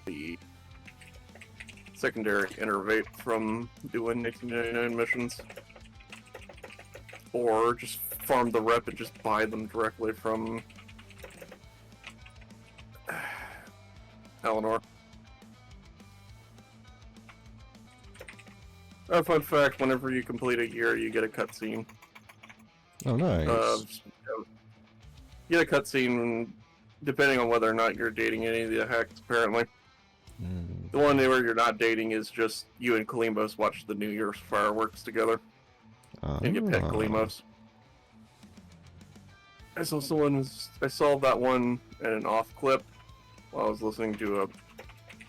the secondary innervate from doing 1999 missions. Or just farm the rep and just buy them directly from Eleanor. Fun fact, whenever you complete a year, you get a cutscene. Oh, nice. You get a cutscene depending on whether or not you're dating any of the hacks, apparently. The one where you're not dating is just you and Kalimos watch the New Year's fireworks together. And you pet Kalimos. I saw that one in an off clip while I was listening to a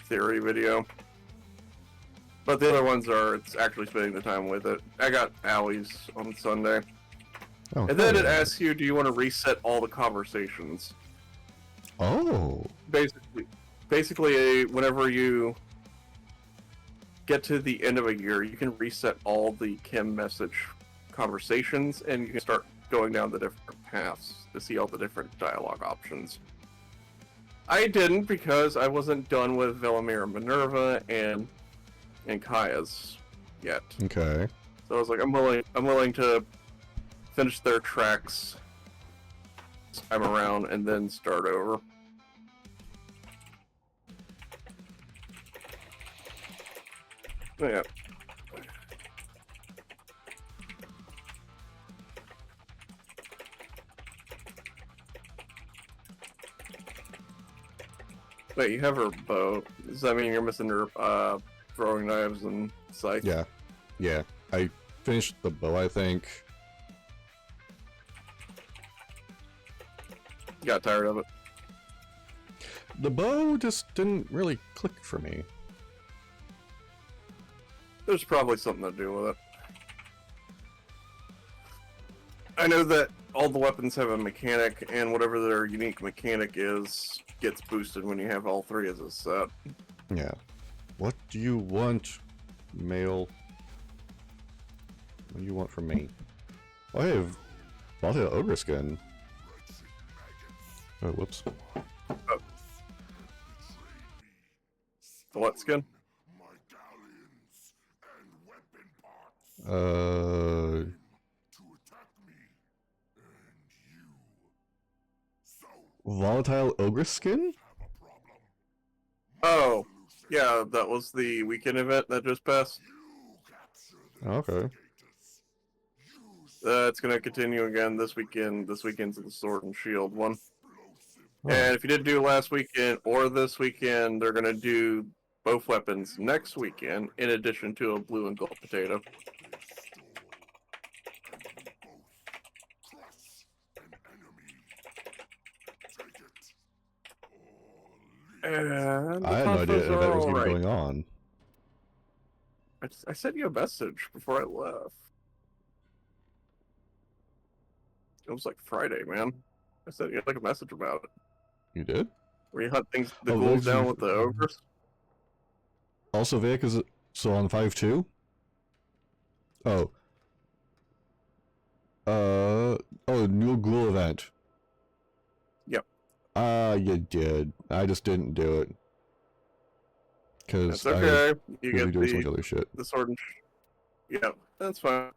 theory video. But the other ones it's actually spending the time with it. I got Allie's on Sunday. Oh, and then it asks you, do you want to reset all the conversations? Oh. Basically, whenever you get to the end of a year, you can reset all the Kim message conversations, and you can start going down the different paths to see all the different dialogue options. I didn't because I wasn't done with Velimir and Minerva and Kaya's yet. Okay. So I was like, I'm willing to finish their tracks this time around and then start over. Oh, yeah. Wait, you have her bow. Does that mean you're missing her throwing knives and scythe? Yeah. I finished the bow, I think. Got tired of it. The bow just didn't really click for me. There's probably something to do with it. I know that all the weapons have a mechanic, and whatever their unique mechanic is gets boosted when you have all three as a set. Yeah. What do you want, male? What do you want from me? Oh, I have Volatile Ogre skin. Oh, whoops. The what skin? Volatile Ogre skin? Oh, yeah, that was the weekend event that just passed. Okay. It's gonna continue again this weekend. This weekend's the Sword and Shield one. Oh. And if you didn't do last weekend or this weekend, they're gonna do both weapons next weekend, in addition to a blue and gold potato. And I had no idea that was even going on. I sent you a message before I left. It was like Friday, man. I sent you like a message about it. You did? Where you hunt the ghouls down with the ogres. Also, Vic is so on 5-2? Oh. New ghoul event. Yep. You did. I just didn't do it. Because that's okay. You get doing so much other shit. The sword and yeah, that's fine.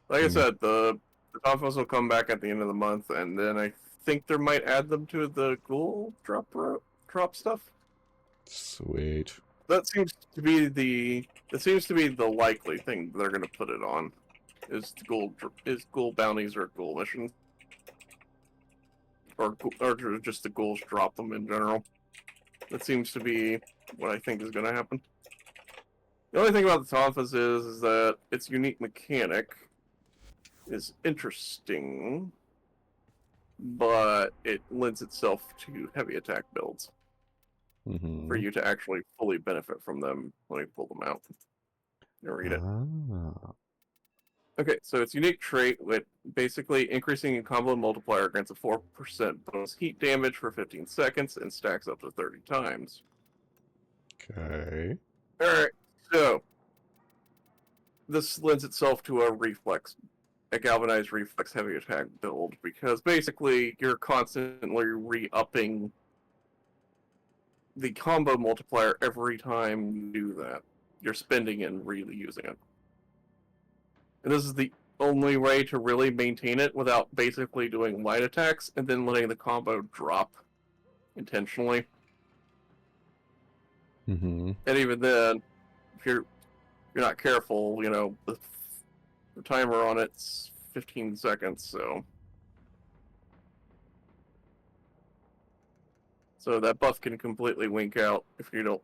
Like I said, the Tophos will come back at the end of the month, and then I think they might add them to the ghoul drop stuff. Sweet. That seems to be the likely thing they're gonna put it on. Is ghoul bounties or ghoul missions, or just the ghouls drop them in general. That seems to be what I think is gonna happen. The only thing about the Tophos is that its unique mechanic is interesting, but it lends itself to heavy attack builds for you to actually fully benefit from them when you pull them out. You read it. Okay, so its unique trait with basically increasing combo multiplier grants a 4% bonus heat damage for 15 seconds and stacks up to 30 times. Okay. Alright, so this lends itself to a galvanized reflex heavy attack build, because basically you're constantly re-upping the combo multiplier every time you do that. You're spending and really using it. And this is the only way to really maintain it without basically doing light attacks and then letting the combo drop intentionally. Mm-hmm. And even then, if you're not careful, you know, the timer on it's 15 seconds, so that buff can completely wink out if you don't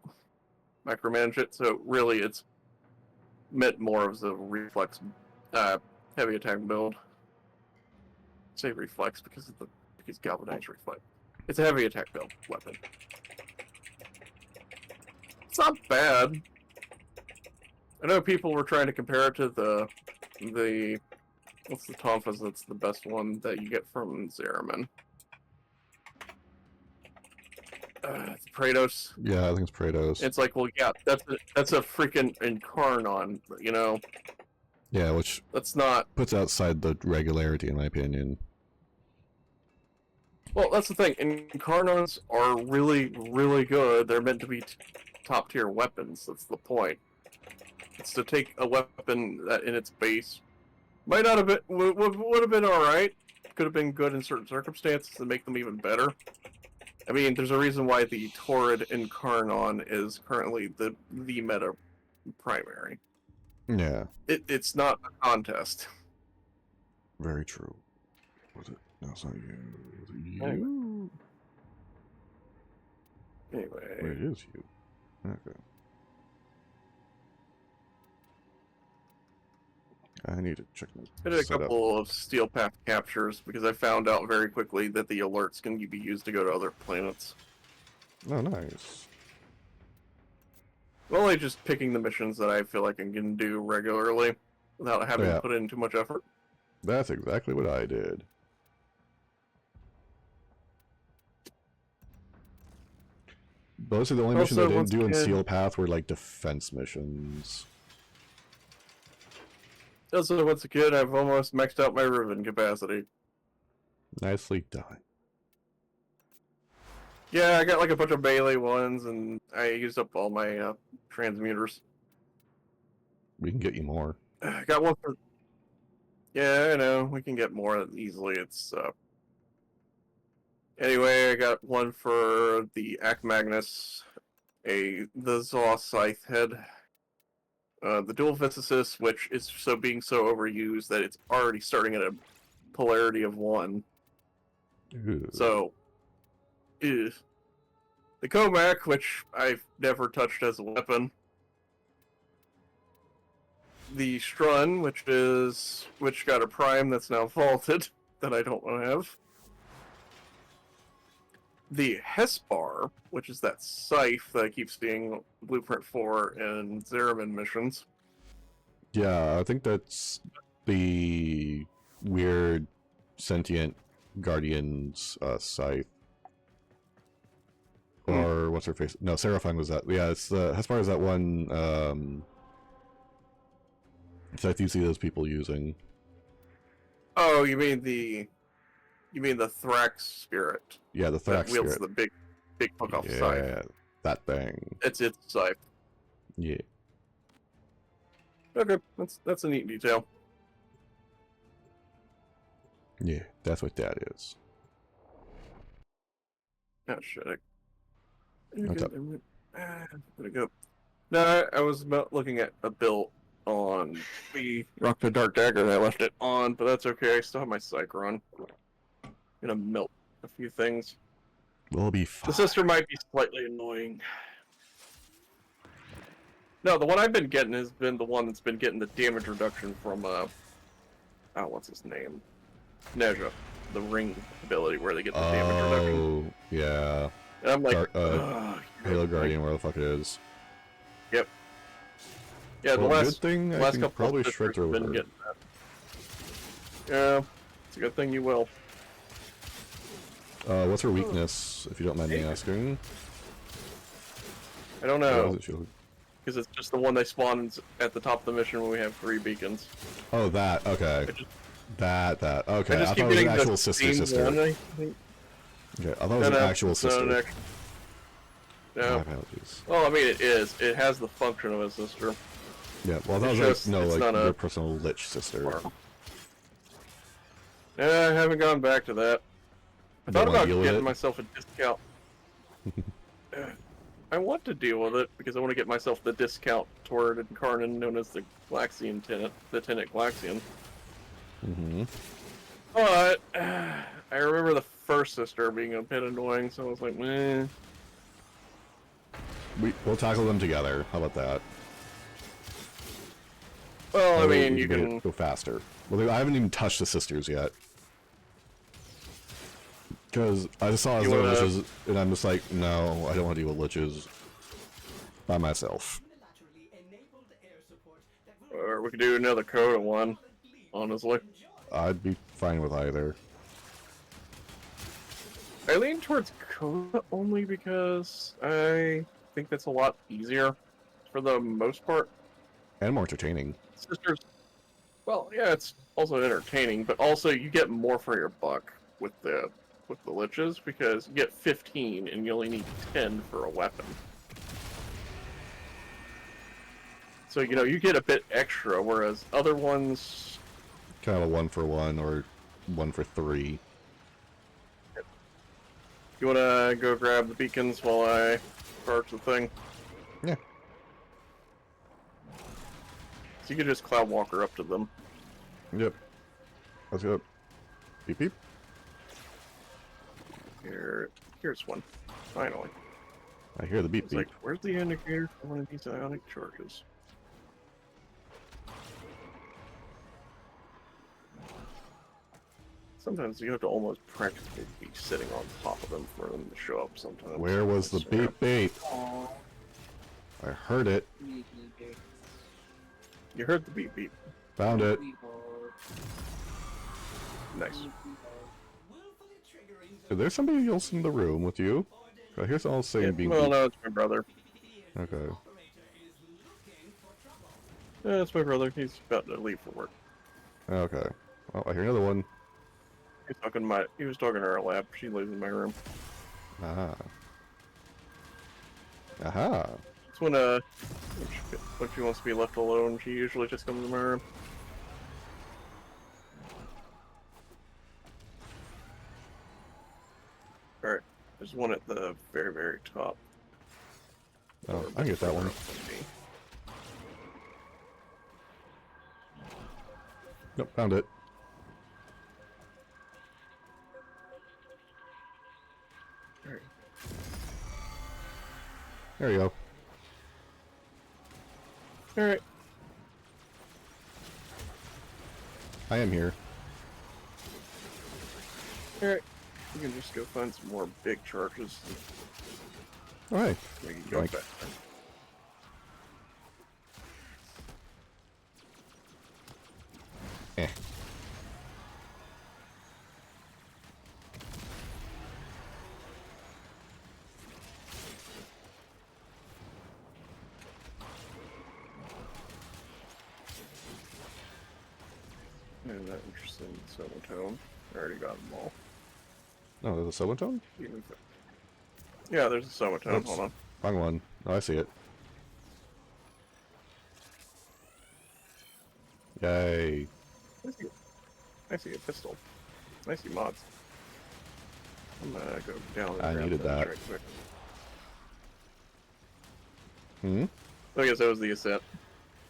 micromanage it. So really, it's meant more as a reflex, heavy attack build. I say reflex because galvanized reflex. It's a heavy attack build weapon. It's not bad. I know people were trying to compare it to the what's the Tonfas that's the best one that you get from Zeraman? It's Praetos. Yeah, I think it's Praetos. It's like, well, yeah, that's a freaking Incarnon, you know? Yeah, which That's not... puts outside the regularity, in my opinion. Well, that's the thing. Incarnons are really, really good. They're meant to be top-tier weapons. That's the point. It's to take a weapon that in its base might not have been... would have been alright. Could have been good in certain circumstances and make them even better. I mean, there's a reason why the Torrid Incarnon is currently the meta primary. Yeah. It's not a contest. Very true. Was it? No, it's not you. Was it you? Anyway. Wait, it is you. Okay. I need to check my I did a setup. couple of Steel Path captures because I found out very quickly that the alerts can be used to go to other planets. Oh, nice. Well, only just picking the missions that I feel like I can do regularly without having to put in too much effort. That's exactly what I did. Those are the only missions I didn't do in Steel Path were like defense missions. Also, once again, I've almost maxed out my Riven capacity. Nicely done. Yeah, I got like a bunch of melee ones, and I used up all my transmuters. We can get you more. I got one for... Yeah, I know. We can get more easily. It's, Anyway, I got one for the Act Magnus, the Zaw Scythe Head, the Dual Physicist, which is being so overused that it's already starting at a polarity of 1. Ew. So, the Comac, which I've never touched as a weapon. The Strun, which got a prime that's now vaulted, that I don't want to have. The Hespar, which is that scythe that I keep seeing blueprint for in Zeraman missions. Yeah, I think that's the weird sentient guardian's scythe. Or what's her face? No, Seraphine was that. Yeah, it's the Hespar is that one scythe you see those people using. Oh, you mean the Thrax spirit? Yeah, the Thrax that wields spirit. The big hook off yeah, scythe. That thing. It's scythe. Yeah. Okay, that's a neat detail. Yeah, that's what that is. Oh shit! What's up? I'm gonna go. No, I was looking at a build on the Rock the Dark Dagger that I left it on, but that's okay. I still have my Cycron. I'm gonna melt a few things. We'll be fine. The sister might be slightly annoying. No, the one I've been getting has been the one that's been getting the damage reduction from what's his name? Nezha. The ring ability where they get the damage reduction. Oh, yeah. And I'm like, Halo Guardian, where the fuck it is. Yep. Yeah, well, the last good thing last I can couple probably of shred through been her. getting that. Yeah, it's a good thing you will. What's her weakness, if you don't mind me asking? I don't know. Because Because it's just the one they spawn at the top of the mission when we have 3 beacons. Oh, that. Okay. That. Okay. I I thought it was an actual sister. One, I think. Okay. I thought it was an actual sister. No. My apologies. Well, I mean, it is. It has the function of a sister. Yeah, well, that It's was just- like, no, it's like, not your a personal lich sister. farm. Yeah, I haven't gone back to that. I Don't thought wanna about deal with getting it? myself a discount. I want to deal with it because I want to get myself the discount toward Incarnon known as the Glaxian Tenant, the Tenant Glaxian. Mm-hmm. But I remember the first sister being a bit annoying, so I was like, meh. We'll tackle them together. How about that? Well, I That way mean, we you make it can. go faster. Well, I haven't even touched the sisters yet. Because I just saw You Azure wanna- Liches, and I'm just like, no, I don't want to deal with Liches by myself. Or we could do another Coda one, honestly. I'd be fine with either. I lean towards Coda only because I think that's a lot easier for the most part. And more entertaining. Sisters, well, yeah, it's also entertaining, but also you get more for your buck with the liches because you get 15 and you only need 10 for a weapon. So you know you get a bit extra, whereas other ones. Kind of a 1-for-1 or 1-for-3. You wanna go grab the beacons while I charge the thing? Yeah. So you can just Cloud Walker up to them. Yep. Let's go. Beep beep. Here's one. Finally. I hear the beep It's beep. like, where's the indicator for one of these ionic charges? Sometimes you have to almost practically be sitting on top of them for them to show up sometimes. Where was the Yeah. beep beep? I heard it. You heard the beep beep. Found it. Nice. Is there somebody else in the room with you? I hear someone saying Yeah, beep well, beep. no, it's my brother. Okay. Yeah, it's my brother. He's about to leave for work. Okay. Oh, I hear another one. He was talking to our lab. She lives in my room. Aha. Aha. It's when she wants to be left alone, she usually just comes in my room. Alright, there's one at the very, very top. Oh, I can get that one. Nope, found it. Alright. There you go. Alright. I am here. Alright. You can just go find some more big charges. Oh, hey. We can go Yoink. back. Eh. Isn't that interesting? Semitone. I already got them all. No, there's a Silvertone? Yeah, there's a Semitone. Oops. Hold on. Wrong one. Oh, I see it. Yay. I see a pistol. I see mods. I'm gonna go down and I grab needed those that. right quick. Hmm? I guess that was the ascent.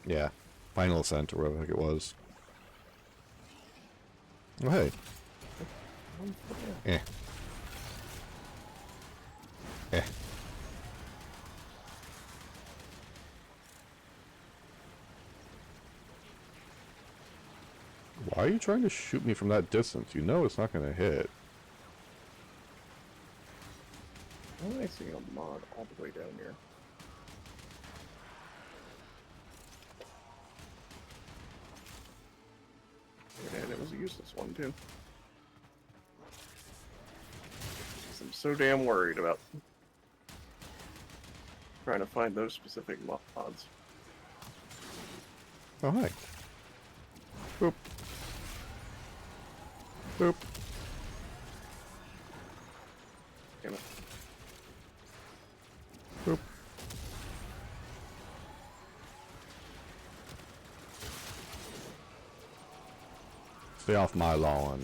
Yeah. Final Ascent, or whatever the heck it was. Oh, hey. Eh. Eh. Why are you trying to shoot me from that distance? You know it's not going to hit. Why am I seeing a mod all the way down here? And it was a useless one too. 'Cause I'm so damn worried about trying to find those specific mods. Oh, hi. Boop. Boop. Damn it. Stay off my lawn.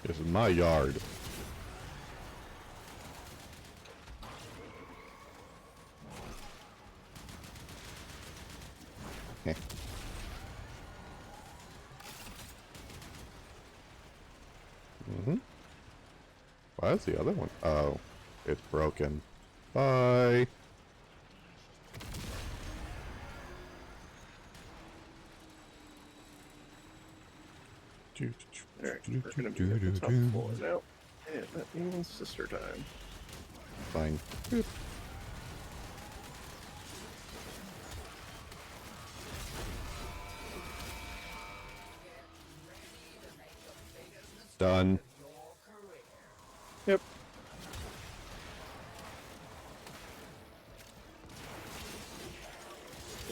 This is my yard. Heh. Why is the other one? Oh, it's broken. Bye. Alright, we're gonna be at the top floor now. And that means sister time. Fine. Boop. Done. Yep.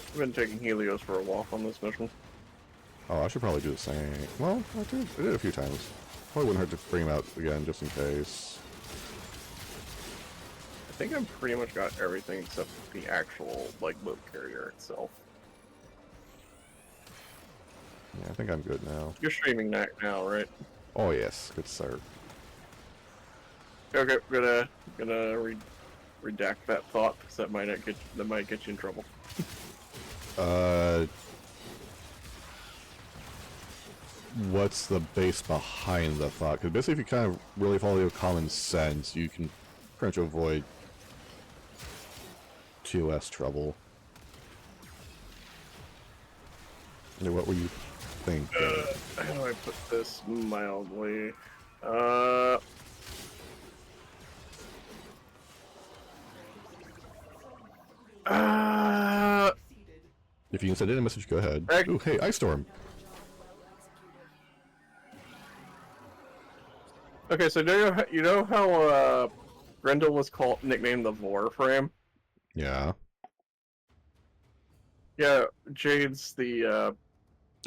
I've been taking Helios for a walk on this mission. Oh, I should probably do the same. Well, I did it a few times. Probably wouldn't hurt to bring him out again, just in case. I think I've pretty much got everything except the actual, like, boat carrier itself. Yeah, I think I'm good now. You're streaming that now, right? Oh yes, good sir. Okay, gonna redact that thought, because that might get you in trouble. What's the base behind the thought? Because basically, if you kind of really follow your common sense, you can pretty much avoid TOS trouble. And what were you thinking? How do I put this mildly? If you can send in a message, go ahead. Ooh, hey, Ice Storm. Okay, so you know how Grendel was nicknamed the Vorframe? Yeah. Yeah, Jade's the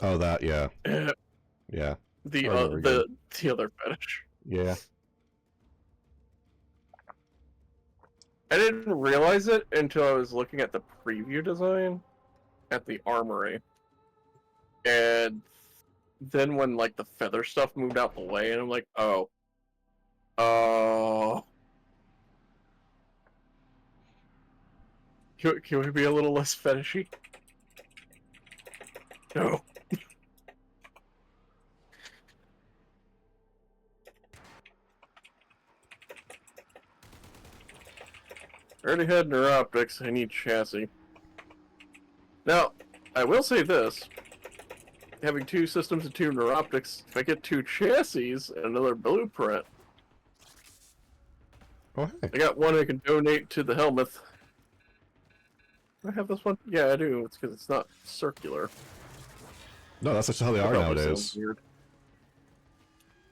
Oh, that, yeah. Yeah. the other fetish. Yeah. I didn't realize it until I was looking at the preview design at the armory. And then when, like, the feather stuff moved out the way, and I'm like, oh. Oh. Can we be a little less fetishy? No. I already had neuroptics, I need chassis. Now, I will say this. Having 2 systems and 2 neuroptics, if I get 2 chassis and another blueprint, Oh, hey. I got one I can donate to the helmet. Do I have this one? Yeah, I do. It's because it's not circular. No, that's just how they are nowadays. Weird.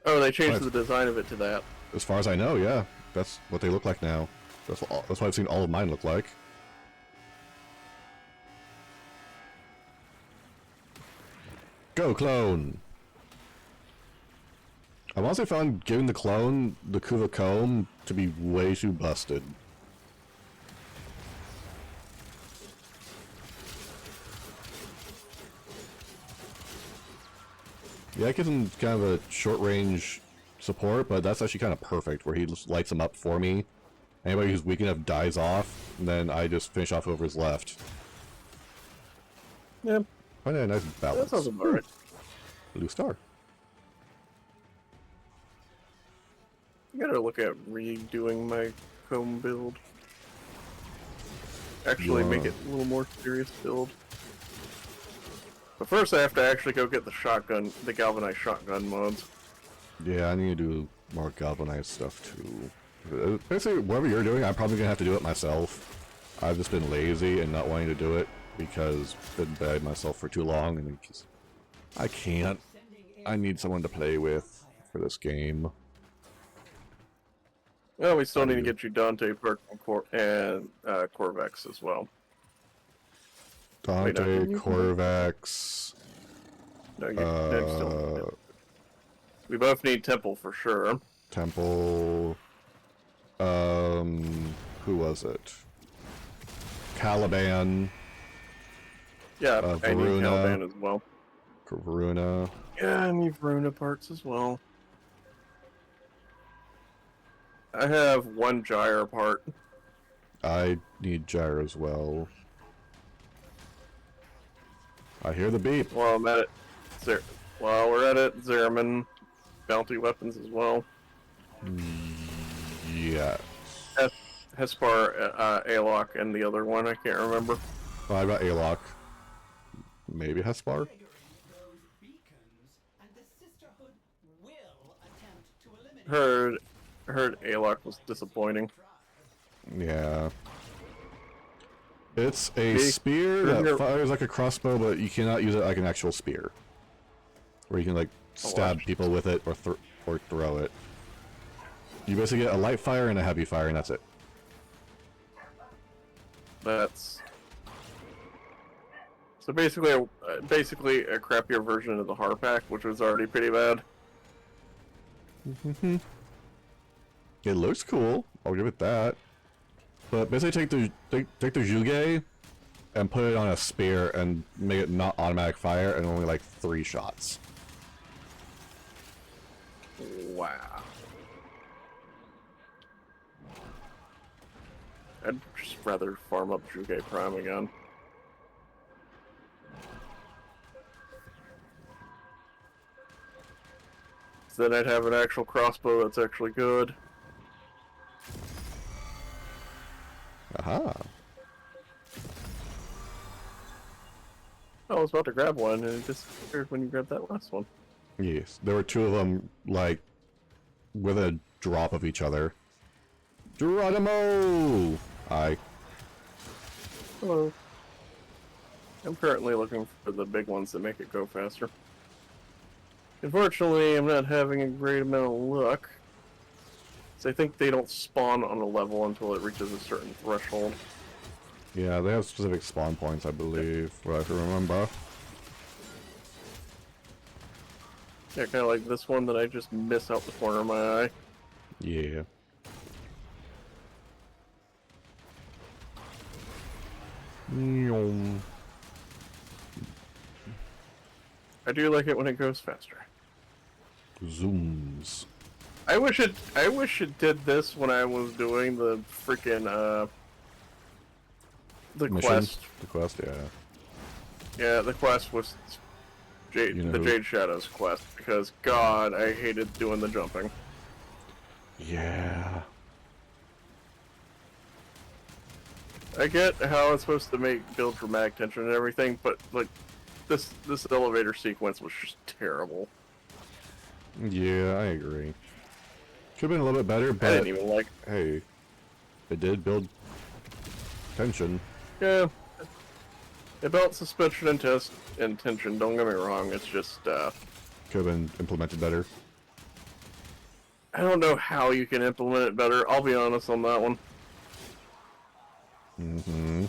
Oh, they changed the design of it to that. As far as I know, yeah. That's what they look like now. That's what I've seen all of mine look like. Go, clone! I've also found giving the clone the Kuva comb to be way too busted. Yeah, it gives him kind of a short-range support, but that's actually kind of perfect, where he just lights them up for me. Anybody who's weak enough dies off, and then I just finish off whoever's left. Yeah. Find a nice balance. That sounds about right. Blue star. I gotta look at redoing my comb build. Actually make it a little more serious build. But first I have to actually go get the galvanized shotgun mods. Yeah, I need to do more galvanized stuff too. Basically, whatever you're doing, I'm probably gonna have to do it myself. I've just been lazy and not wanting to do it because I've been bad myself for too long, and just, I can't. I need someone to play with for this game. Well, we still need to get you Dante, Perk, and Corvex as well. Dante, Corvex. No, you still need it. We both need Temple for sure. Temple. Who was it? Caliban. Yeah, I need Varuna. Caliban as well. Varuna. Yeah, I need Varuna parts as well. I have one Gyre part. I need Gyre as well. I hear the beep. While I'm at it, while we're at it, Zeraman bounty weapons as well. Yes. Hespar, Alok, and the other one I can't remember. Oh, I got Alok. Maybe Hespar? Heard Alok was disappointing. Yeah. It's a spear that fires like a crossbow, but you cannot use it like an actual spear. Where you can like stab people with it or throw it. You basically get a light fire and a heavy fire, and that's it. That's so basically a crappier version of the Harpack, which was already pretty bad. It looks cool. I'll give it that. But basically, take the Juge and put it on a spear and make it not automatic fire and only like 3 shots. Wow. I'd just rather farm up Juge Prime again. So then I'd have an actual crossbow that's actually good. Aha. I was about to grab one and it disappeared when you grabbed that last one. Yes, there were 2 of them, like, with a drop of each other. Geronimo! Hi. Hello. I'm currently looking for the big ones that make it go faster. Unfortunately, I'm not having a great amount of luck. So I think they don't spawn on a level until it reaches a certain threshold. Yeah, they have specific spawn points, I believe, what I can remember. Yeah, kind of like this one that I just miss out the corner of my eye. Yeah. I do like it when it goes faster. Zooms. I wish it did this when I was doing the freaking the Mission? quest. The quest, yeah. Yeah, the quest was Jade, You know the who- Jade Shadows quest, because God, I hated doing the jumping. Yeah. I get how it's supposed to build dramatic tension and everything, but like this elevator sequence was just terrible. Yeah, I agree. Could have been a little bit better, I but didn't even like. hey, it did build tension. Yeah, it built suspension and tension. Don't get me wrong. It's just Could have been implemented better. I don't know how you can implement it better. I'll be honest on that one. Mm-hmm.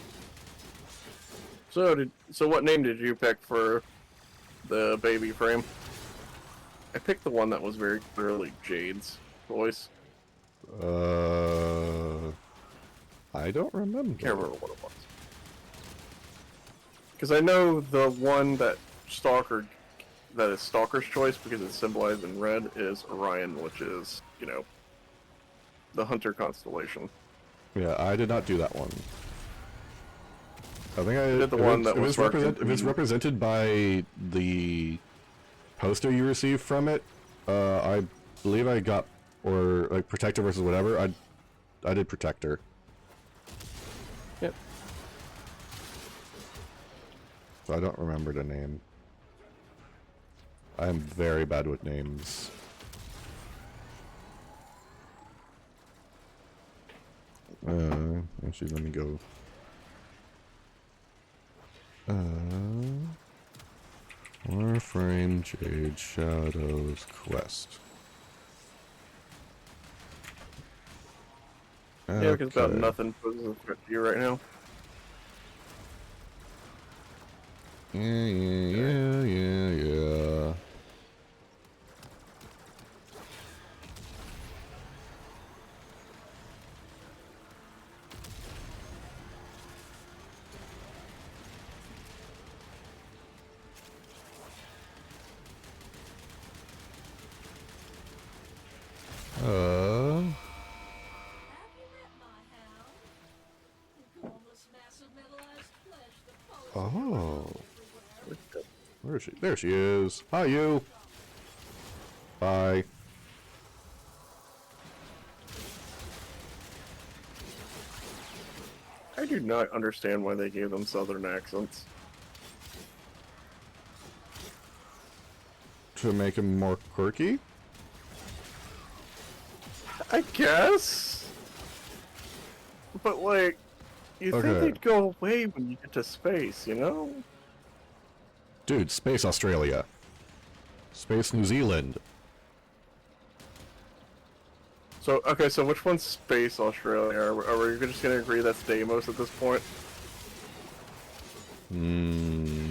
So what name did you pick for the baby frame? I picked the one that was very clearly Jade's voice. I don't remember. Can't remember what it was. Because I know the one that is Stalker's choice because it's symbolized in red is Orion, which is, you know, the Hunter constellation. Yeah, I did not do that one. I think I did the one that was if it's represented by the poster you received from it. I believe I got, or like Protector versus whatever. I did Protector. Yep. So I don't remember the name. I am very bad with names. Actually, let me go. Warframe Jade Shadows Quest. Yeah, because about Okay. nothing poses a threat to you right now. Yeah. Oh. Where is she? There she is. Hi, you. Bye. I do not understand why they gave them southern accents. To make him more quirky? I guess. But like, you think Okay. they'd go away when you get to space, you know? Dude, Space Australia. Space New Zealand. So, okay, so which one's Space Australia? Are we just gonna agree that's Deimos at this point? Hmm.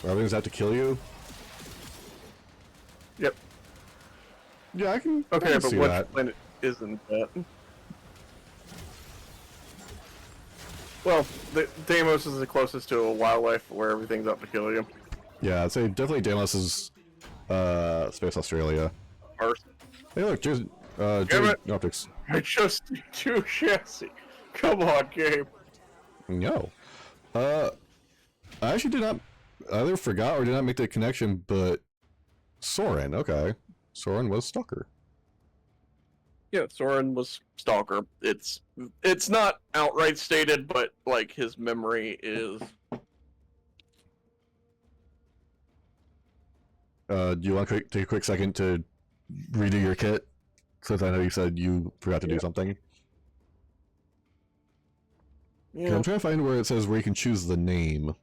Everything's out to kill you? Yep. Yeah, I can Okay, but see which that. planet isn't that? Well, Deimos is the closest to a wildlife where everything's out to kill you. Yeah, I'd say definitely Deimos is Space Australia. Earth. Hey look, there's Damn Jade it! Optics. I just too chassis. Come on, Gabe. No. I actually did not either forgot or did not make the connection, but Soren, okay. Soren was Stalker. Yeah, Soren was Stalker. It's not outright stated, but like his memory is. Do you want to take a quick second to redo your kit? Since I know you said you forgot to do something. 'Cause Yeah, I'm trying to find where it says where you can choose the name.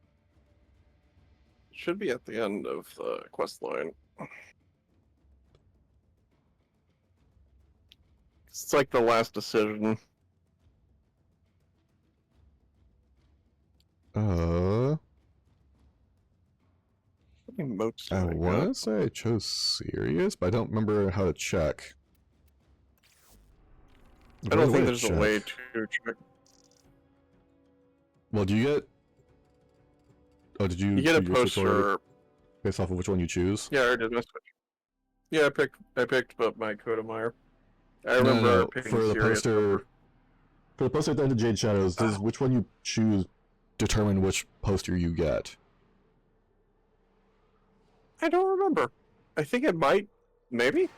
should be at the end of the quest line. It's like the last decision. Uh, How many motes do I I want got? to say I chose Sirius, but I don't remember how to check. I don't think to there's a way to check. Well, do you get? Oh, did you? You get a do your switch already poster. based off of which one you choose? Yeah, I did my switch. Yeah, I picked up my Kodemeyer. I No, remember no. picking For the Sirius poster, over. for the poster at the end of Jade Shadows, does which one you choose determine which poster you get? I don't remember. I think it might. Maybe?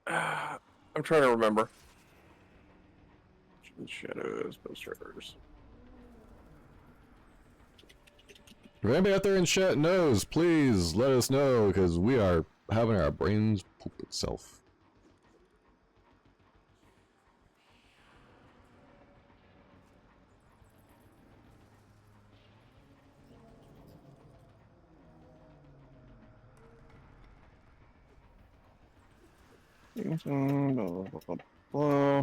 I'm trying to remember. Shadows, posters. If anybody out there in chat knows, please let us know, because we are having our brains poop itself. Blah, blah, blah, blah.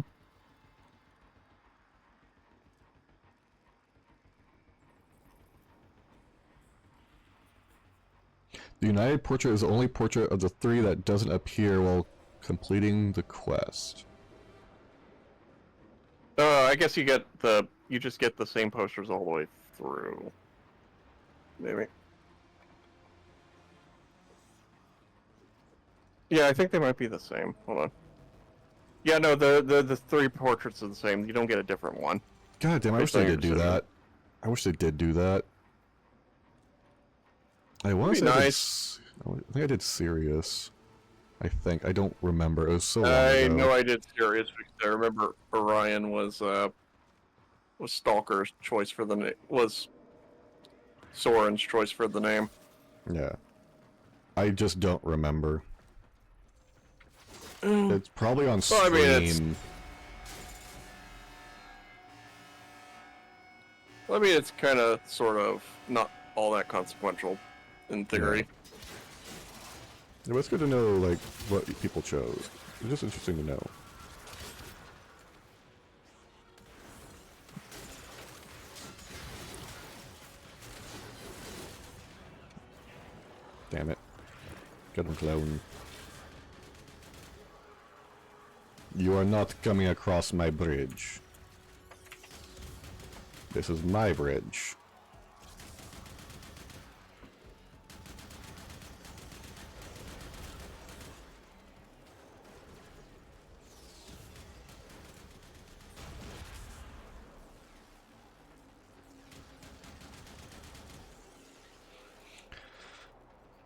The United Portrait is the only portrait of the three that doesn't appear while completing the quest. I guess you just get the same posters all the way through. Maybe. Yeah, I think they might be the same. Hold on. Yeah, no, the three portraits are the same. You don't get a different one. God damn, I wish Based on they your did do decision. that. I wish they did do that. I want to Be say nice. I think I did Sirius. I think. I don't remember. It was so long I ago. know I did Sirius because I remember Orion was Stalker's choice for the name. Was Soren's choice for the name. Yeah. I just don't remember. It's probably on Well, I stream. It's kind of, sort of, not all that consequential, in theory. Yeah, but it's good to know, like, what people chose. It's just interesting to know. Damn it. Get him, clone. You are not coming across my bridge. This is my bridge.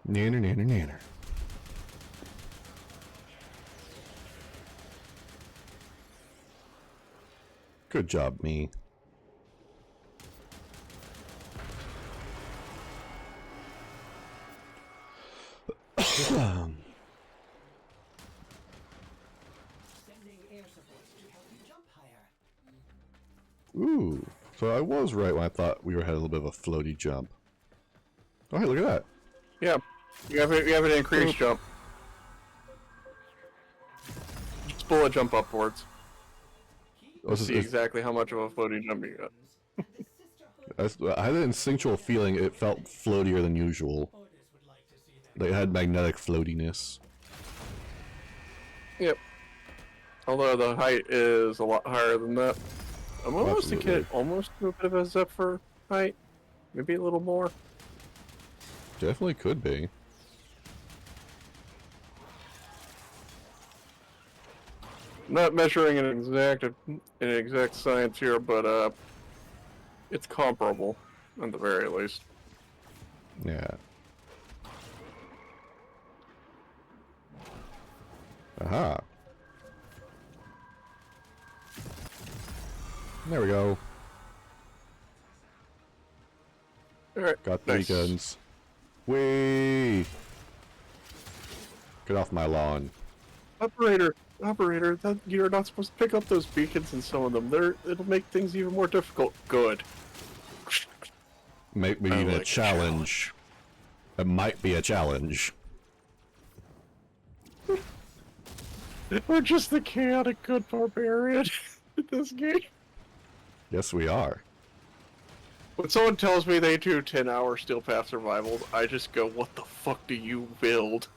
Nanner, nanner, nanner. Good job, me. Ooh, so I was right when I thought we had a little bit of a floaty jump. Oh, hey, look at that. Yeah, you have an increased jump. Just bullet jump upwards. Oh, See exactly how much of a floaty jump you got. I had an instinctual feeling it felt floatier than usual. Like it had magnetic floatiness. Yep. Although the height is a lot higher than that. I'm almost Absolutely. almost to a bit of a Zephyr height. Maybe a little more. Definitely could be. Not measuring an exact science here, but it's comparable at the very least. Yeah. Aha. There we go. Alright, Got 3 nice. guns. Whee! Get off my lawn. Operator, that you're not supposed to pick up those beacons and some of them. It'll make things even more difficult. Good. Maybe I even like a challenge. It might be a challenge. We're just the chaotic good barbarian in this game. Yes, we are. When someone tells me they do 10-hour steel path survivals, I just go, what the fuck do you build?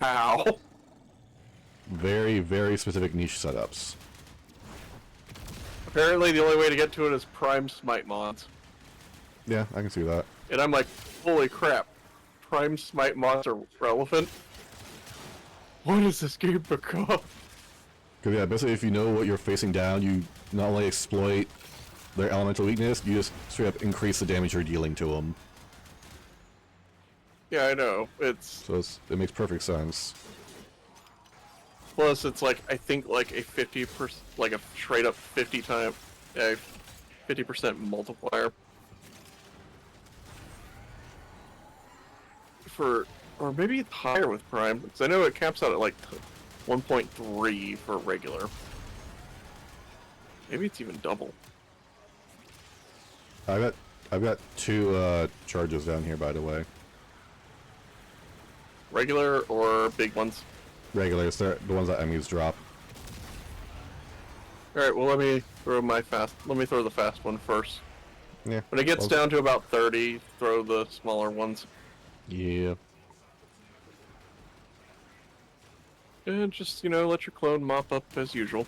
How? Very, very specific niche setups. Apparently the only way to get to it is Prime Smite mods. Yeah, I can see that. And I'm like, holy crap. Prime Smite mods are relevant? What does this game become? Because yeah, basically if you know what you're facing down, you not only exploit their elemental weakness, you just straight up increase the damage you're dealing to them. Yeah, I know. So it makes perfect sense. Plus, it's like, I think like a 50%, like a straight up 50% multiplier. Or maybe it's higher with Prime, because I know it caps out at like 1.3 for regular. Maybe it's even double. I've got 2 charges down here, by the way. Regular or big ones? Regulars, they're the ones that enemies drop. Alright, well let me throw the fast one first. Yeah. When it gets well, down to about 30, throw the smaller ones. Yeah. And just, you know, let your clone mop up as usual.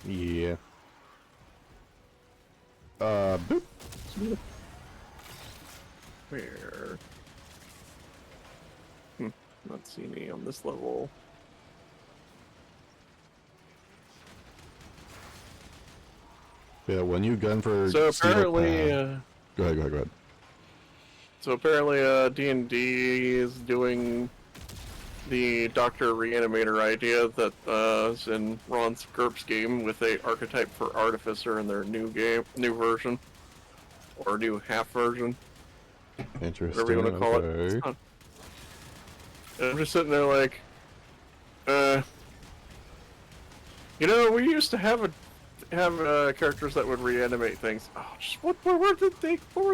Yeah. Boop. Where? Not seeing any on this level. Yeah, when you gun for So steel apparently, pad- Go ahead. So apparently, D&D is doing the Doctor Reanimator idea that is in Ron Skirp's game with a archetype for Artificer in their new version, or new half version, Interesting. whatever you want to call it. And I'm just sitting there like, you know, we used to have characters that would reanimate things. Oh, just what were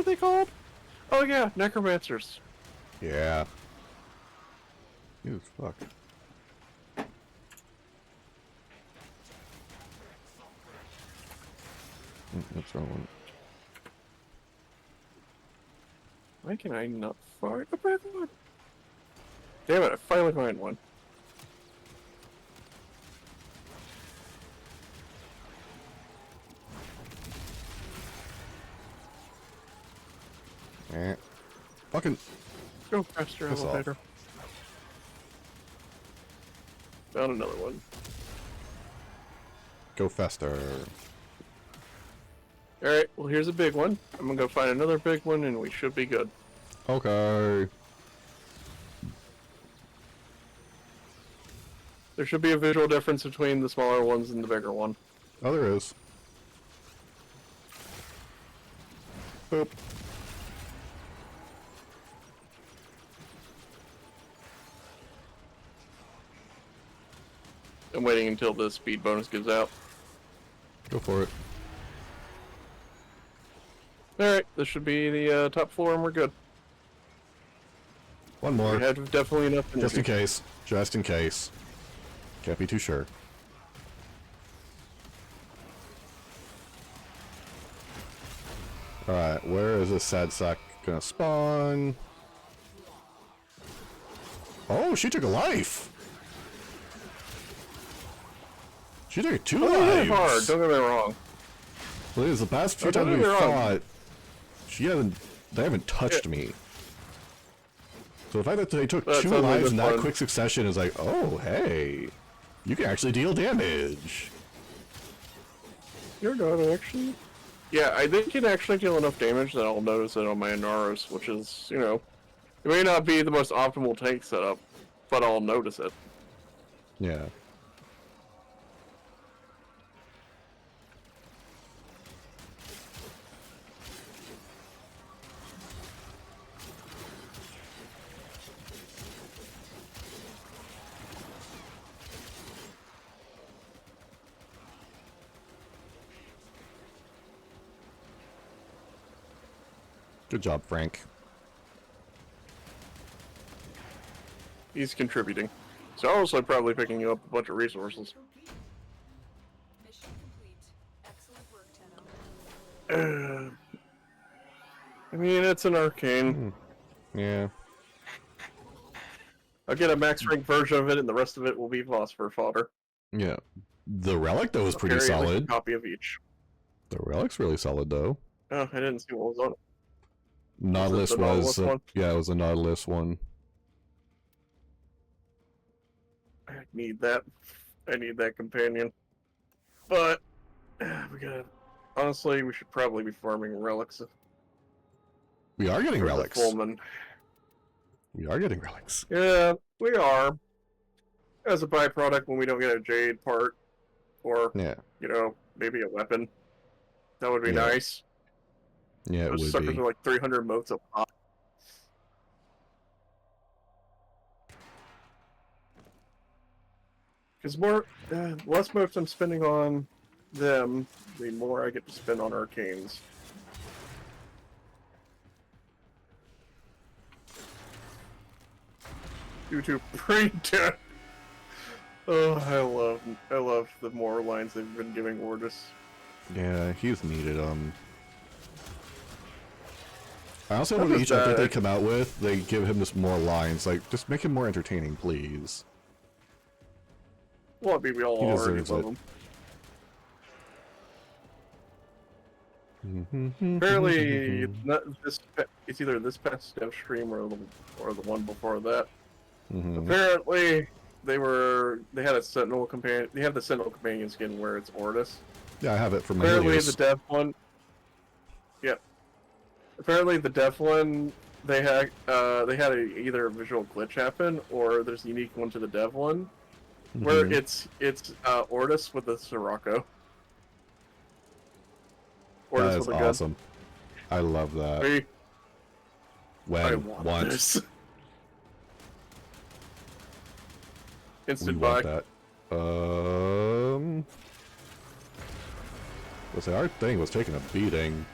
they called? Oh yeah, necromancers. Yeah. Ew, fuck. That's wrong one. Why can I not find a bad one? Damn it, I finally find one. Eh. Fucking. Go faster, Piss off. elevator. Found another one. Go faster. Alright, well here's a big one. I'm gonna go find another big one and we should be good. Okay. There should be a visual difference between the smaller ones and the bigger one. Oh, there is. Boop. I'm waiting until the speed bonus gives out. Go for it. Alright, this should be the top floor and we're good. One more. We have definitely enough energy. Just in case. Just in case. Can't be too sure. Alright, where is this sad sack gonna spawn? Oh, she took a life! She took two lives! Hard, don't get me wrong. Please, the past few Don't times we get me wrong. fought, they haven't touched me. So the fact that they took That's 2 totally lives in that fun. quick succession is like, oh, hey, you can actually deal damage. You're not actually. Yeah, I think it actually deal enough damage that I'll notice it on my Inaros, which is, you know, it may not be the most optimal tank setup, but I'll notice it. Yeah. Good job, Frank. He's contributing. So also probably picking up a bunch of resources. Mission complete. Excellent work, Tenno. I mean, it's an arcane. Yeah. I'll get a max rank version of it, and the rest of it will be phosphor fodder. Yeah. The relic, though, was pretty Carry at least solid. a copy of each. The relic's really solid, though. Oh, I didn't see what was on it. Nautilus the Nautilus was, one? yeah, it was a Nautilus one. I need that. I need that companion. But we gotta. Honestly, we should probably be farming relics. We are getting for the relics. Fullman. We are getting relics. Yeah, we are. As a byproduct, when we don't get a jade part, or Yeah. you know, maybe a weapon, that would be Yeah. nice. Yeah, it Those would suckers be. are like 300 motes a pop. Because less motes I'm spending on them, the more I get to spend on arcanes. Due to pre-death. Oh, I love the more lines they've been giving Ordis. Yeah, he's needed. I also Not want just each update that, they come out with, they give him just more lines. Like, just make him more entertaining, please. Well, I mean, we all He already deserves love it. them. Apparently, it's either this past dev stream or the one before that. Apparently, they had a Sentinel companion. They have the Sentinel companion skin where it's Ordis. Yeah, I have it for my Apparently, Helios. the dev one. Yeah. Apparently, the dev one they had either a visual glitch happen or there's a unique one to the dev one where it's Ordis with a Sirocco. That is awesome. I love that. I When, want once, this. we Instant want buy. that. Let's say our thing was taking a beating.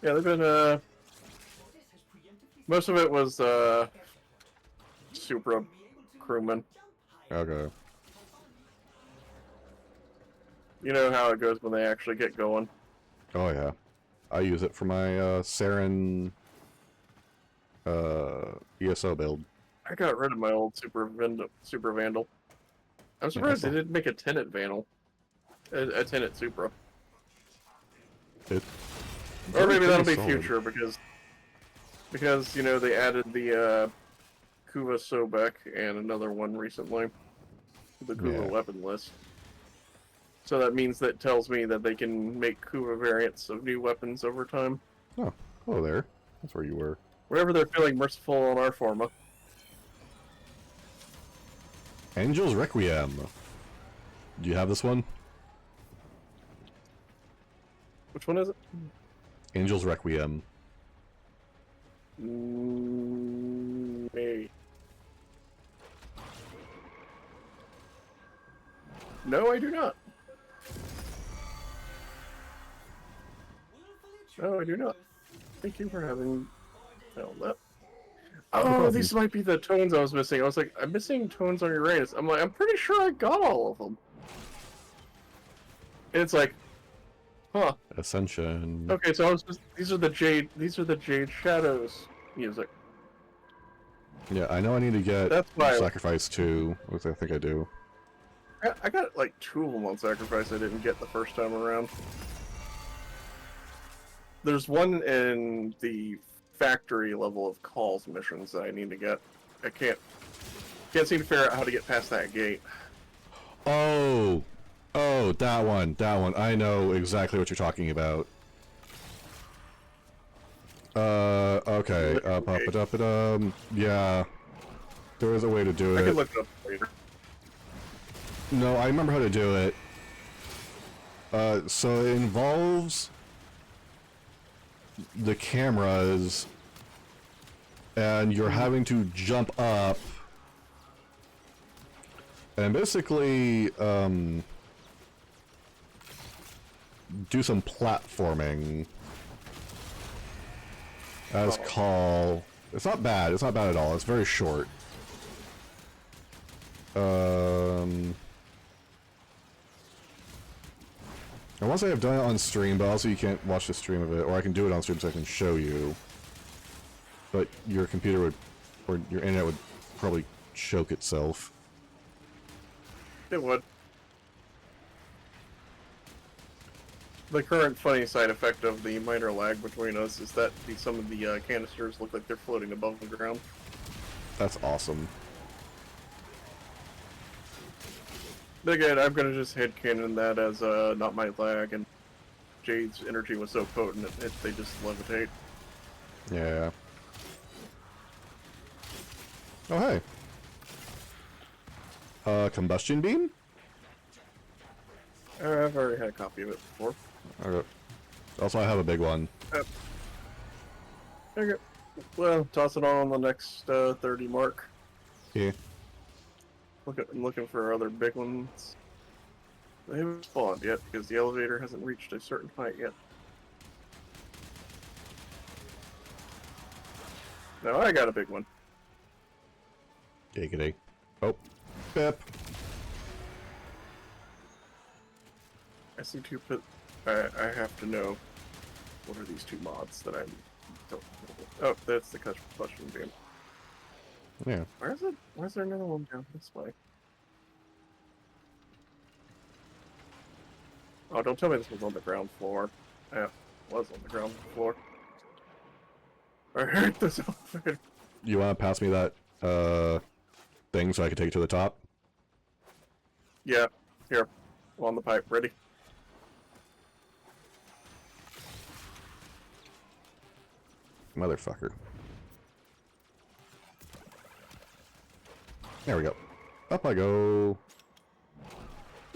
Yeah, they've been most of it was Supra crewmen. Okay. You know how it goes when they actually get going. Oh yeah. I use it for my Saren ESO build. I got rid of my old Super Vandal. I'm surprised they didn't make a Tenet Vandal. A Tenet Supra. Or maybe that'll be future because you know they added the Kuva Sobek and another one recently. The Kuva weapon list. So that means that tells me that they can make Kuva variants of new weapons over time. Oh, hello there. That's where you were. Whenever they're feeling merciful on our forma. Angel's Requiem. Do you have this one? Which one is it? Angel's Requiem. Maybe. No, I do not. No, I do not. Thank you for having found that. Oh, problem. these might be the tones I was missing. I was like, I'm missing tones on Uranus. I'm like, I'm pretty sure I got all of them. And it's like, huh. Ascension. Okay, so I was just, these are the Jade Shadows music. Yeah, I know I need to get That's why Sacrifice 2, which I think I do. I got like 2 of them on Sacrifice I didn't get the first time around. There's one in the factory level of calls missions that I need to get. I can't seem to figure out how to get past that gate. Oh! Oh, that one. I know exactly what you're talking about. Okay. Yeah. There is a way to do I it. can look it up later. No, I remember how to do it. So it involves the cameras, and you're having to jump up, and basically, do some platforming. As call. It's not bad at all, it's very short. I want to say I've done it on stream, but also you can't watch the stream of it, or I can do it on stream so I can show you. But your computer would, or your internet would probably choke itself. It would. The current funny side effect of the minor lag between us is that some of the canisters look like they're floating above the ground. That's awesome. But again, I'm gonna just headcanon that as not my lag, and Jade's energy was so potent they just levitate. Yeah. Oh, hey. Combustion beam? I've already had a copy of it before. Okay. Also, I have a big one. Okay. Well, toss it on the next 30 mark. Yeah. I'm looking for other big ones. They haven't spawned yet because the elevator hasn't reached a certain height yet. No, I got a big one. Giggity. Oh. Pip. I see two put. I have to know what are these two mods that I don't know. Oh, that's the combustion beam. Yeah. Where is it? Why is there another one down this way? Oh, don't tell me this was on the ground floor. Yeah, it was on the ground floor. I heard this elevator. You want to pass me that, thing so I can take it to the top? Yeah, here. On the pipe, ready? Motherfucker. There we go. Up I go.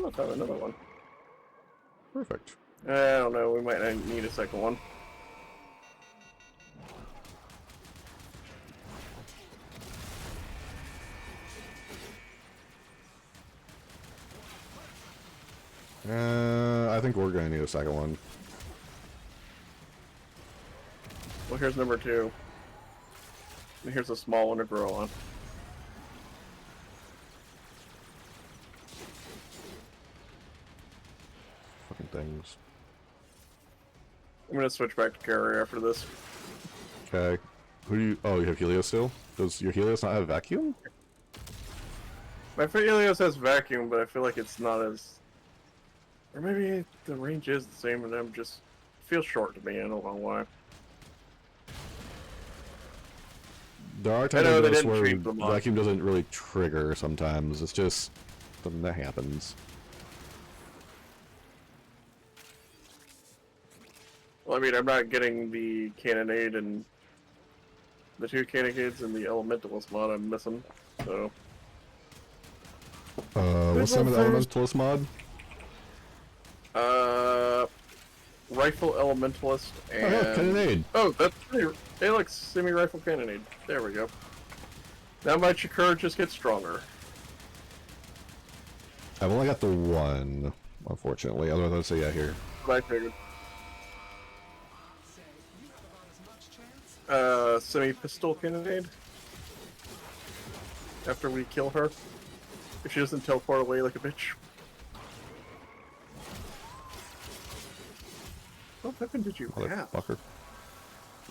I found another one. Perfect. I don't know, we might need a second one. I think we're gonna need a second one. Well, here's number 2. And here's a small one to grow on. Fucking things. I'm gonna switch back to carrier after this. Okay. Who do you... Oh, you have Helios still? Does your Helios not have vacuum? My Helios has vacuum, but I feel like it's not as... Or maybe the range is the same, and I'm just... It feels short to me, I don't know why. There are I times know they like this didn't where treat them on. vacuum doesn't really trigger sometimes. It's just something that happens. Well, I mean, I'm not getting the cannonade and the 2 cannonades and the elementalist mod I'm missing. So What's the name of the Elementalist mod? rifle elementalist and Oh, yeah, Cannonade. oh, that's Alex semi-rifle cannonade. There we go. Now my Chikura just gets stronger. I've only got the one, unfortunately. Otherwise, I'd say yeah here. What I figured. Semi-pistol cannonade. After we kill her, if she doesn't teleport away like a bitch. What weapon did you have? Motherfucker.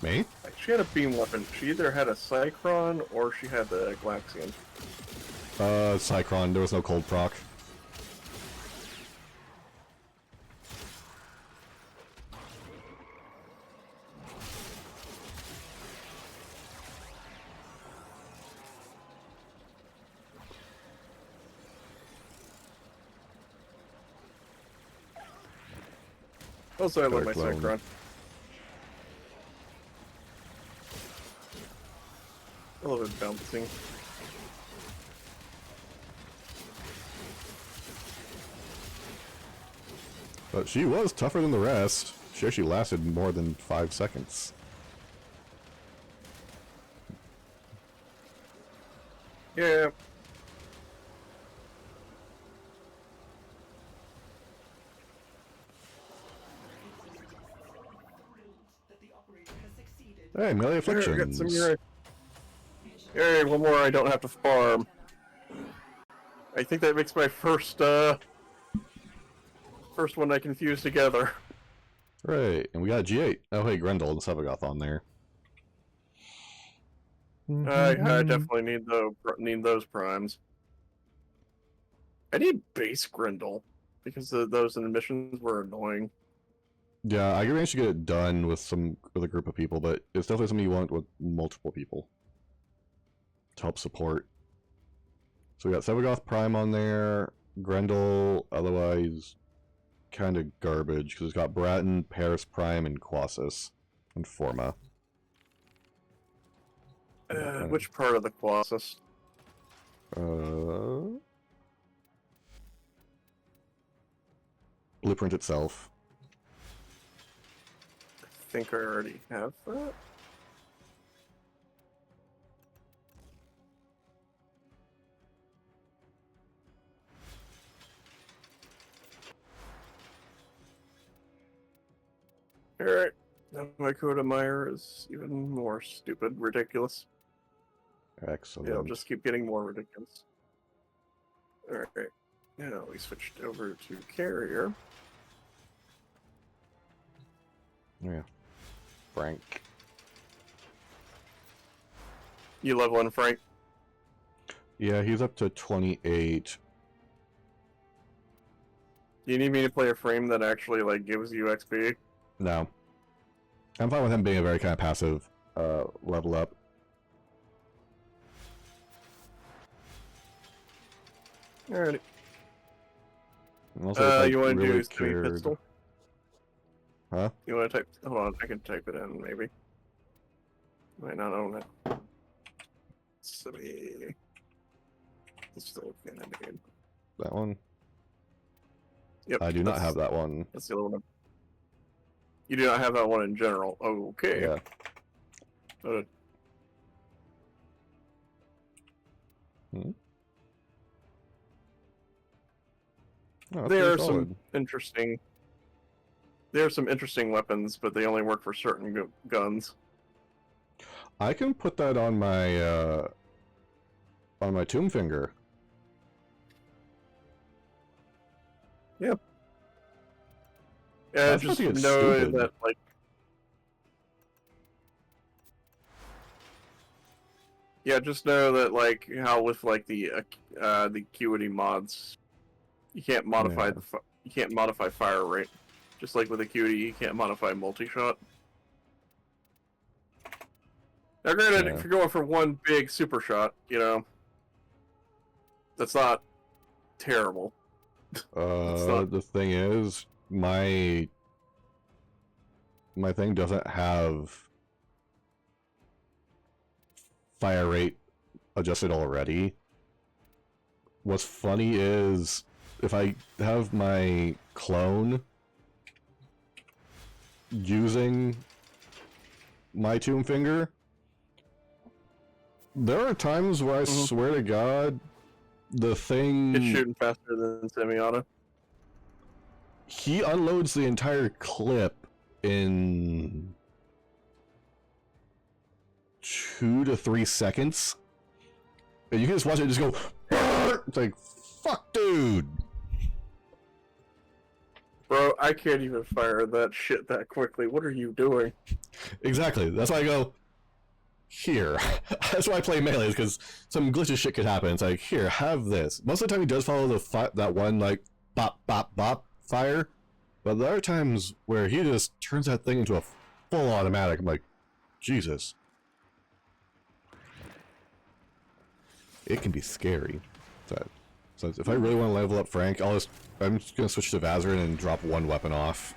Me? She had a beam weapon. She either had a Cycron or she had the Glaxian. Cycron. There was no cold proc. Also, I love my Dark Clone. Cycron. I love it bouncing. But she was tougher than the rest. She actually lasted more than 5 seconds. Yeah. Hey, melee There, I got some afflictions. urine. Yay, one more I don't have to farm. I think that makes my first one I can fuse together. Right, and we got a G8. Oh, hey, Grendel and Sevagoth on there. I definitely need those primes. I need base Grendel because those missions were annoying. Yeah, I managed to get it done with a group of people, but it's definitely something you want with multiple people to help support. So we got Sevagoth Prime on there, Grendel, otherwise kind of garbage, because it's got Bratton, Paris Prime, and Quasis, and Forma. Which part of the Colossus? Blueprint itself. I think I already have that. Alright, now my Kodamire is even more stupid, ridiculous. Excellent. Yeah, I'll just keep getting more ridiculous. Alright, now we switched over to Carrier. Yeah. Frank. You leveling, Frank? Yeah, he's up to 28. Do you need me to play a frame that actually, like, gives you XP? No. I'm fine with him being a very kind of passive level up. Alrighty. And also, if you I want to really do straight cared... pistol? Huh? You want to type? Hold on, I can type it in, maybe. Might not own it. Semi. Still gonna need. That one? Yep. I do not have that one. That's the other one. You do not have that one in general. Okay. Yeah. Noted. Oh, There are some interesting. There are some interesting weapons, but they only work for certain guns. I can put that on my Tomb Finger. Yep. Yeah, That's just not being know stupid. that, like. Yeah, just know that, like, how with like the Acuity mods, you can't modify you can't modify fire rate. Just like with Acuity, you can't modify multi-shot. Now, granted, if you're going for one big super shot, you know, that's not terrible. The thing is, my my thing doesn't have fire rate adjusted already. What's funny is if I have my clone using my Tomb Finger, there are times where I swear to God, the thing... It's shooting faster than semi-auto. He unloads the entire clip in 2 to 3 seconds. And you can just watch it just go... It's like, fuck, dude! Bro, I can't even fire that shit that quickly. What are you doing? Exactly. That's why I go... Here. That's why I play melee, because some glitchy shit could happen. It's like, here, have this. Most of the time he does follow that one, like, bop, bop, bop fire. But there are times where he just turns that thing into a full automatic. I'm like, Jesus. It can be scary. So if I really want to level up Frank, I'm just gonna switch to Vazarin and drop one weapon off.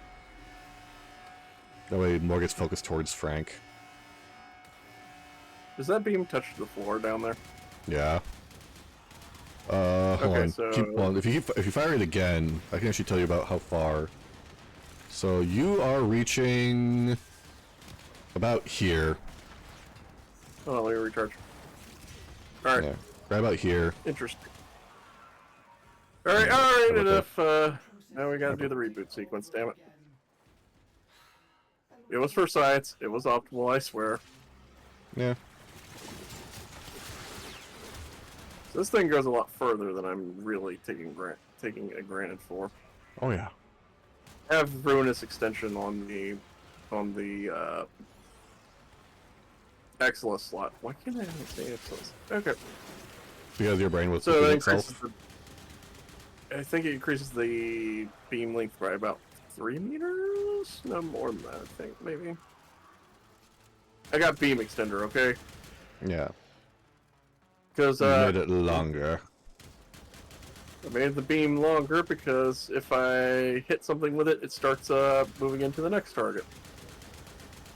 That way more gets focused towards Frank. Does that beam touch the floor down there? Yeah. Hold on. So... If you fire it again, I can actually tell you about how far. So you are reaching about here. Oh, let me recharge. Alright. Yeah, right about here. Interesting. Alright, enough. Now we gotta do the reboot sequence, damn it. It was for science. It was optimal, I swear. Yeah. So this thing goes a lot further than I'm really taking it granted for. Oh yeah. I have Ruinous Extension on the Exilus slot. Why can't I say Exilus? Okay. Because your brain was So looking it itself. increases I think it increases the beam length by about 3 meters? No more than that, I think, maybe. I got beam extender, okay? Yeah. Because You made it longer. I made the beam longer because if I hit something with it, it starts moving into the next target.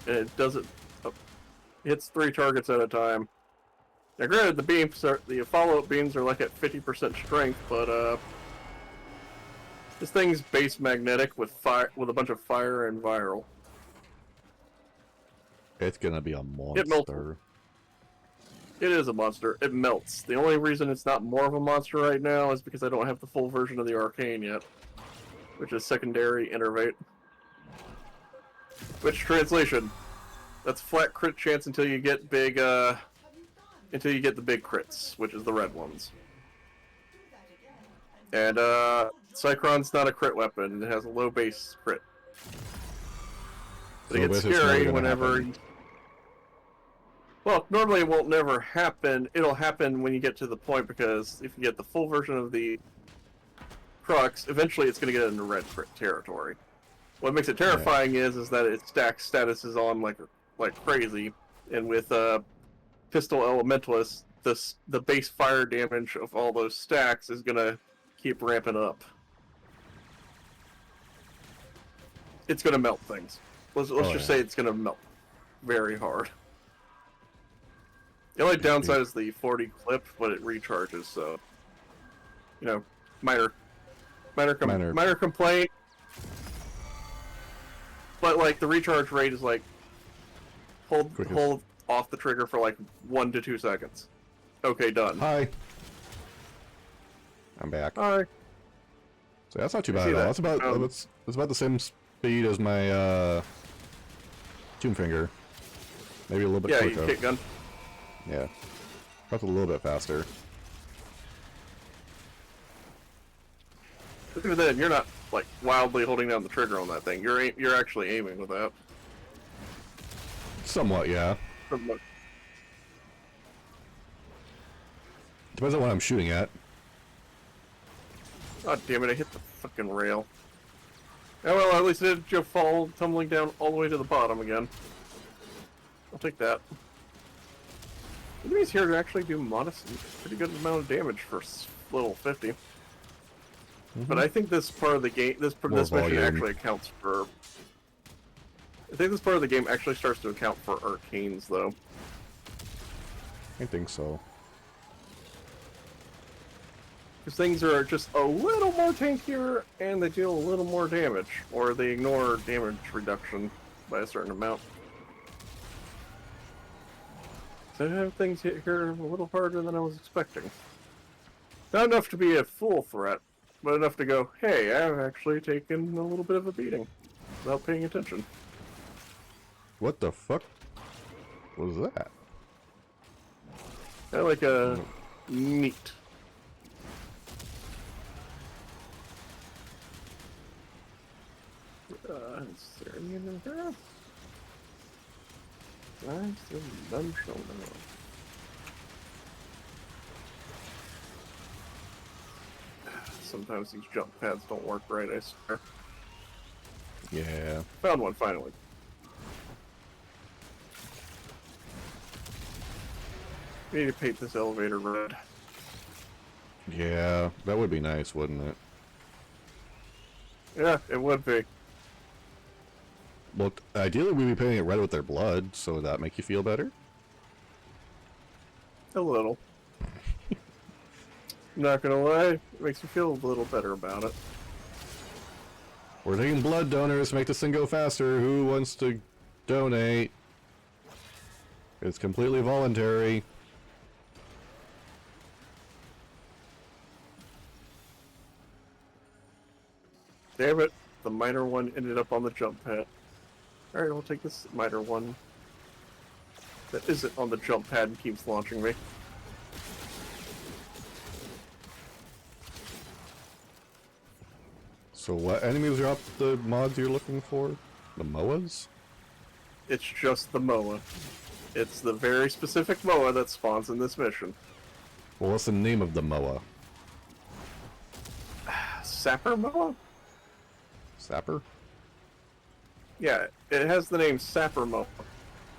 And it does it, hits 3 targets at a time. Now granted, the follow-up beams are like at 50% strength, but this thing's base magnetic with a bunch of fire and viral. It's gonna be a melts. monster. It is a monster. It melts. The only reason it's not more of a monster right now is because I don't have the full version of the Arcane yet, which is secondary innervate. Which translation? That's flat crit chance until you get big until you get the big crits, which is the red ones. And Cycron's not a crit weapon. It has a low base crit. But So it gets basically it's never scary gonna whenever happen. Well, normally it won't never happen. It'll happen when you get to the point, because if you get the full version of the Crux, eventually it's going to get into red crit territory. What makes it terrifying is that it stacks statuses on like crazy, and with Pistol Elementalist, the base fire damage of all those stacks is going to keep ramping up. It's going to melt things. Let's just say it's going to melt very hard. The only downside is the 40 clip, but it recharges, so you know, minor complaint. But like the recharge rate is like hold off the trigger for like 1 to 2 seconds. Okay, done. Hi. I'm back. Hi. So that's not too I bad see at all. that. It's about the same speed as my Tomb Finger. Maybe a little bit Yeah, quicker. you kick gun. Yeah. Perhaps a little bit faster. But even then, you're not like wildly holding down the trigger on that thing. You're actually aiming with that. Somewhat, yeah. Depends on what I'm shooting at. God damn it! I hit the fucking rail. Oh well, at least it didn't fall tumbling down all the way to the bottom again. I'll take that. Enemies here to actually do pretty good amount of damage for level 50. But I think this part of the game, this mission volume. actually accounts for I think this part of the game actually starts to account for arcanes, though. I think so. Because things are just a little more tankier, and they deal a little more damage, or they ignore damage reduction by a certain amount. So I have things hit here a little harder than I was expecting. Not enough to be a full threat, but enough to go, hey, I've actually taken a little bit of a beating without paying attention. What the fuck was that? Kind of like a neat. Is there any in there? Nice, there's none showing up. Sometimes these jump pads don't work right, I swear. Yeah. Found one finally. We need to paint this elevator red. Yeah, that would be nice, wouldn't it? Yeah, it would be. Well, ideally we'd be painting it red with their blood, so would that make you feel better? A little. Not gonna lie, it makes me feel a little better about it. We're taking blood donors to make this thing go faster. Who wants to donate? It's completely voluntary. Damn it, the minor one ended up on the jump pad. Alright, we'll take this minor one that isn't on the jump pad and keeps launching me. So what enemies drop the mods you're looking for? The MOAs? It's just the MOA. It's the very specific MOA that spawns in this mission. Well, what's the name of the MOA? Sapper MOA? Sapper? Yeah, it has the name Sapper MOA,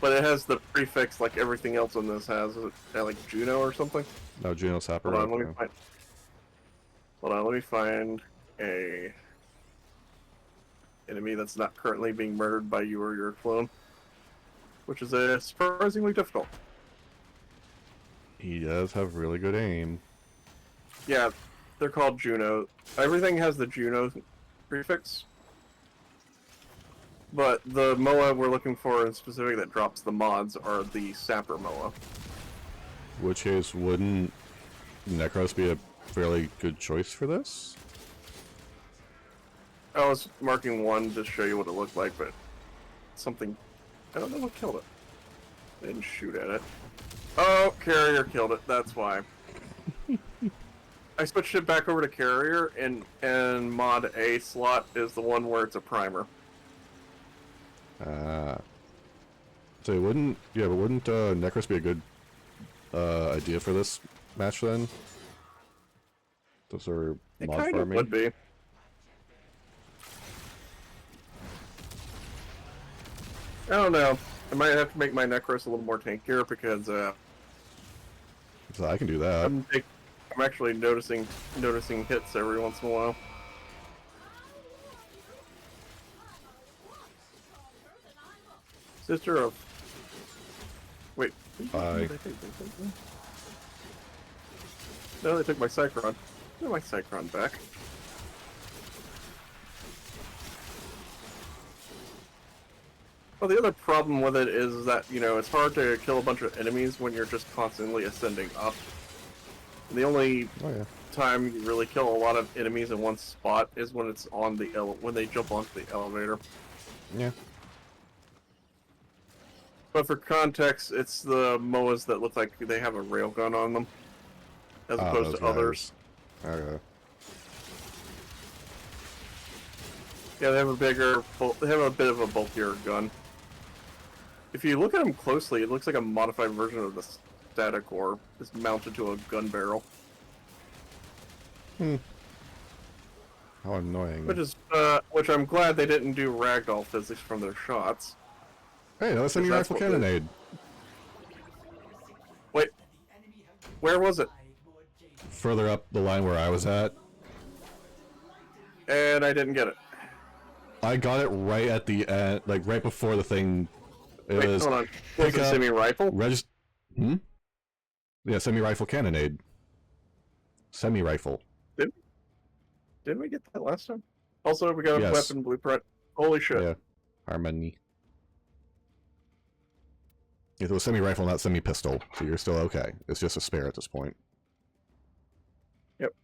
but it has the prefix like everything else in this has. Is it like Juno or something? No, Juno Sapper. Hold on, let me okay. find. Hold on, let me find a enemy that's not currently being murdered by you or your clone, which is surprisingly difficult. He does have really good aim. Yeah, they're called Juno. Everything has the Juno prefix, but the MOA we're looking for in specific that drops the mods are the Sapper MOA. Which case, wouldn't Necros be a fairly good choice for this? I was marking one to show you what it looked like, but something... I don't know what killed it. I didn't shoot at it. Oh, Carrier killed it, that's why. I switched it back over to Carrier, and mod A slot is the one where it's a primer. So wouldn't... Yeah, but wouldn't Necros be a good idea for this match then? Those are It mod kind of farming? would be. I don't know. I might have to make my Necros a little more tankier because So I can do that. I'm actually noticing hits every once in a while. Sister of... Wait. Hi. No, they took my Cycron. Get my Cycron back. Well, the other problem with it is that, you know, it's hard to kill a bunch of enemies when you're just constantly ascending up. And the only Oh yeah. time you really kill a lot of enemies in one spot is when it's on the when they jump onto the elevator. Yeah. But for context, it's the MOAs that look like they have a railgun on them, as opposed those to others. guys. Okay. Yeah, they have a they have a bit of a bulkier gun. If you look at them closely, it looks like a modified version of the static ore. It's mounted to a gun barrel. Hmm. How annoying. Which I'm glad they didn't do ragdoll physics from their shots. Hey, no, that's a new That's rifle what cannonade. Wait, where was it? Further up the line where I was at. And I didn't get it. I got it right at the end, like right before the thing. It Wait, was hold on. pick Was it up, semi-rifle? Yeah, semi-rifle cannonade. Semi-rifle. Didn't we get that last time? Also, we got a Yes. weapon blueprint. Holy shit. Yeah. Harmony. It was semi-rifle, not semi-pistol, so you're still okay. It's just a spare at this point. Yep.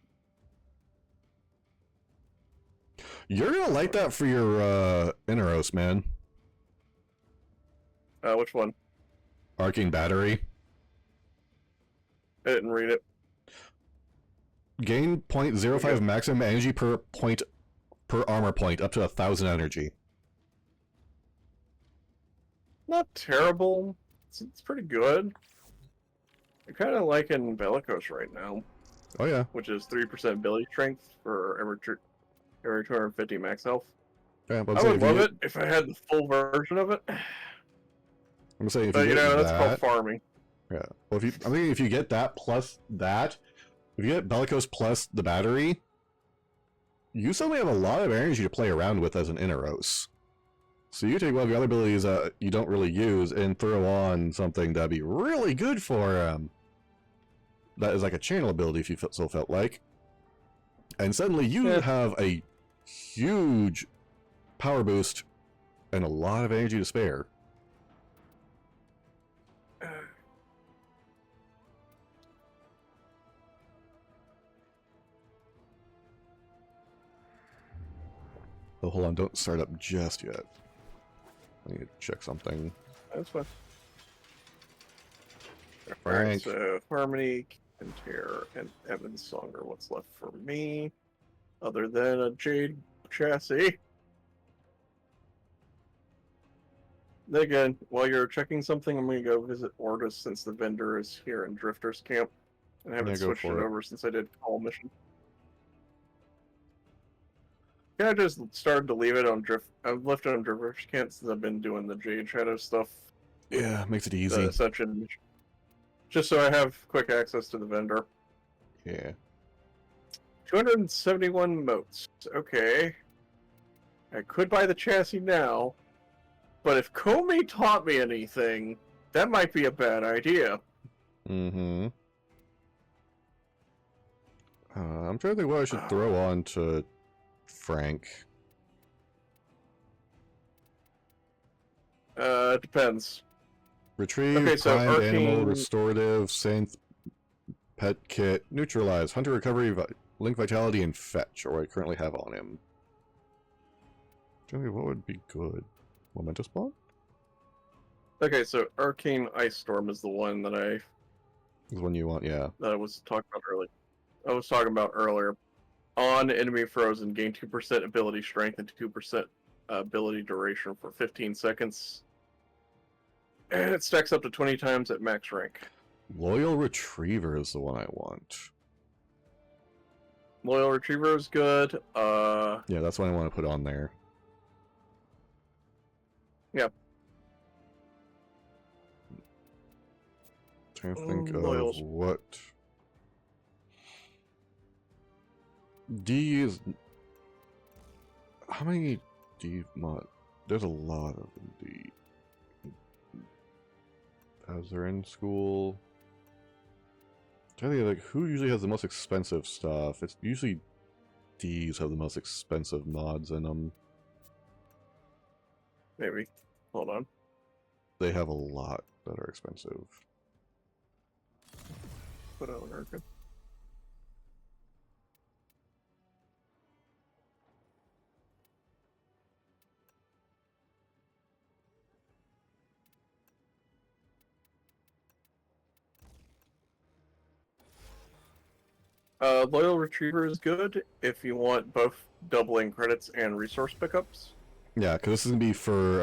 You're gonna like that for your Inaros, man. Which one? Arcing battery. I didn't read it. Gain 0.05 Okay. maximum energy per armor point, up to 1,000 energy. Not terrible. It's pretty good. I'm kind of liking Bellicose right now, Oh yeah. which is 3% ability strength for every 250 max health. Yeah, but I I'm would love it if I had the full version of it. I'm saying if But you you get know, that's called that, farming. yeah. Well, I'm thinking if you get that plus that, if you get Bellicose plus the battery, you suddenly have a lot of energy to play around with as an Inaros. So you take one of your other abilities that you don't really use and throw on something that'd be really good for that is like a channel ability if you so felt like. And suddenly you Yeah. have a huge power boost and a lot of energy to spare. Oh, hold on, don't start up just yet. I need to check something. That's fine. Alright, Frank. so Harmony, and Tear, and Evan Song are what's left for me, other than a Jade chassis. Then again, while you're checking something, I'm gonna go visit Ortis since the vendor is here in Drifter's Camp, and I haven't Yeah, go switched it for it. over since I did Call Mission. Yeah, I just started to leave it on Drift. I've left it on Drifter's Camp since I've been doing the Jade Shadow stuff. Yeah, makes it The easy. Ascension mission. Just so I have quick access to the vendor. Yeah. 271 motes. Okay. I could buy the chassis now, but if Comey taught me anything, that might be a bad idea. Mm-hmm. I'm trying to think what I should throw on to Frank. Depends. Retrieve, Okay, so primed animal, Arcane- restorative, synth, pet kit, neutralize, hunter recovery, link vitality, and fetch, or I currently have on him. Tell me what would be good. Momentous Bond? Okay, so Arcane Ice Storm is the one that I Is one you want, yeah. was talking about earlier. I was talking about earlier. On enemy frozen, gain 2% ability strength and 2% ability duration for 15 seconds. And it stacks up to 20 times at max rank. Loyal Retriever is the one I want. Loyal Retriever is good. Yeah, that's what I want to put on there. Yep. Trying to think Loyal. of what... D is... How many D mod... There's a lot of them, D. As they're in school... Trying to think, like, who usually has the most expensive stuff? It's usually D's have the most expensive mods in them. Maybe. Hold on. They have a lot that are expensive. Put on America. Loyal Retriever is good if you want both doubling credits and resource pickups. Yeah, because this is gonna be for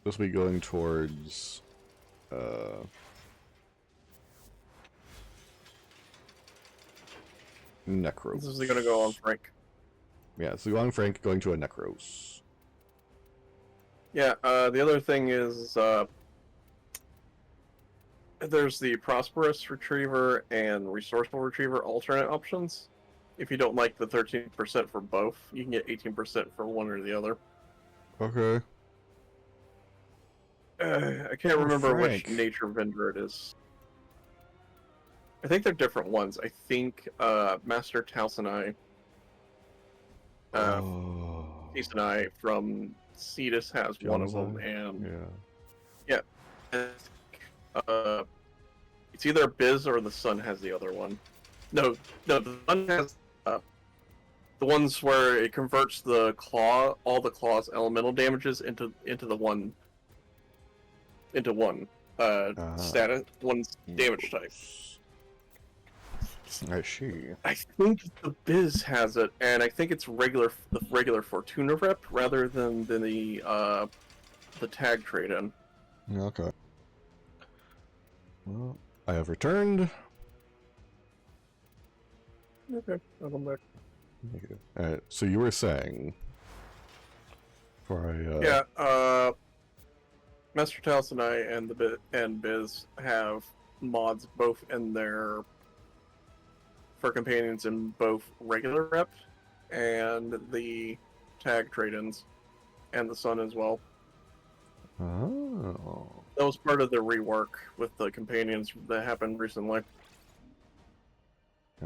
this will be going towards Necros. This is gonna go on Frank. Yeah, so on Frank going to a Necros. Yeah, the other thing is there's the Prosperous Retriever and Resourceful Retriever alternate options. if you don't like the 13% for both, you can get 18% for one or the other. Okay. I can't Oh, remember which Frank. nature vendor it is. I think they're different ones. I think Master Taos and I, Oh. Cease and I from Cetus has one of them, Jonathan? and Yeah. it's either Biz or the Sun has the other one. No, the Sun has the ones where it converts the claw, all the claw's elemental damages into one status, one damage type. I see. I think the Biz has it, and I think it's the regular Fortuna rep rather than the tag trade in. Okay. Well, I have returned. Okay, I'll come back. Alright, so you were saying for a Yeah, Master Taos and I and Biz have mods both in their for companions in both regular rep and the tag trade-ins, and the Sun as well. Oh. That was part of the rework with the companions that happened recently.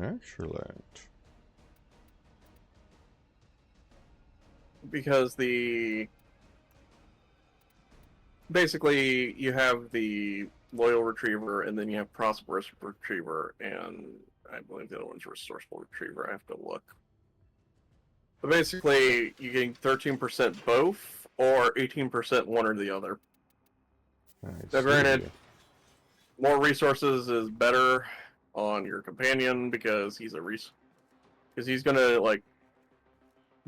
Excellent. Because basically you have the Loyal Retriever, and then you have Prosperous Retriever, and I believe the other one's Resourceful Retriever. I have to look. But basically, you're getting 13% both, or 18% one or the other. Now, granted, more resources is better on your companion because he's he's gonna like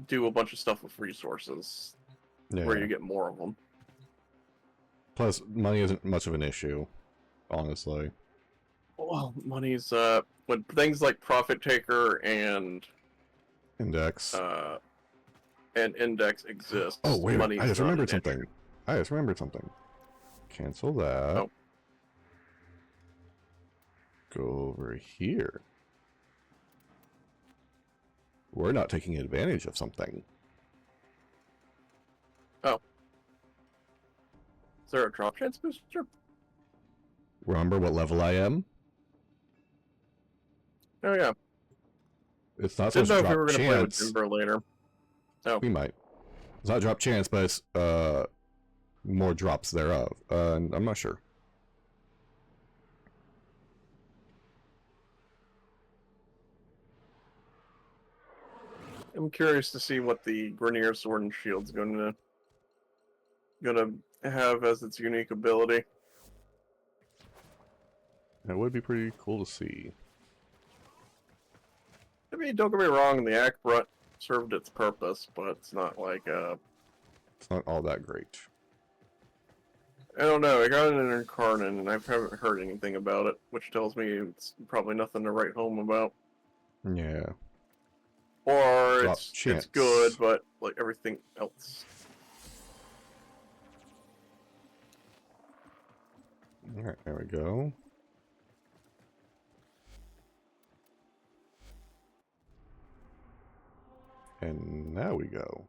do a bunch of stuff with resources where you get more of them. Plus, money isn't much of an issue, honestly. Well, money's when things like Profit Taker and Index. Index exist. Oh wait, money's I just not remembered an issue. something. I just remembered something. Cancel that. Oh. Go over here. We're not taking advantage of something. Oh. Is there a drop chance booster? Remember what level I am? Oh yeah. It's not Didn't supposed know to if we were drop gonna play with chance. Jimber later. Oh. We might. It's not drop chance, but it's more drops thereof. I'm not sure. I'm curious to see what the Grenier Sword and Shield's gonna have as its unique ability. That would be pretty cool to see. I mean, don't get me wrong, the Akbrut served its purpose, but it's not like It's not all that great. I don't know. I got an Incarnate, and I haven't heard anything about it, which tells me it's probably nothing to write home about. Yeah. Or Drop it's chance. good, but like everything else. Alright, there we go. And now we go.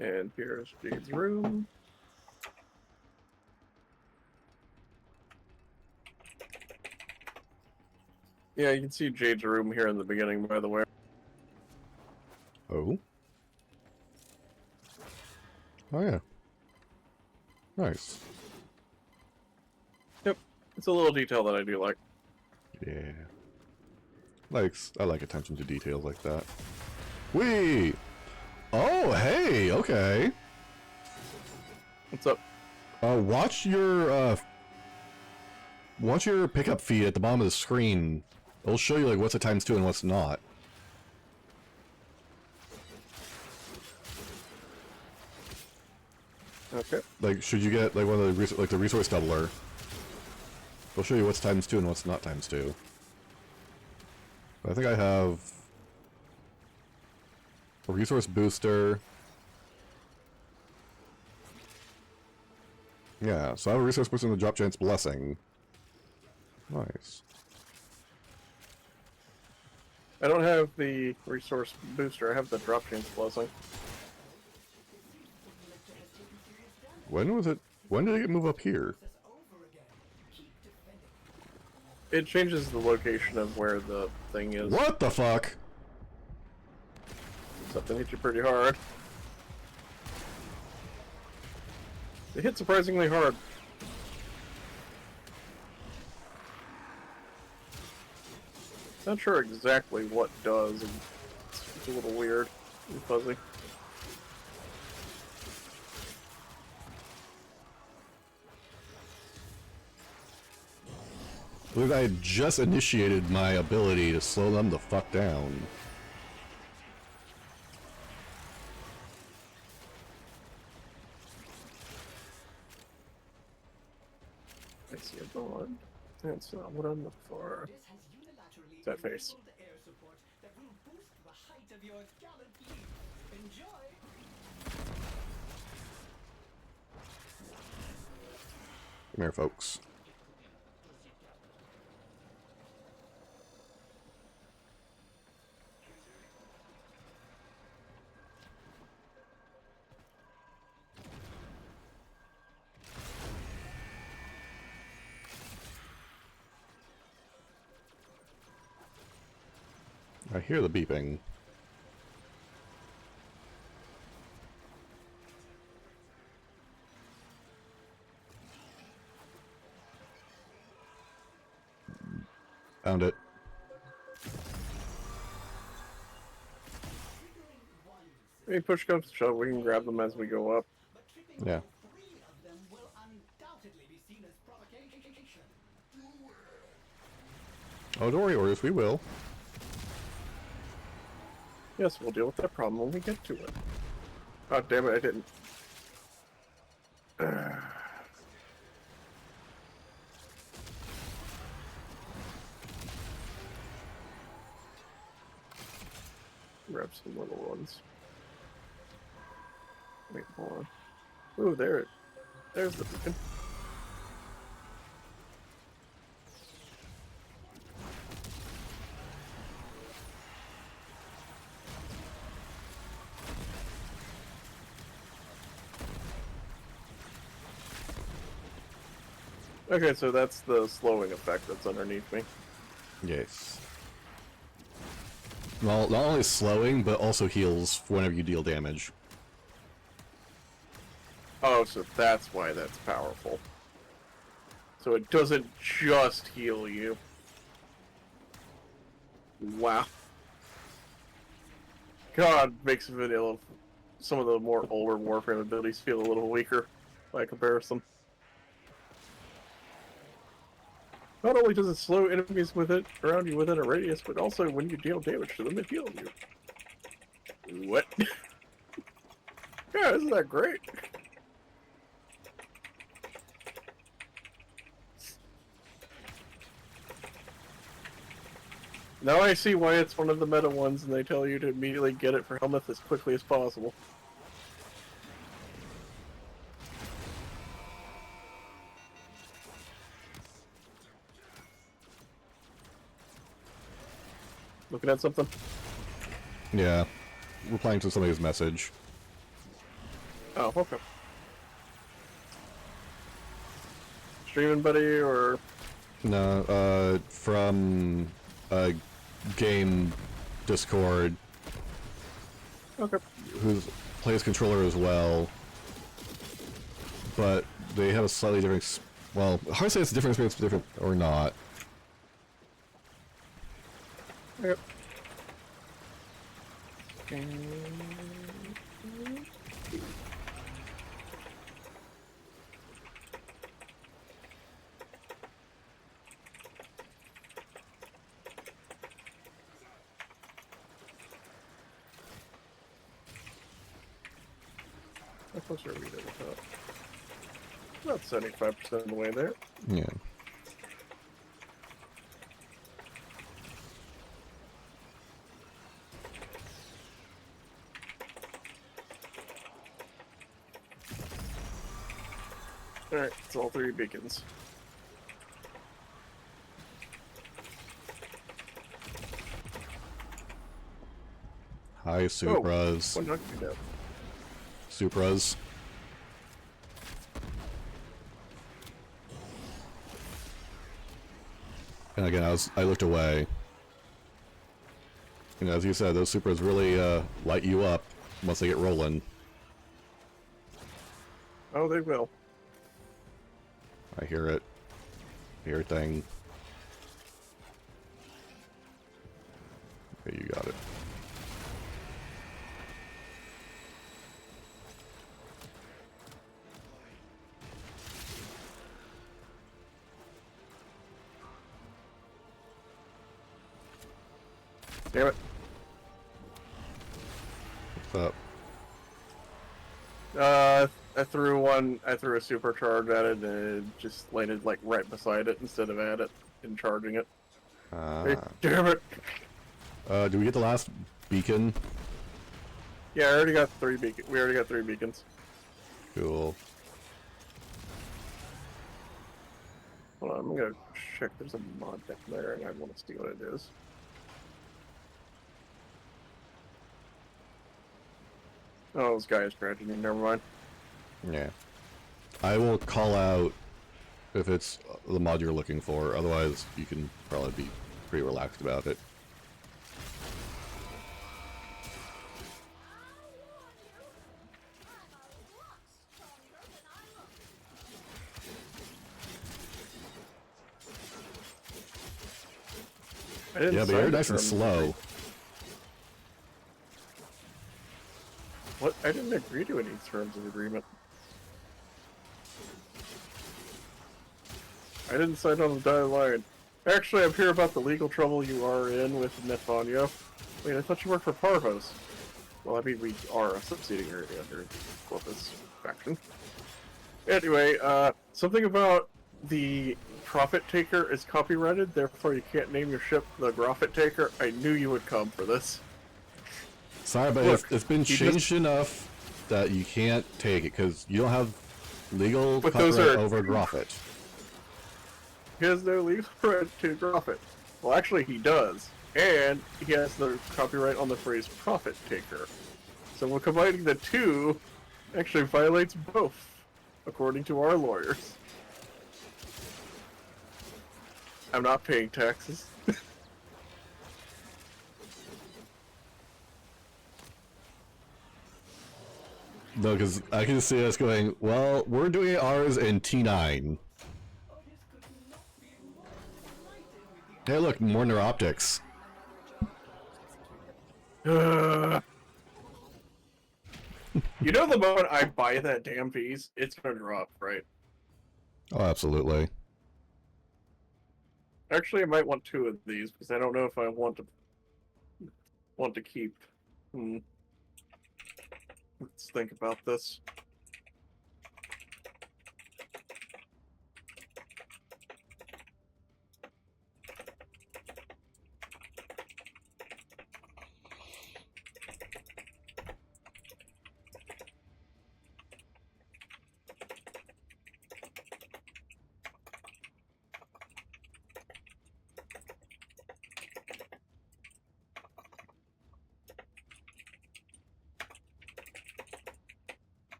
And here's Jade's room. Yeah, you can see Jade's room here in the beginning, by the way. Oh? Oh yeah. Nice. Yep, it's a little detail that I do like. Yeah. I like attention to details like that. Wee! Oh, hey, okay. What's up? Watch your Watch your pickup feed at the bottom of the screen. It'll show you like what's a times 2 and what's not. Okay. Like, should you get like one of the the resource doubler? It'll show you what's times 2 and what's not times 2. I think I have a resource booster. Yeah, so I have a resource booster and the drop chance blessing. Nice. I don't have the resource booster. I have the drop chance blessing. When was it? When did it move up here? It changes the location of where the thing is. What the fuck? Something hit you pretty hard. It hit surprisingly hard. Not sure exactly what does. It's a little weird and fuzzy. Look, I just initiated my ability to slow them the fuck down. I see a bond. That's not what I'm looking for. It's that face. Come here, folks. I hear the beeping. Found it. Hey, push comes to shove, we can grab them as we go up. Yeah. Oh, don't worry, Orders, we will. Yes, we'll deal with that problem when we get to it. Oh, damn it, I didn't. Grab some little ones. Wait, hold on. Ooh, there's the beacon. Okay, so that's the slowing effect that's underneath me. Yes. Well, not only slowing, but also heals whenever you deal damage. Oh, so that's why that's powerful. So it doesn't just heal you. Wow. God, makes vanilla some of the more older Warframe abilities feel a little weaker by comparison. Not only does it slow enemies with it around you within a radius, but also when you deal damage to them, it heals you. What? Yeah, isn't that great? Now I see why it's one of the meta ones, and they tell you to immediately get it for Helmuth as quickly as possible. Looking at something? Yeah. Replying to somebody's message. Oh, okay. Streaming buddy, or... No, from game Discord, Okay. who plays controller as well, but they have a slightly different. Well, hard to say it's a different experience, different or not. Yep. closer are we to the top? About 75% of the way there. Yeah. Alright, it's all 3 beacons. Hi, Supras. One knocked me down. Supras. And again, I looked away. And as you said, those Supras really light you up once they get rolling. Oh, they will. I hear it. Hear thing. Okay, you got it. Damn it. What's up? I threw a supercharge at it and it just landed like right beside it instead of at it and charging it. Hey, damn it! Do we get the last beacon? Yeah, I already got 3 beacons. We already got 3 beacons. Cool. Hold on, I'm gonna check. There's a mod down there and I want to see what it is. Oh, this guy is tragedy. Never mind. Yeah. I will call out if it's the mod you're looking for, otherwise you can probably be pretty relaxed about it. I didn't Yeah, but sign you're the nice and terms. slow. What? I didn't agree to any terms of agreement. I didn't sign on the dotted line. Actually, I'm here about the legal trouble you are in with Nefanyo. Wait, I thought you worked for Parvos. Well, I mean, we are a subsidiary under Corpus faction. Anyway, something about the Profit Taker is copyrighted, therefore you can't name your ship the Profit Taker. I knew you would come for this. Sorry, but Look, it's been he changed enough that you can't take it, because you don't have legal But those copyright are- over Groffit. He has no legal right to Profit. Well, actually, he does. And he has the copyright on the phrase Profit Taker. So we're combining the two actually violates both, according to our lawyers. I'm not paying taxes. No, because I can see us going, well, we're doing ours in T9. Hey, look, more neuroptics. You know the moment I buy that damn piece, it's gonna drop, right? Oh, absolutely. Actually, I might want 2 of these, because I don't know if I want to keep... Let's think about this.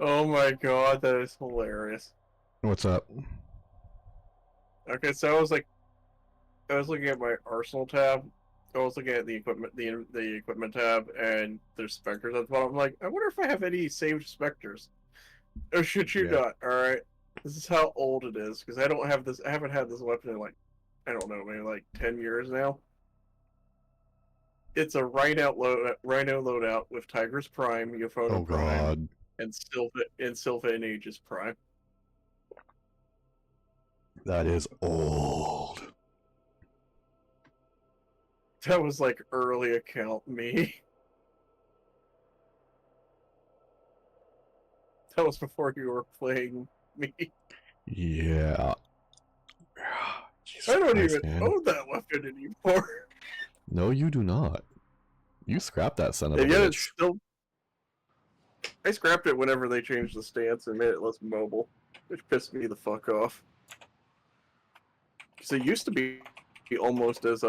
Oh my god, that is hilarious. What's up? Okay, so I was looking at my arsenal tab. I was looking at the equipment tab, and there's specters at the bottom. I'm like, I wonder if I have any saved specters. Oh shit, you Yeah. not. All right, this is how old it is because I don't have this. I haven't had this weapon in like, I don't know, maybe like 10 years now. It's a Rhino loadout with Tiger's Prime, Euphono Oh, Prime, God. and Sylva and Aegis Prime. That is old. That was like early account me. That was before you were playing me. Yeah. Jesus I don't Christ, even man. own that weapon anymore. No, you do not. You scrapped that son of a And yet it's bitch. still. I scrapped it whenever they changed the stance and made it less mobile, which pissed me the fuck off. Because it used to be almost as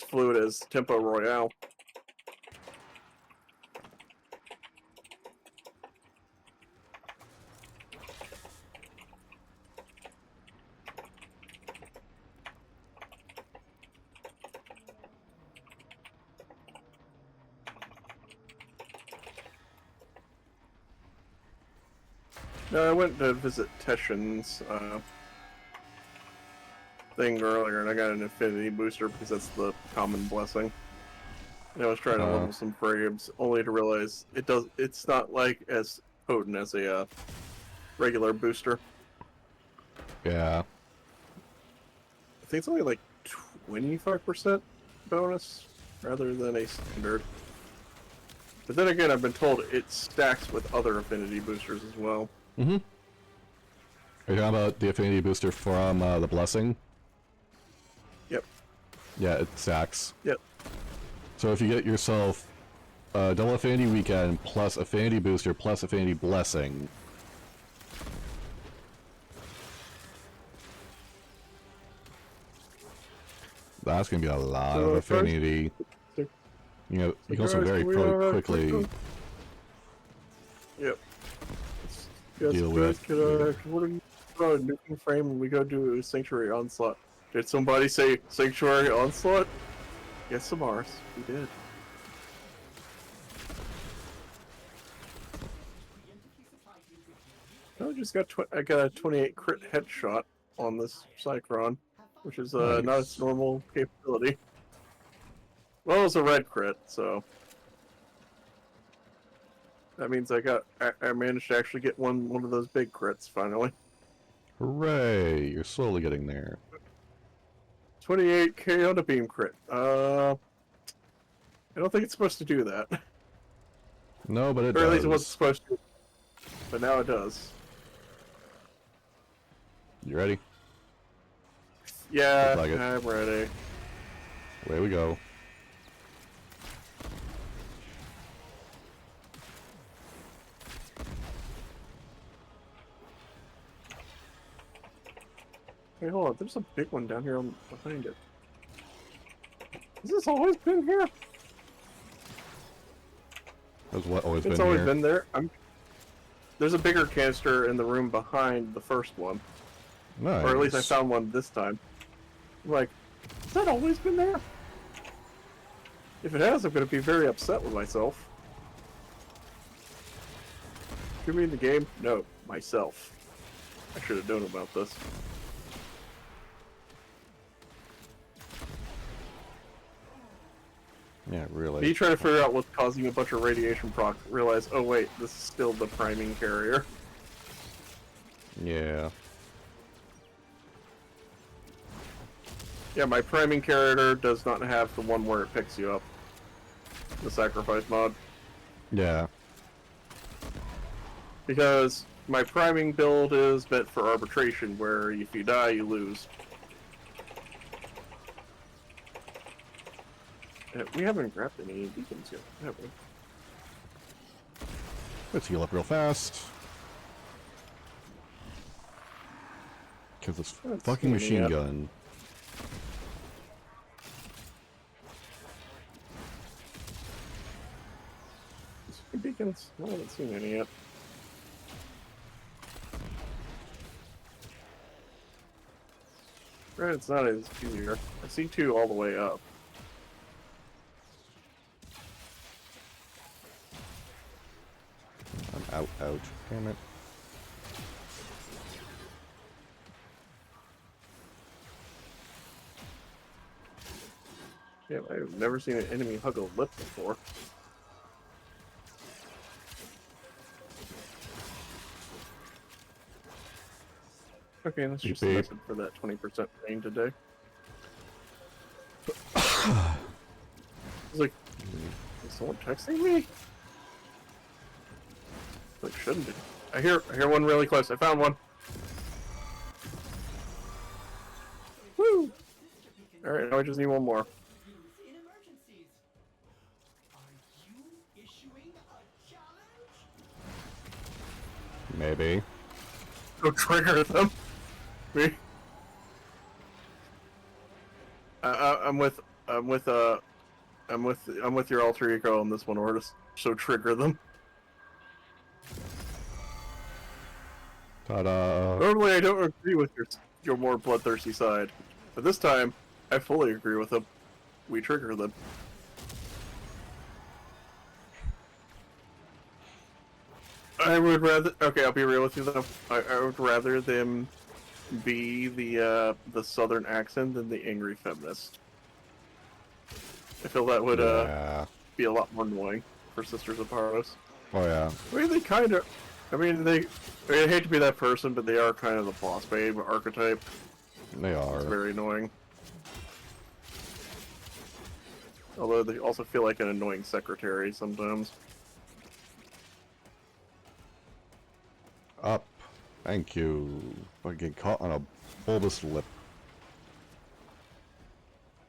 fluid as Tempo Royale. No, I went to visit Teshin's thing earlier, and I got an Infinity Booster because that's the common blessing. And I was trying to level some frames, only to realize it's not like as potent as a regular booster. Yeah. I think it's only like 25% bonus rather than a standard. But then again, I've been told it stacks with other affinity boosters as well. Mm-hmm. Are you talking about the affinity booster from the blessing? Yep. Yeah, it stacks. Yep. So if you get yourself double affinity weekend plus affinity booster plus affinity blessing, that's gonna be a lot of affinity. You know, you can also very quickly Yep. deal with. What are you a nuking frame and we go do a Sanctuary Onslaught? Did somebody say Sanctuary Onslaught? Yes, some Mars. We did. I got a 28 crit headshot on this Cycron, which is not its normal capability. Well, it was a red crit, so that means I managed to actually get one of those big crits finally. Hooray! You're slowly getting there. 28k on a beam crit. I don't think it's supposed to do that. No, but it Or does. at least it wasn't supposed to. But now it does. You ready? Yeah, Looks like it. I'm ready. Away we go. Hey, hold on. There's a big one down here behind it. Has this always been here? Has what always It's been always here? been there. There's a bigger canister in the room behind the first one. Nice. Or at least I found one this time. I'm like, has that always been there? If it has, I'm going to be very upset with myself. You mean the game? No, myself. I should have known about this. Yeah, really. Me trying to figure out what's causing a bunch of radiation proc, realize, oh wait, this is still the priming carrier. Yeah. Yeah, my priming carrier does not have the one where it picks you up. The sacrifice mod. Yeah. Because my priming build is meant for arbitration, where if you die, you lose. We haven't grabbed any beacons yet, have we? Let's heal up real fast. Because this Let's fucking see machine yet. gun. Beacons? I haven't seen any yet. Right, it's not as easier. I see two all the way up. I'm out, ouch. Damn it. Yeah, I've never seen an enemy hug a lip before. Okay, that's just Beep. a message for that 20% rain today. It's like, is someone texting me? Like, shouldn't be. I hear one really close. I found one. Woo! Alright, now I just need one more. In emergencies. Are you issuing a challenge? Maybe. Go trigger them. Me. I'm with your alter ego on this one, Ortis. So trigger them. Ta-da. Normally, I don't agree with your more bloodthirsty side, but this time, I fully agree with them. We trigger them. I would rather. Okay, I'll be real with you though. I would rather them be the southern accent than the angry feminist. I feel that would Yeah. be a lot more annoying for Sisters of Paros. Oh yeah. I mean, they kind of. I mean, I hate to be that person, but they are kind of the boss babe archetype. They are. It's very annoying. Although they also feel like an annoying secretary sometimes. Up. Thank you. I get caught on a bulbous lip.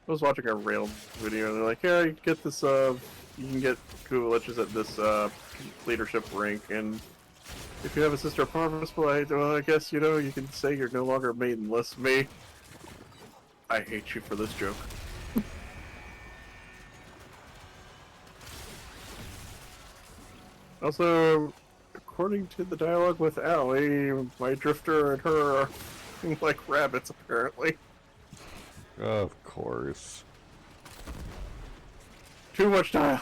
I was watching a rail video and they're like, yeah, you get this, you can get Kuliches at this, leadership rank, and if you have a Sister Parvis, well, I guess, you know, you can say you're no longer maidenless. Me. I hate you for this joke. Also, according to the dialogue with Allie, my drifter and her are like rabbits, apparently. Of course. Too much dialogue.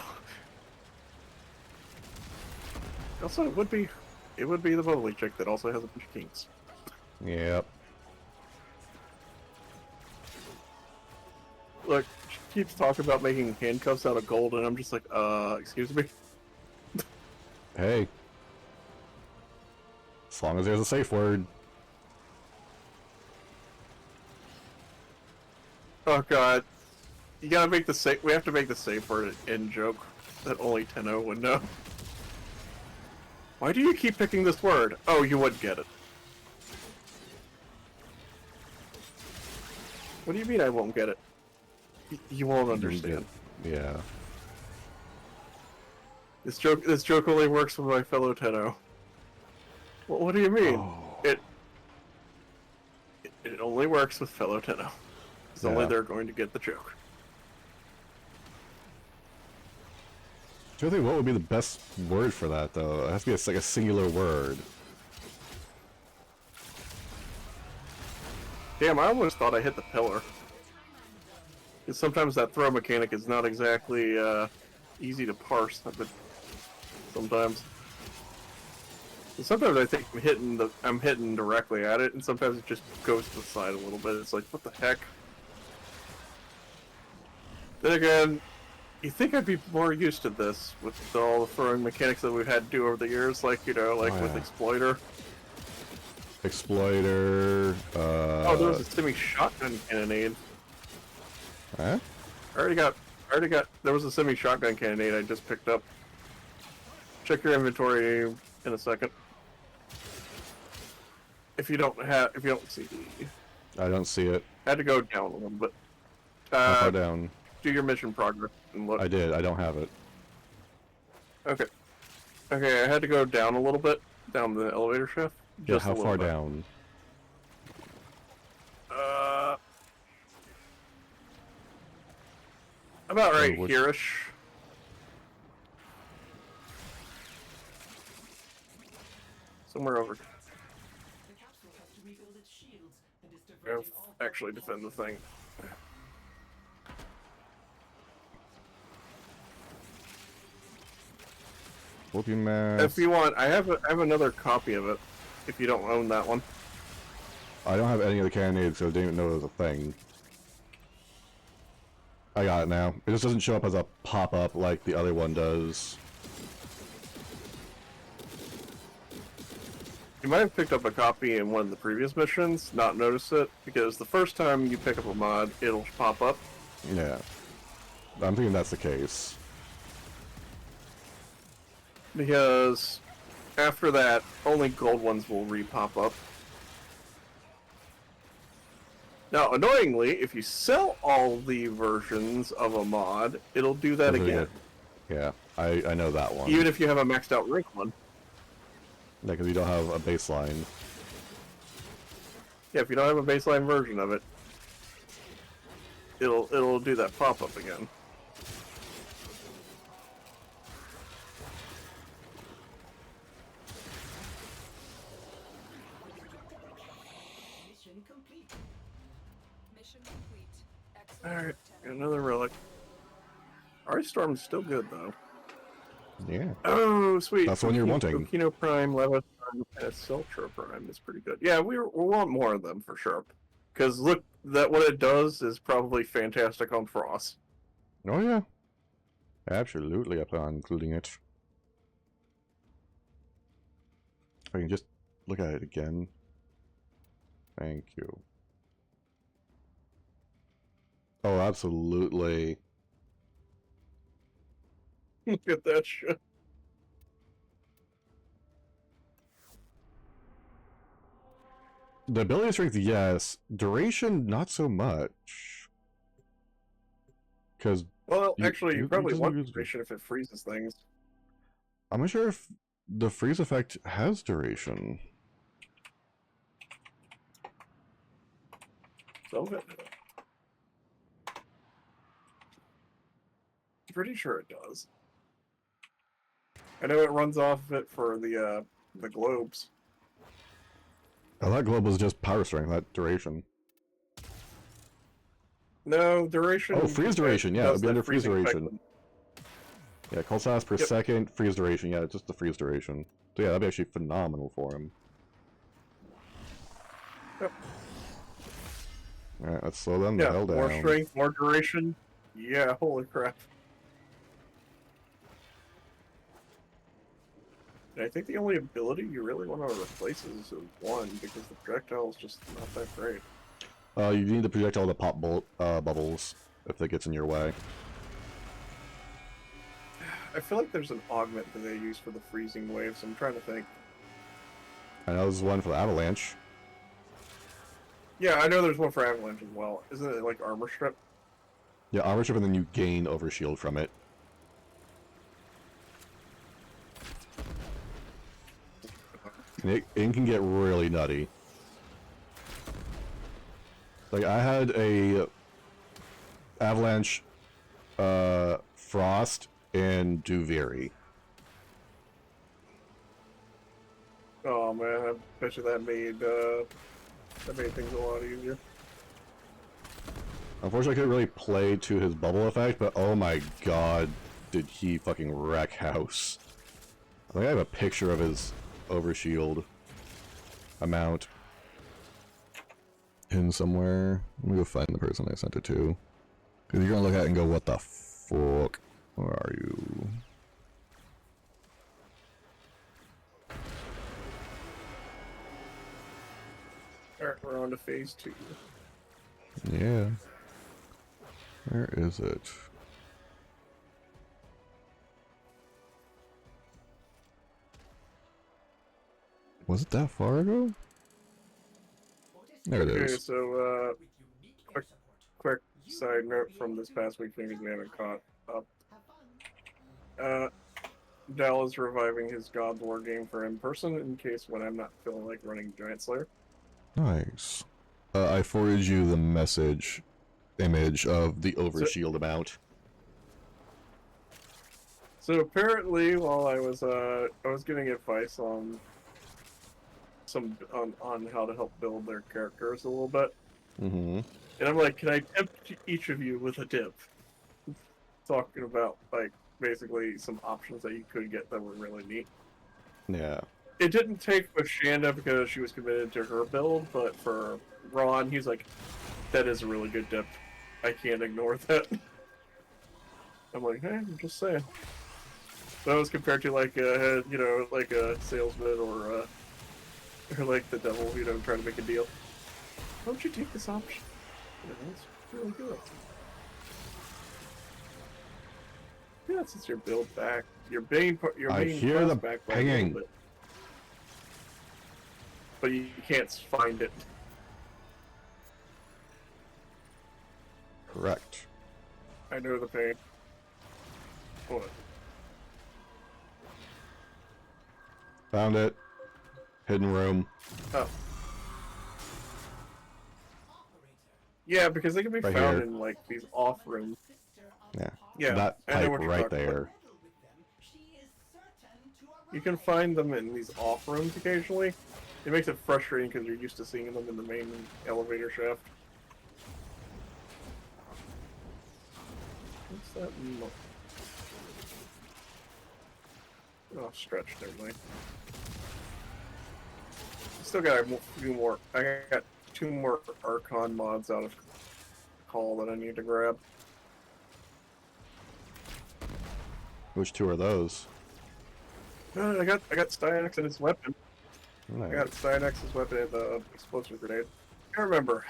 Also, it would be the bubbly chick that also has a bunch of kinks. Yep. Look, she keeps talking about making handcuffs out of gold, and I'm just like, excuse me? Hey. As long as there's a safe word. Oh god. You gotta make the safe, we have to make the safe word an in-joke that only Tenno would know. Why do you keep picking this word? Oh, you would get it. What do you mean I won't get it? You won't understand. Yeah. This joke only works with my fellow Tenno. What do you mean? Oh. It only works with fellow Tenno. Because only Yeah. they're going to get the joke. Do you think what would be the best word for that though? It has to be like a singular word. Damn, I almost thought I hit the pillar. Because sometimes that throw mechanic is not exactly easy to parse, but sometimes. And sometimes I think I'm hitting directly at it, and sometimes it just goes to the side a little bit. It's like, what the heck? Then again, you think I'd be more used to this with all the throwing mechanics that we've had to do over the years, like, you know, like Oh, with yeah. Exploiter. Exploiter, Oh, there was a semi-shotgun cannonade. Huh? I already got, there was a semi-shotgun cannonade I just picked up. Check your inventory in a second. If you don't see, I don't see it. had to go down a little bit. How far down? Do your mission progress and look. I did. I don't have it. Okay. Okay, I had to go down a little bit, down the elevator shaft. Yeah, Just how a little far bit. down? About right which- here-ish. Somewhere over. The capsule has to rebuild its shields and is I'll diverting all actually defend the thing. Whoopie mask. If you want, I have another copy of it. If you don't own that one. I don't have any of the cannonades, so I didn't even know it was a thing. I got it now. It just doesn't show up as a pop-up like the other one does. You might have picked up a copy in one of the previous missions, not noticed it, because the first time you pick up a mod, it'll pop up. Yeah. I'm thinking that's the case. Because after that, only gold ones will re-pop up. Now, annoyingly, if you sell all the versions of a mod, it'll do that That's what again. Yeah, I know that one. Even if you have a maxed out rank one. Yeah, because you don't have a baseline. Yeah, if you don't have a baseline version of it, it'll do that pop-up again. Mission complete. Mission complete. Excellent Alright, work, Tenno. another relic. Ari Storm's still good, though. Yeah. Oh, sweet. That's the one you're wanting. Okino Prime, Leva Prime, and Siltra Prime is pretty good. Yeah, we want more of them for sure. Because look, what it does is probably fantastic on Frost. Oh yeah. Absolutely, I plan on including it. I can just look at it again. Thank you. Oh, absolutely. Look at that shit. The ability strength, yes. Duration, not so much. Because Well, You- actually, you you- probably you want doesn't use- duration if it freezes things. I'm not sure if the freeze effect has duration. Some of it. Pretty sure it does. I know it runs off of it for the globes. Oh, that globe was just power strength, not duration. No, duration. Oh, freeze duration, yeah, does it'd be that under freeze freezing effect duration. Yeah, call size per Yep. second, freeze duration, yeah, just the freeze duration. So yeah, that'd be actually phenomenal for him. Yep. Alright, let's slow them Yeah, the hell down. more strength, more duration. Yeah, holy crap. And I think the only ability you really want to replace is one, because the projectile is just not that great. You need the projectile to pop bubbles if that gets in your way. I feel like there's an augment that they use for the freezing waves. I'm trying to think. I know there's one for the avalanche. Yeah, I know there's one for Avalanche as well. Isn't it like armor strip? Yeah, armor strip, and then you gain overshield from it. And it can get really nutty. Like, I had a avalanche, frost, and Duviri. Oh man, I bet you that made things a lot easier. Unfortunately, I couldn't really play to his bubble effect, but oh my god, did he fucking wreck house. I think I have a picture of his overshield amount in somewhere. Let me go find the person I sent it to. Because you're gonna look at it and go, what the fuck? Where are you? Alright, we're on to phase 2. Yeah. Where is it? Was it that far ago? There it Okay, is. so With unique quick- air support. quick side note from this past week, things we haven't caught up. Have fun. Dal is reviving his God War game for in person in case when I'm not feeling like running Giant Slayer. Nice. I forwarded you the message image of the overshield amount. So apparently, while I was getting advice on on how to help build their characters a little bit, Mm-hmm. and I'm like, can I tempt each of you with a tip? Talking about like basically some options that you could get that were really neat. Yeah. It didn't take with Shanda because she was committed to her build, but for Ron, he's like, that is a really good dip. I can't ignore that. I'm like, hey, I'm just saying. That was compared to like a, like a salesman or Or like the devil, you know, trying to make a deal. Why don't you take this option? You know, it's really good. Yeah, since your build back, your main I hear class the back by a little pinging. bit. But you can't find it. Correct. I know the pain. Hold on. Found it. Hidden room. Oh. Yeah, because they can be Right found here. in like these off rooms. Yeah. Yeah, That I know pipe what you're right talking about. there. You can find them in these off rooms occasionally. It makes it frustrating because you're used to seeing them in the main elevator shaft. What's that? Oh, stretch, never mind. Still got a few more. I got 2 more Archon mods out of call that I need to grab. Which 2 are those? I got Styanax and his weapon. I Nice. got Styanax's weapon and the explosive grenade. I remember.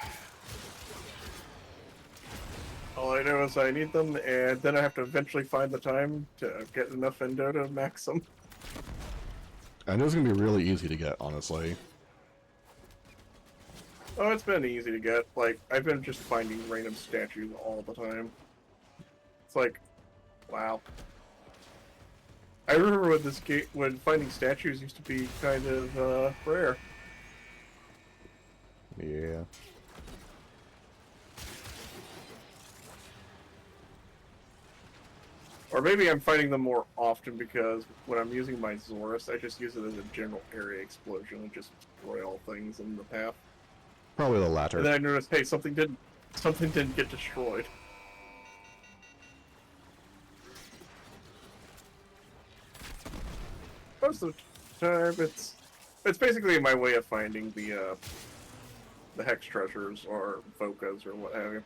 All I know is I need them, and then I have to eventually find the time to get enough endo to max them. I know it's gonna be really easy to get, honestly. Oh, it's been easy to get. Like, I've been just finding random statues all the time. It's like, wow. I remember when this game, when finding statues used to be kind of rare. Yeah. Or maybe I'm finding them more often because when I'm using my Zorus, I just use it as a general area explosion and just destroy all things in the path. Probably the And latter. then I noticed, hey, something didn't get destroyed. Most of the time, it's basically my way of finding the hex treasures or Vokas or what have you.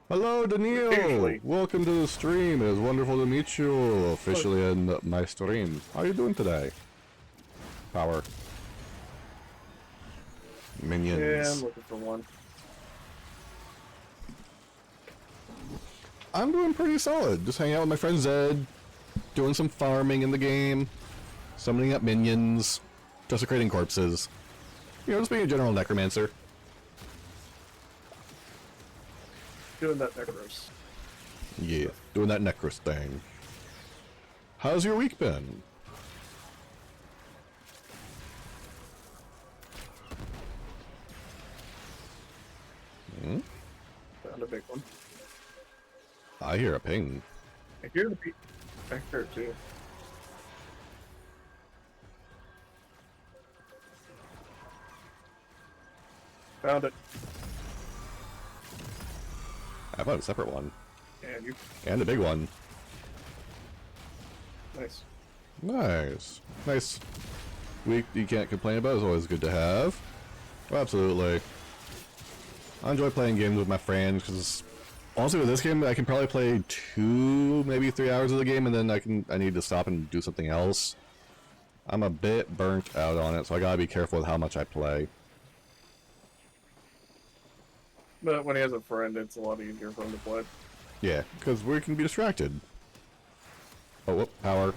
Hello, Daniil! Occasionally. Welcome to the stream. It is wonderful to meet you officially in my stream. How are you doing today? Power. Minions. Yeah, I'm looking for one. I'm doing pretty solid. Just hanging out with my friend Zed, doing some farming in the game, summoning up minions, desecrating corpses. You know, just being a general necromancer. Doing that Necros. Yeah, doing that Necros thing. How's your week been? Hmm? Found a big one. I hear a ping. I hear the beat back there too. Found it. I found a separate one. And you. And a big one. Nice. Nice. Nice week you can't complain about. It's always good to have. Oh, absolutely. I enjoy playing games with my friends because honestly with this game I can probably play 2, maybe 3 hours of the game and then I need to stop and do something else. I'm a bit burnt out on it, so I gotta be careful with how much I play. But when he has a friend, it's a lot easier for him to play. Yeah, because we can be distracted. Oh, whoop, power.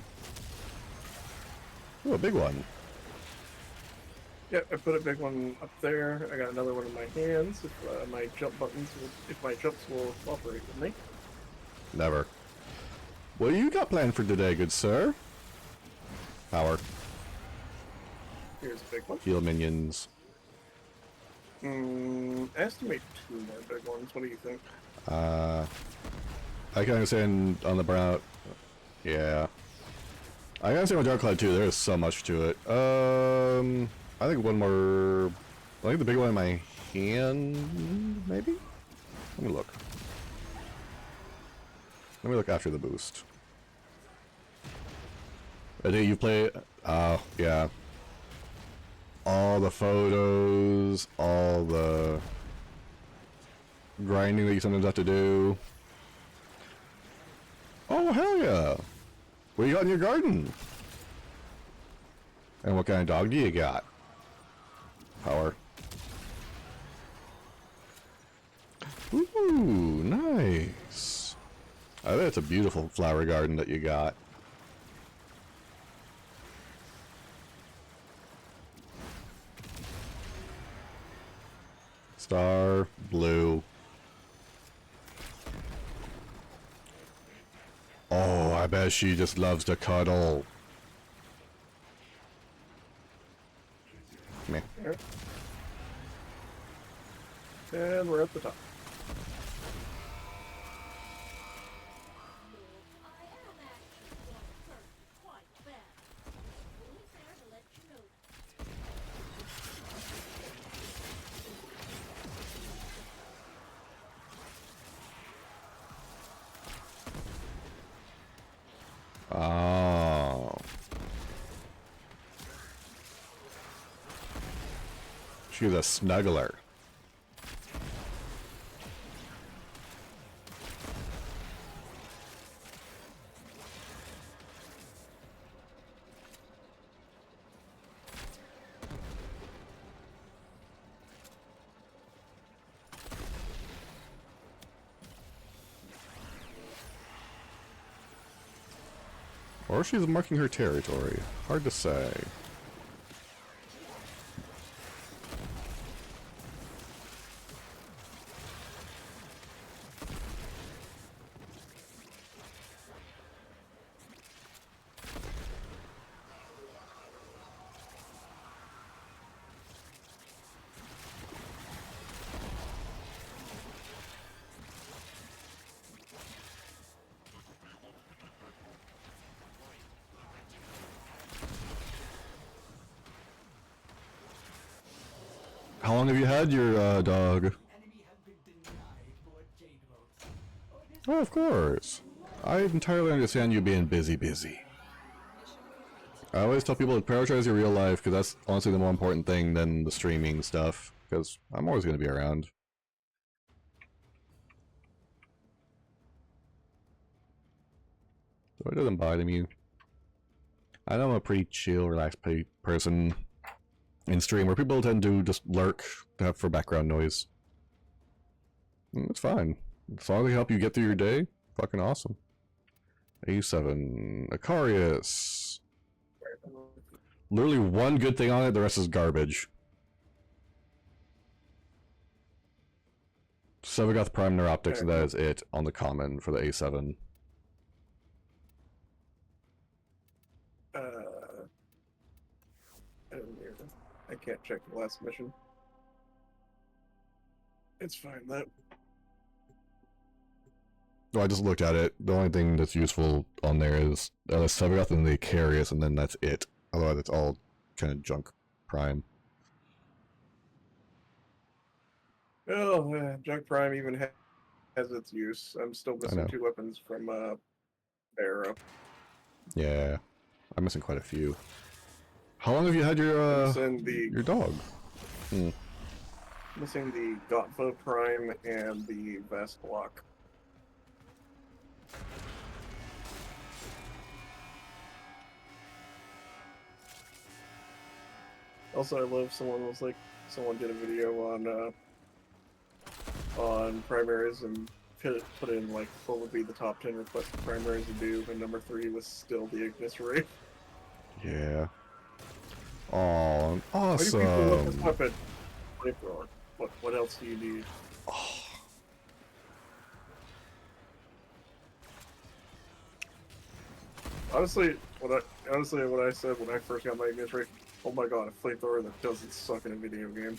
Oh, a big one. Yeah, I put a big one up there. I got another one in my hands. If my jump buttons, if my jumps will cooperate with me. Never. What do you got planned for today, good sir? Power. Here's a big one. Heal minions. Estimate 2 more big ones. What do you think? I can understand on the brown. Yeah. I can understand with Dark Cloud too. There is so much to it. I think one more. I think the big one in my hand, maybe. Let me look. Let me look after the boost. I think you play. Yeah. All the photos, all the grinding that you sometimes have to do. Oh, hell yeah! What do you got in your garden? And what kind of dog do you got? power. Ooh, nice. I think it's a beautiful flower garden that you got. Star, blue. Oh, I bet she just loves to cuddle. Meh. And we're at the top. I am actually going hurt quite bad. Only fair to let you know that. Oh. She's a snuggler. Or she's marking her territory. Hard to say. How long have you had your dog? Enemy have been denied more jade motes. Oh, this Oh, of course. I entirely understand you being busy. I always tell people to prioritize your real life because that's honestly the more important thing than the streaming stuff. Because I'm always going to be around. So it doesn't bother me. I know I'm a pretty chill, relaxed person in stream where people tend to just lurk to have for background noise. It's fine. As long as they help you get through your day, fucking awesome. A7. Acarius. Literally one good thing on it, the rest is garbage. Sevagoth Prime Neuroptics, and that is it on the common for the A7. I can't check the last mission. It's fine, that. Well, I just looked at it. The only thing that's useful on there is Sevagoth and the Acarius, and then that's it. Otherwise, it's all kind of junk Prime. Oh, Junk Prime even has its use. I'm still know. missing 2 weapons from Barrow. Yeah, I'm missing quite a few. How long have you had your Missing the dog? missing the Gotva Prime and the Vest Block. Also, I love someone did a video on primaries and put in like what would be the top 10 requested primaries to do, and number 3 was still the Ignis Ray. Yeah. Oh, Why do people love this awesome. weapon? Flamethrower. What else do you need? Honestly, what I said when I first got my Ignis Ray, oh my god, a flamethrower that doesn't suck in a video game.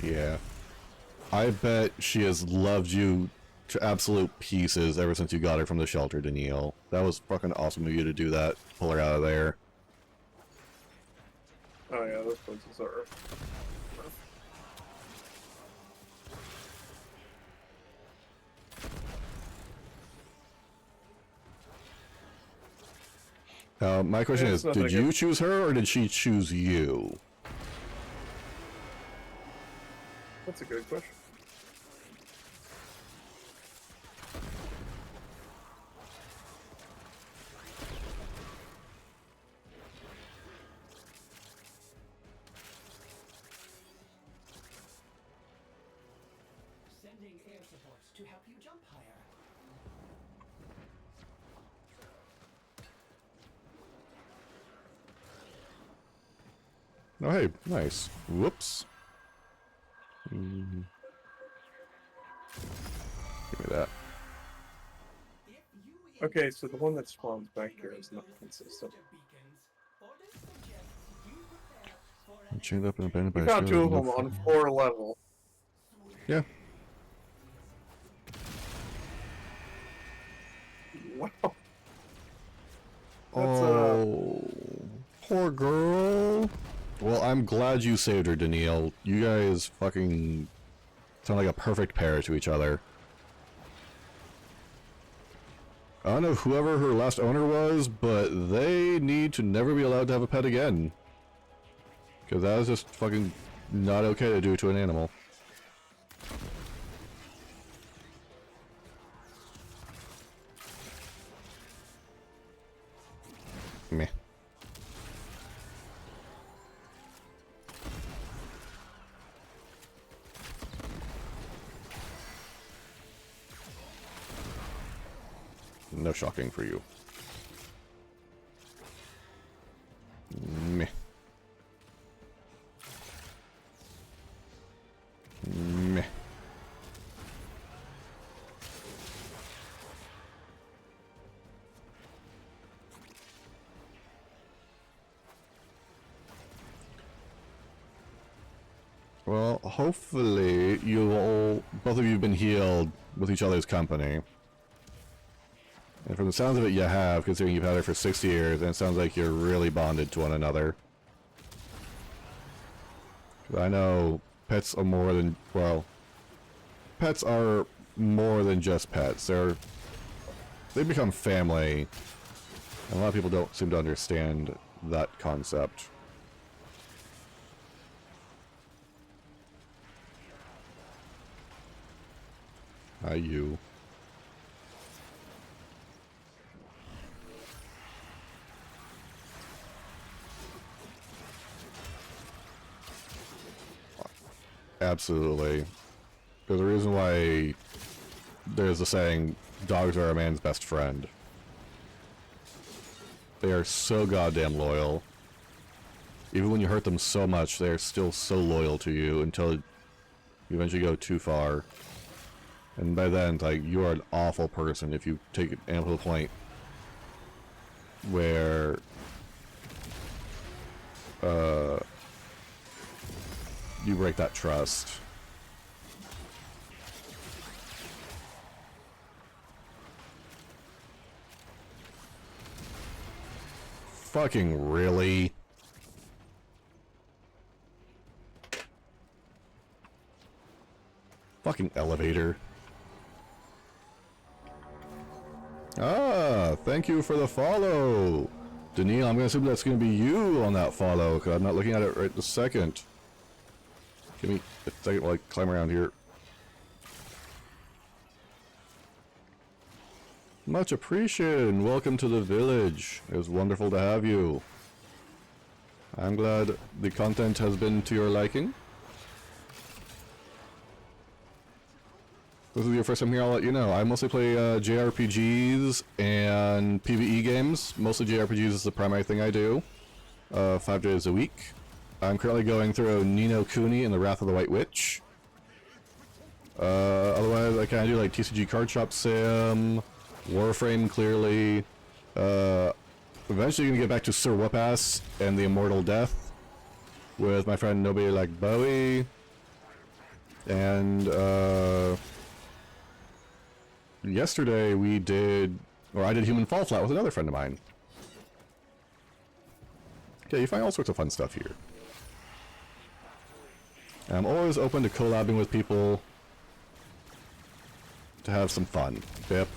Yeah. I bet she has loved you to absolute pieces ever since you got her from the shelter, Danielle. That was fucking awesome of you to do that. Pull her out of there. Oh yeah, those places are rough. My question Yeah, is, it's not did that you good. choose her or did she choose you? That's a good question. floating air support to help you jump higher. Oh, hey, nice. Whoops. Give me that. If you Okay, so the one that spawns back here is not consistent. beacons, Orders suggests you prepare for I'm chained up and abandoned by We a found shield two with of no them on footing. floor level. Yeah. Wow. That's Oh, poor girl. Well, I'm glad you saved her, Danielle. You guys fucking sound like a perfect pair to each other. I don't know whoever her last owner was, but they need to never be allowed to have a pet again. Because that is just fucking not okay to do to an animal. Meh. No shocking for you. Meh. Meh. Well, hopefully you all, both of you have been healed with each other's company. And from the sounds of it, you have, considering you've had her for 6 years, and it sounds like you're really bonded to one another. 'Cause I know pets are more than, well, pets are more than just pets. They become family, and a lot of people don't seem to understand that concept. Hi, you. Absolutely. There's a reason why there's a saying, dogs are a man's best friend. They are so goddamn loyal. Even when you hurt them so much, they're still so loyal to you until you eventually go too far. And by then, it's like, you are an awful person if you take it to the point where you break that trust. Fucking really? Fucking elevator. Ah, thank you for the follow. Danielle, I'm gonna assume that's gonna be you on that follow, because I'm not looking at it right this second. Give me a second while I climb around here. Much appreciated, and welcome to the village. It was wonderful to have you. I'm glad the content has been to your liking. If this is your first time here, I'll let you know. I mostly play JRPGs and PvE games. Mostly JRPGs is the primary thing I do. 5 days a week. I'm currently going through Ni no Kuni and the Wrath of the White Witch. Otherwise, I kind of do like TCG Card Shop Sim, Warframe clearly. Eventually gonna get back to Sir Whoopass and the Immortal Death with my friend Nobody Like Bowie. And yesterday I did Human Fall Flat with another friend of mine. Yeah, you find all sorts of fun stuff here. And I'm always open to collabing with people to have some fun. Yep.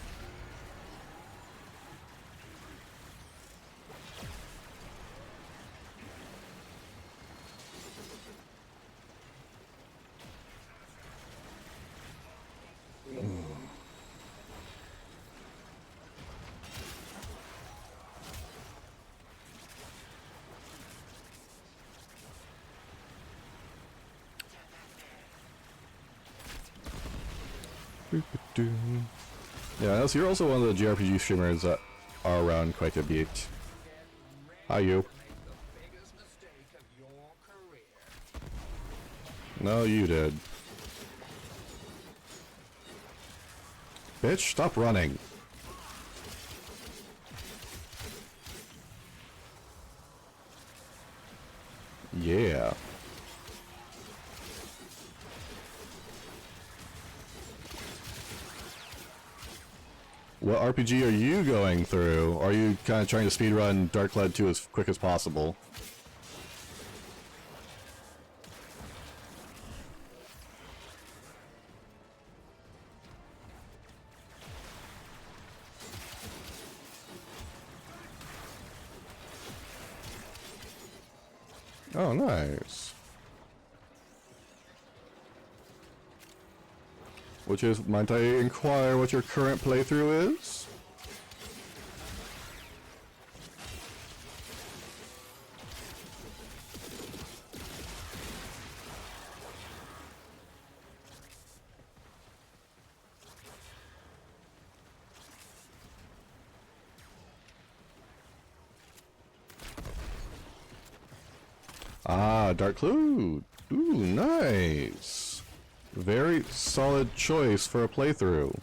Yeah, so you're also one of the JRPG streamers that are around quite a bit. Hi, you. No, you did. Bitch, stop running. Yeah. What RPG are you going through? Are you kind of trying to speedrun Darkled 2 as quick as possible? Oh, nice. Which is, might I inquire what your current playthrough is? Ah, Darklood. Ooh, nice. Very solid choice for a playthrough.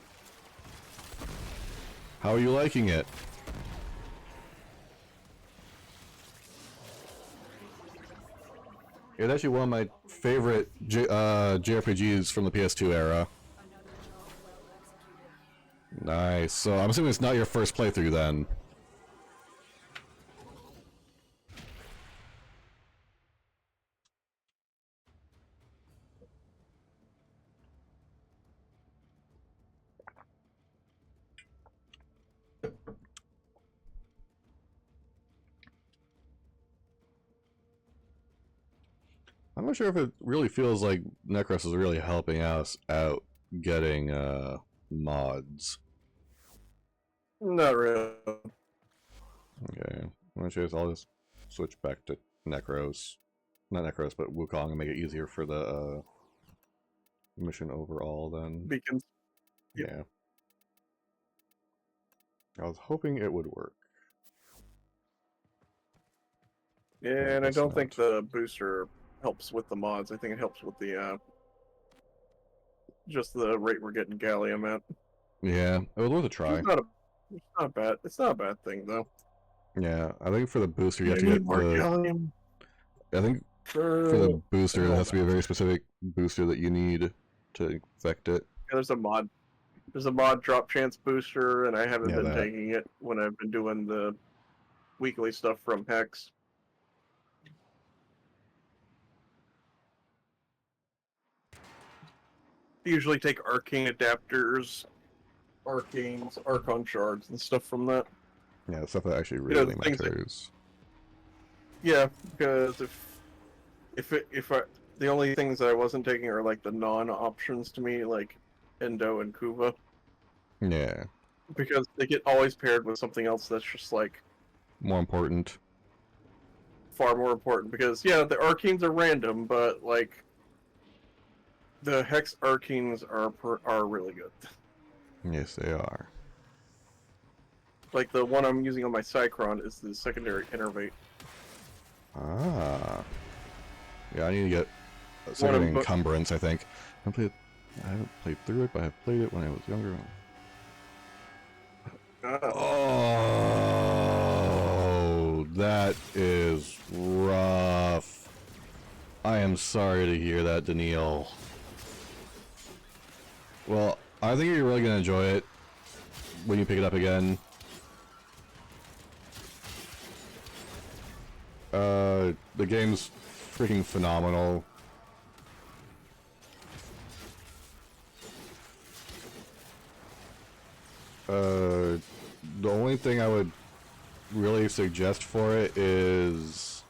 How are you liking it? It's actually one of my favorite JRPGs from the PS2 era. Another job well executed. Nice. So I'm assuming it's not your first playthrough then. I'm not sure if it really feels like Necros is really helping us out getting mods. Not really. Okay, I'll just switch back to Necros. Not Necros, but Wukong and make it easier for the mission overall then. Beacons. Yeah. I was hoping it would work. Yeah, and I guess don't think not. the booster helps with the mods. I think it helps with the just the rate we're getting Gallium at. Yeah, it was worth a try. It's not bad. It's not a bad thing though. Yeah, I think for the booster you have to need get more the... Gallium I think for the booster it has to be a very specific booster that you need to infect it. Yeah, there's a mod. There's a mod drop chance booster, and I haven't Yeah, been that. taking it when I've been doing the weekly stuff from Hex. I usually take arcane adapters, arcanes, archon shards, and stuff from that. Yeah, the stuff that actually You know, really the things that- matters. Yeah, because the only things that I wasn't taking are like the non-options to me, like Endo and Kuva, Yeah, because they get always paired with something else that's just like more important. far more important. Because yeah, the arcanes are random, but like the Hex arcanes are really good. Yes, they are. Like the one I'm using on my Cycron is the secondary innervate. Ah. Yeah, I need to get a second encumbrance, I think. I haven't played through it, but I played it when I was younger. Oh, that is rough. I am sorry to hear that, Daniil. Well, I think you're really gonna enjoy it when you pick it up again. The game's freaking phenomenal. The only thing I would really suggest for it is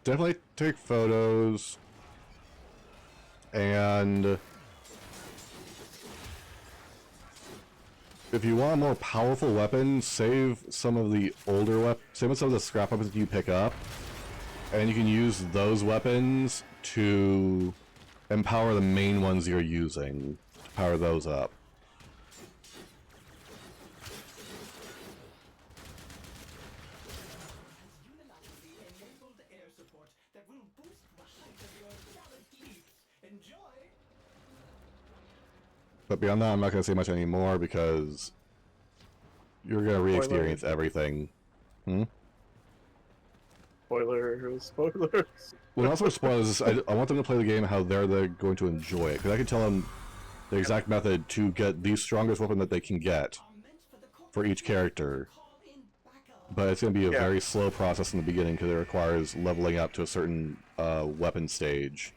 definitely take photos and if you want a more powerful weapon, save some of the older save some of the scrap weapons that you pick up and you can use those weapons to empower the main ones you're using, to power those up. Unilaterally enabled air support that will boost the height of your gallant leaps. Enjoy! But beyond that, I'm not going to say much anymore because you're going to re-experience everything. Hmm? Spoilers. Well, not so much spoilers. I want them to play the game how they're going to enjoy it. Because I can tell them the exact method to get the strongest weapon that they can get Are meant for the for each character. call in backup. But it's going to be a Yeah. very slow process in the beginning because it requires leveling up to a certain weapon stage.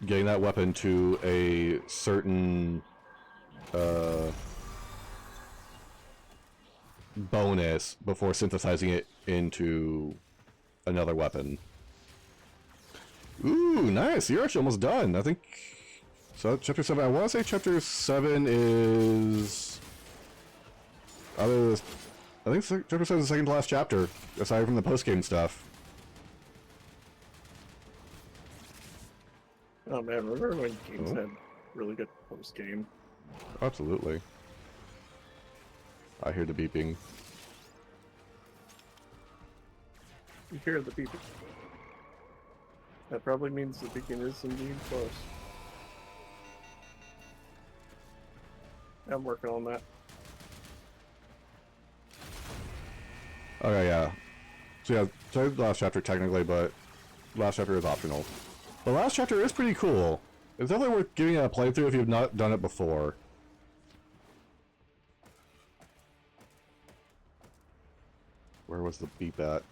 Getting that weapon to a certain bonus before synthesizing it into another weapon. Ooh, nice! You're actually almost done. I think... So, Chapter 7... I want to say Chapter 7 is... I think Chapter 7 is the second to last chapter, aside from the post-game stuff. Oh man, remember when games Oh. had really good post game? Absolutely. I hear the beeping. You hear the beeping. That probably means the beacon is indeed close. I'm working on that. Okay, yeah. So yeah, so the last chapter technically, but last chapter is optional. The last chapter is pretty cool. It's definitely worth giving it a playthrough if you've not done it before. Where was the beep at?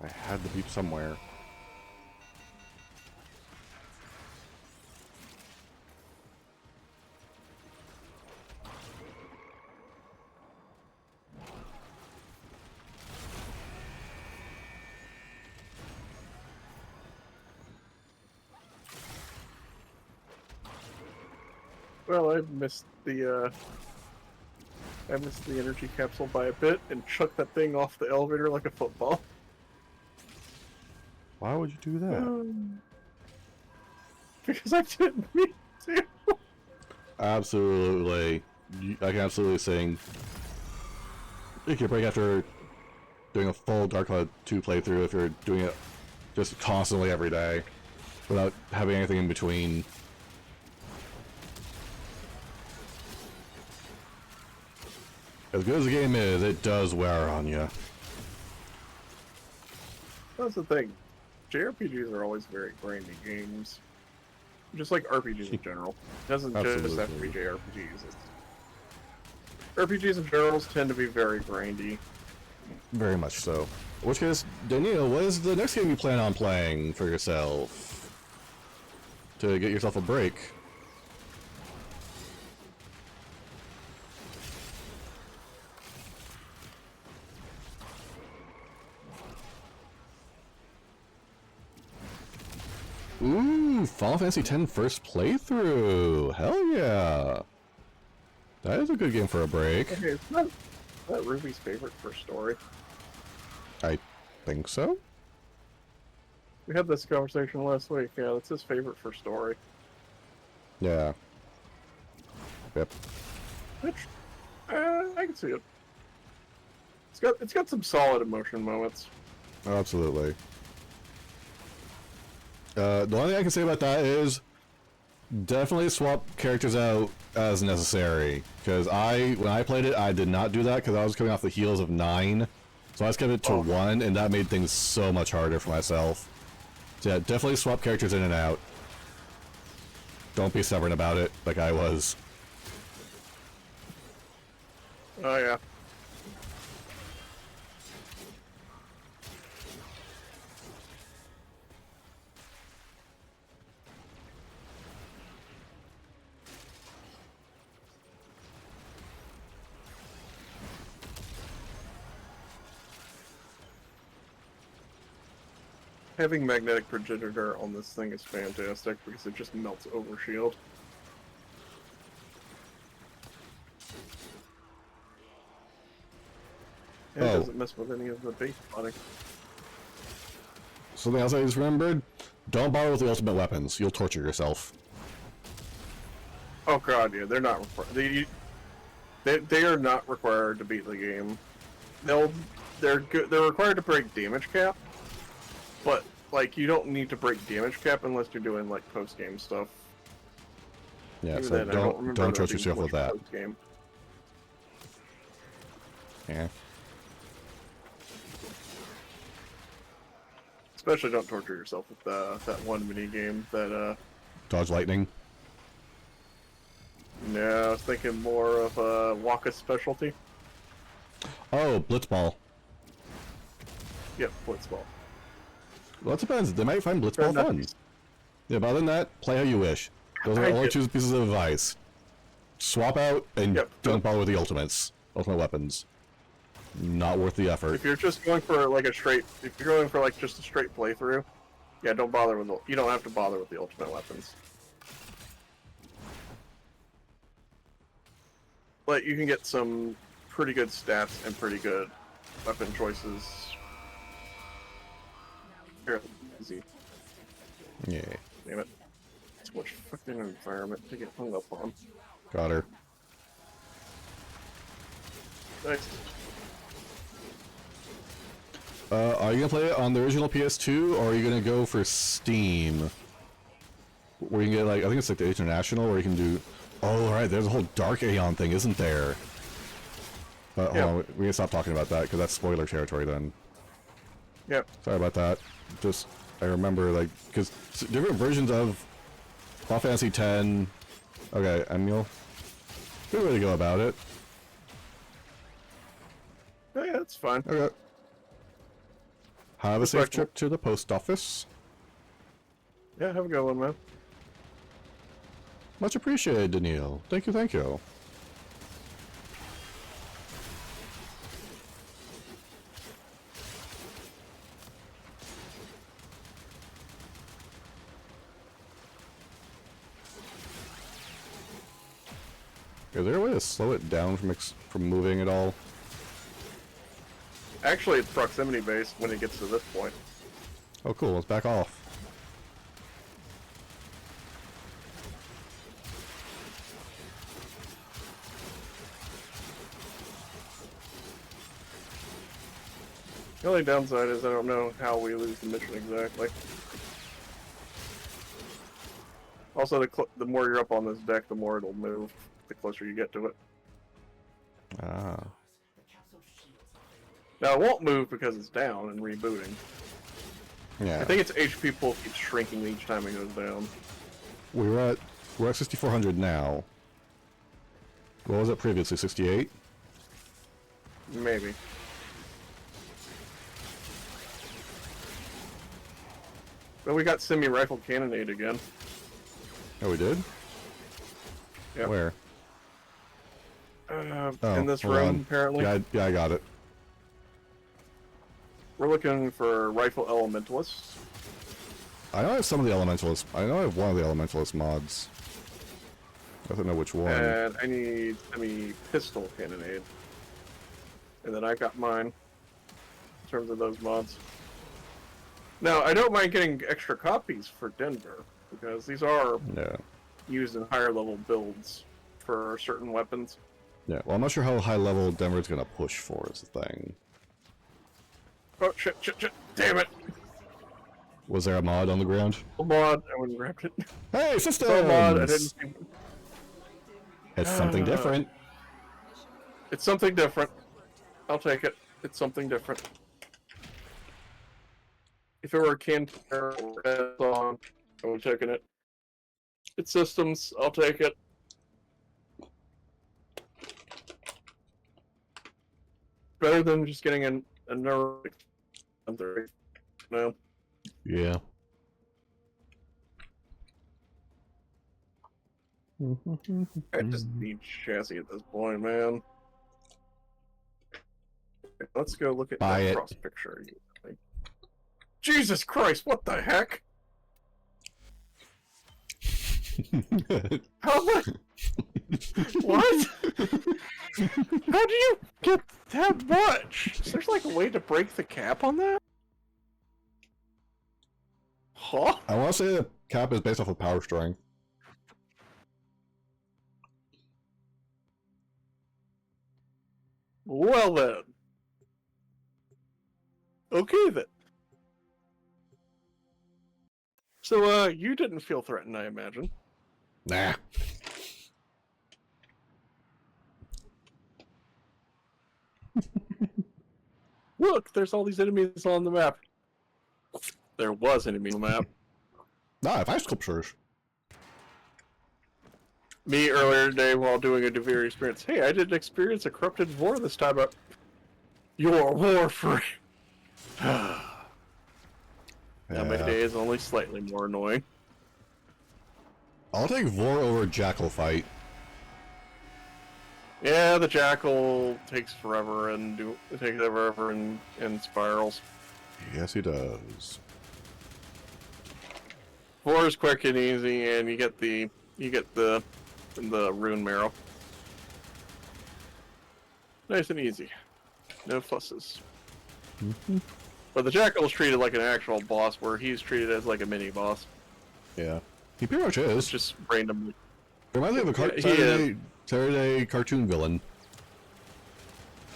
I had the beep somewhere. Well, I missed the energy capsule by a bit and chucked that thing off the elevator like a football. Why would you do that? Because I didn't mean to. Absolutely. I can absolutely sing. Take your break after doing a full Dark Cloud 2 playthrough if you're doing it just constantly every day without having anything in between. As good as the game is, it does wear on you. That's the thing. JRPGs are always very grindy games. Just like RPGs in general. It doesn't just have to be Absolutely. JRPGs. RPGs in general tend to be very grindy. Very much so. In which case, Daniel, what is the next game you plan on playing for yourself? To get yourself a break? Ooh, Final Fantasy X first playthrough! Hell yeah! That is a good game for a break. Okay, it's not that Ruby's favorite first story. I think so. We had this conversation last week. Yeah, that's his favorite first story. Yeah. Yep. Which, I can see it. It's got some solid emotion moments. Absolutely. The only thing I can say about that is definitely swap characters out as necessary. Because when I played it, I did not do that because I was coming off the heels of 9. So I just kept it to 1, and that made things so much harder for myself. So yeah, definitely swap characters in and out. Don't be stubborn about it, like I was. Oh yeah. Having magnetic progenitor on this thing is fantastic because it just melts overshield. And it Oh. doesn't mess with any of the base body. Something else I just remembered. Don't bother with the ultimate weapons. You'll torture yourself. Oh god, yeah, they're not required. They are not required to beat the game. They're required to break damage cap, but like you don't need to break damage cap unless you're doing like post game stuff. Yeah, Even so then, I don't remember torture there being yourself with much that. post-game. Yeah. Especially don't torture yourself with that one mini game that Dodge lightning. no, I was thinking more of Waka's specialty. Oh, Blitzball. Yep, Blitzball. Well, it depends. They might find Blitzball Fair fun. enough. Yeah, but other than that, play how you wish. Those are I only get- 2 pieces of advice. Swap out and Yep. don't bother with the ultimates. Ultimate weapons. Not worth the effort. If you're just going for like if you're going for like just a straight playthrough, yeah, don't bother with you don't have to bother with the ultimate weapons. But you can get some pretty good stats and pretty good weapon choices. Fairly easy. Yeah. Damn it. Too much fucking environment to get hung up on. Got her. Nice. Are you gonna play it on the original PS2, or are you gonna go for Steam? Where you can get like, I think it's like the International, where you can do. Oh, right, there's a whole Dark Aeon thing, isn't there? But Yeah. hold on, we can stop talking about that because that's spoiler territory then. Yep. Sorry about that. Just I remember like because different versions of Final Fantasy X. Okay, Emil. Good way to go about it. Oh yeah, that's fine. Okay. Have a safe Respectable. trip to the post office. Yeah, have a good one, man. Much appreciated, Daniil. Thank you, thank you. Is there a way to slow it down from moving at all? Actually, it's proximity based when it gets to this point. Oh, cool. Let's back off. The only downside is I don't know how we lose the mission exactly. Also, the more you're up on this deck, the more it'll move, the closer you get to it. Ah. Now, it won't move because it's down and rebooting. Yeah. I think its HP pool keeps shrinking each time it goes down. We're at 6,400 now. What was it previously? 68? Maybe. But we got semi-rifle cannonade again. Oh, we did? Yep. Where? Oh, In this hold room, on. apparently. Yeah, I got it. We're looking for rifle elementalists. I know I have some of the elementalists. I know I have one of the elementalist mods. I don't know which one. And I need semi-pistol cannonade. And then I got mine. In terms of those mods. Now, I don't mind getting extra copies for Denver. Because these are Yeah. used in higher level builds for certain weapons. Yeah, well, I'm not sure how high level Denver's gonna push for is the thing. Oh, shit, damn it! Was there a mod on the ground? A mod, I wouldn't grab it. Hey, systems! So mod, I didn't see. It's something different. It's something different. I'll take it. It's something different. If it were a Canter or a song, I would have taken it. It's systems, I'll take it. Better than just getting a nerve. No. Yeah. I just need chassis at this point, man. Let's go look at Buy that it. cross picture. Jesus Christ, what the heck? How much? What? How do you get that much? Is there like a way to break the cap on that? Huh? I want to say the cap is based off of power strength. Well then. Okay then. So, you didn't feel threatened, I imagine. Nah. Look, there's all these enemies on the map. There was enemy on the map. Nah, I have ice sculptures. Me earlier today while doing a Devere experience. Hey, I didn't experience a corrupted war this time, but you're Warframe. Now my day is only slightly more annoying. I'll take Vor over Jackal fight. Yeah, the Jackal takes forever and it takes forever and spirals. Yes, he does. 4 is quick and easy, and you get the rune marrow. Nice and easy. No fusses. But the Jackal's treated like an actual boss, where he's treated as like a mini boss. Yeah. He pretty much It's is. just randomly. Reminds me of a Yeah, he is. Saturday cartoon villain.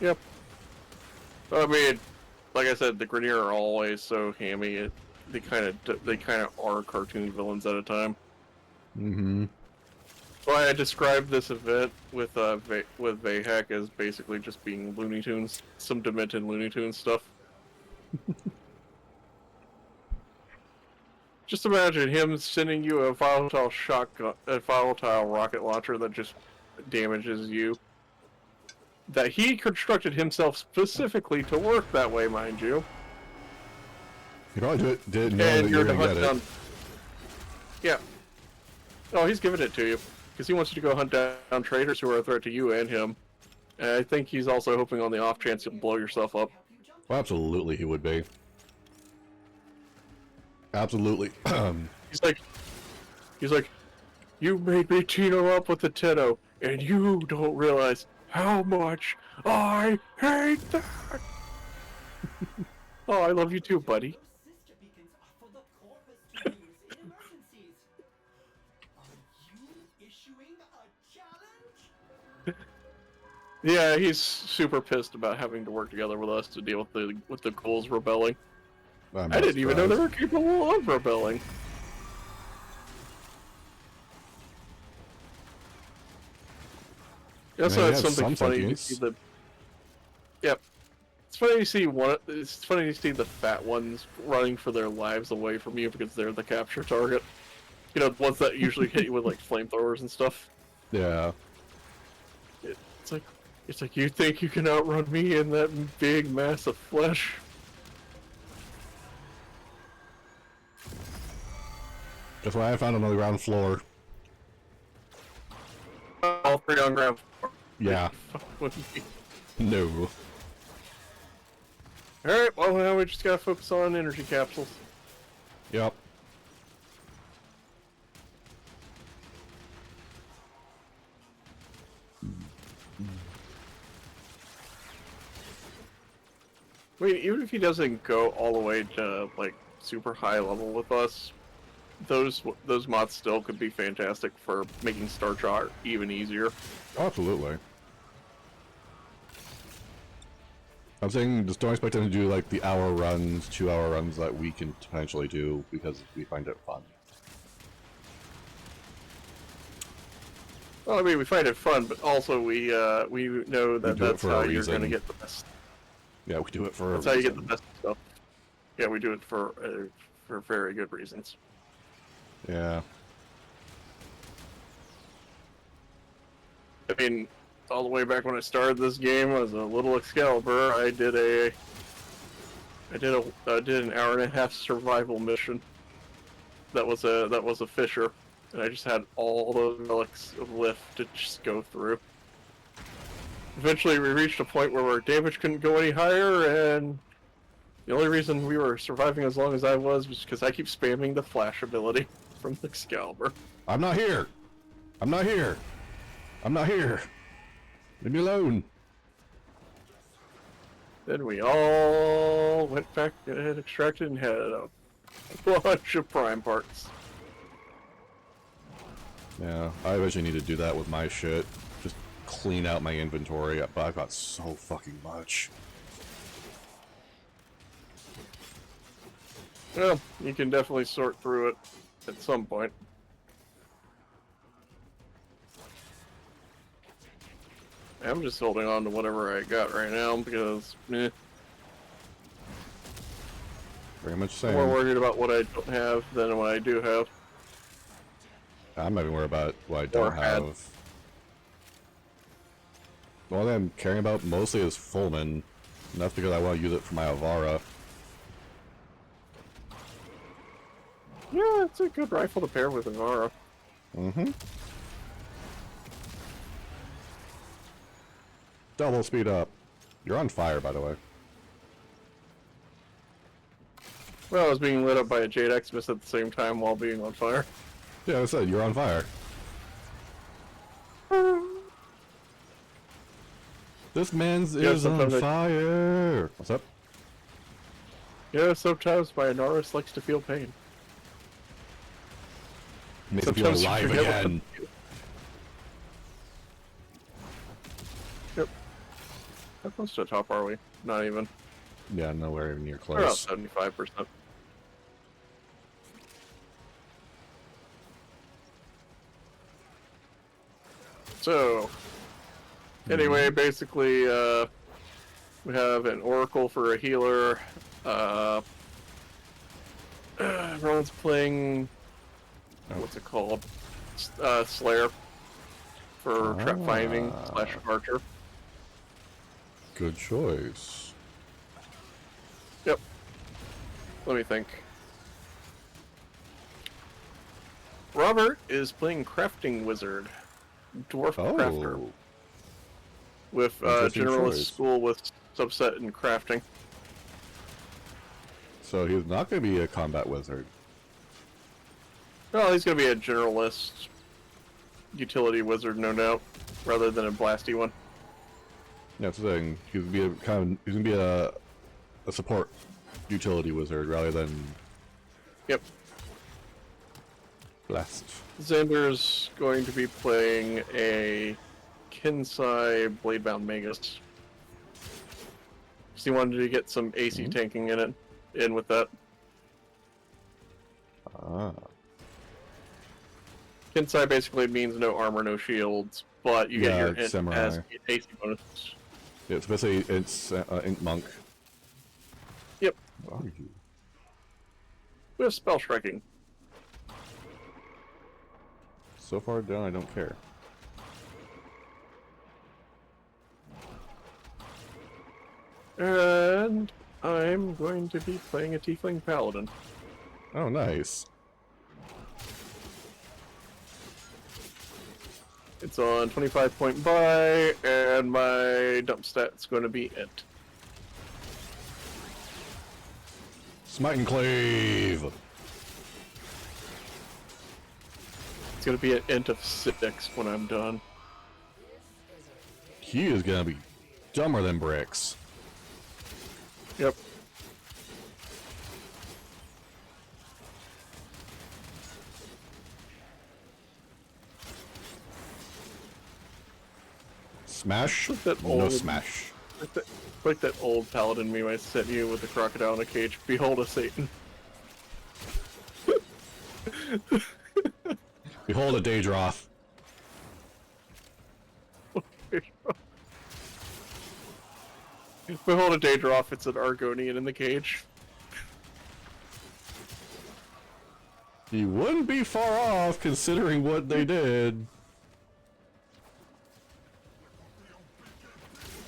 Yep. I mean, like I said, the Grineer are always so hammy. They kind of are cartoon villains at a time. Mm-hmm. Why I described this event with Vahak as basically just being Looney Tunes, some demented Looney Tunes stuff. Just imagine him sending you a volatile rocket launcher that just damages you. That he constructed himself specifically to work that way, mind you. He probably didn't know And that you you're were to gonna hunt get it. down. Yeah. Oh, he's giving it to you because he wants you to go hunt down traitors who are a threat to you and him. And I think he's also hoping on the off chance you'll blow yourself up. Well, absolutely, he would be. Absolutely. He's like, you made me team up with the Tenno, and you don't realize how much I hate that. Oh, I love you too, buddy. Sister beacons are for the Corpus to use in emergencies. Are you issuing a challenge? Yeah, he's super pissed about having to work together with us to deal with the ghouls rebelling. I'm I not didn't even know they surprised. were capable of rebelling. You also Yeah, had he has something some funny to sentience. see the. Yep. It's funny to see one. It's funny to see the fat ones running for their lives away from you because they're the capture target. You know, the ones that usually hit you with like flamethrowers and stuff. Yeah. It's like you think you can outrun me in that big mass of flesh. That's why I found another ground floor. All 3 on ground. Yeah. No. Alright, well now we just gotta focus on energy capsules. Yep. Wait, even if he doesn't go all the way to like super high level with us, those mods still could be fantastic for making Star Chart even easier. Absolutely. I'm saying just don't expect them to do like the hour runs, 2-hour runs that we can potentially do because we find it fun. Well, I mean, we find it fun, but also we know that do it that's for a how you're reason. gonna get the best. Yeah, we do it for That's a how you get the reason. best stuff. Yeah, we do it for very good reasons. Yeah. I mean, all the way back when I started this game as a little Excalibur, I did an hour-and-a-half survival mission. That was a fisher, and I just had all the relics of lift to just go through. Eventually, we reached a point where our damage couldn't go any higher, and The only reason we were surviving as long as I was because I keep spamming the flash ability from the Excalibur. I'm not here! I'm not here! I'm not here! Leave me alone! Then we all went back and extracted and had a bunch of prime parts. Yeah, I eventually need to do that with my shit. Just clean out my inventory, but I've got so fucking much. Well, you can definitely sort through it at some point. I'm just holding on to whatever I got right now because Very much I'm more same. worried about what I don't have than what I do have. I'm not even worried about what I don't Or had. have. The only thing I'm caring about mostly is Fulman. And that's because I want to use it for my Avara. Yeah, it's a good rifle to pair with Avara. Mm-hmm. Double speed up. You're on fire, by the way. Well, I was being lit up by a Jade Exodus at the same time while being on fire. Yeah, I said you're on fire. This man's Yeah, is on sometimes I- fire. What's up? Yeah, sometimes my Anaris likes to feel pain. Makes me feel Sometimes you alive forget what again. Yep. How close to the top are we? Not even. Yeah, nowhere near We're about close. 75%. So, anyway, basically, we have an Oracle for a healer. Everyone's playing, what's it called? Slayer for trap finding / archer. Good choice. Yep. Let me think. Robert is playing Crafting Wizard. Dwarf Crafter. Oh, With Interesting Generalist choice. School with subset in crafting. so he's not going to be a combat wizard. Well, he's going to be a Generalist utility wizard, no doubt, rather than a blasty one. Yeah, that's the thing. He's gonna be he's gonna be a support utility wizard rather than Yep. blast. Xander's going to be playing a Kinsai Bladebound Magus. So he wanted to get some AC tanking in with that. Ah, Kinsai basically means no armor, no shields, but you Yeah, get your it's hit samurai. as AC bonus. yeah, it's basically Ink Monk. Yep. What are you? We have spell striking. So far down, I don't care. And I'm going to be playing a Tiefling Paladin. Oh, nice. It's on 25 point buy, and my dump stat's going to be int. Smite and Clave. It's going to be an int of 6 when I'm done. He is gonna be dumber than bricks. Yep. Smash? That No old- smash. Like that old paladin meme I sent you with the crocodile in a cage. Behold a Satan. Behold a Daedroth. Behold a Daedroth, it's an Argonian in the cage. He wouldn't be far off considering what they did.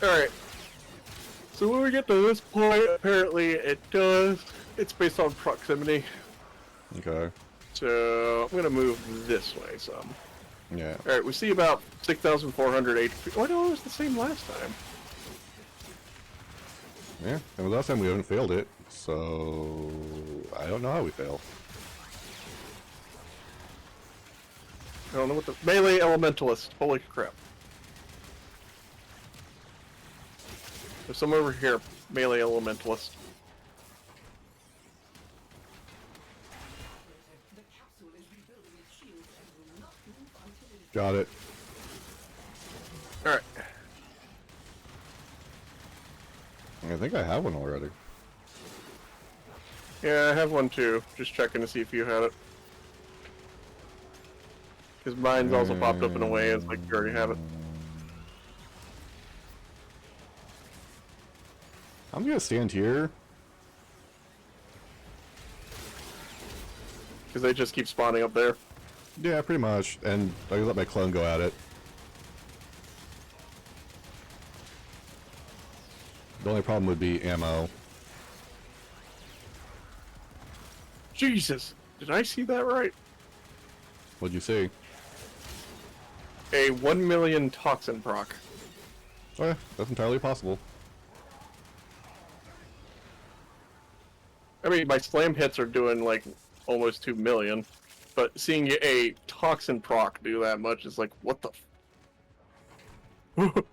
Alright. So when we get to this point, apparently it's based on proximity. Okay. So I'm gonna move this way some. Yeah. Alright, we see about 6,400 HP. Oh no, it was the same last time. Yeah. And the last time we haven't failed it. So I don't know how we fail. I don't know what the melee elementalist. Holy crap! There's some over here. Melee elementalist. The capsule is rebuilding its shields and will not move until it is Got it. All right. I think I have one already. Yeah, I have one too. Just checking to see if you had it. Because mine's also popped up in a way it's like you already have it. I'm gonna stand here. Because they just keep spawning up there. Yeah, pretty much. And I let my clone go at it. The only problem would be ammo. Jesus! Did I see that right? What'd you see? A 1 million toxin proc. Oh yeah, that's entirely possible. I mean, my slam hits are doing like almost 2 million. But seeing a toxin proc do that much is like, what the f-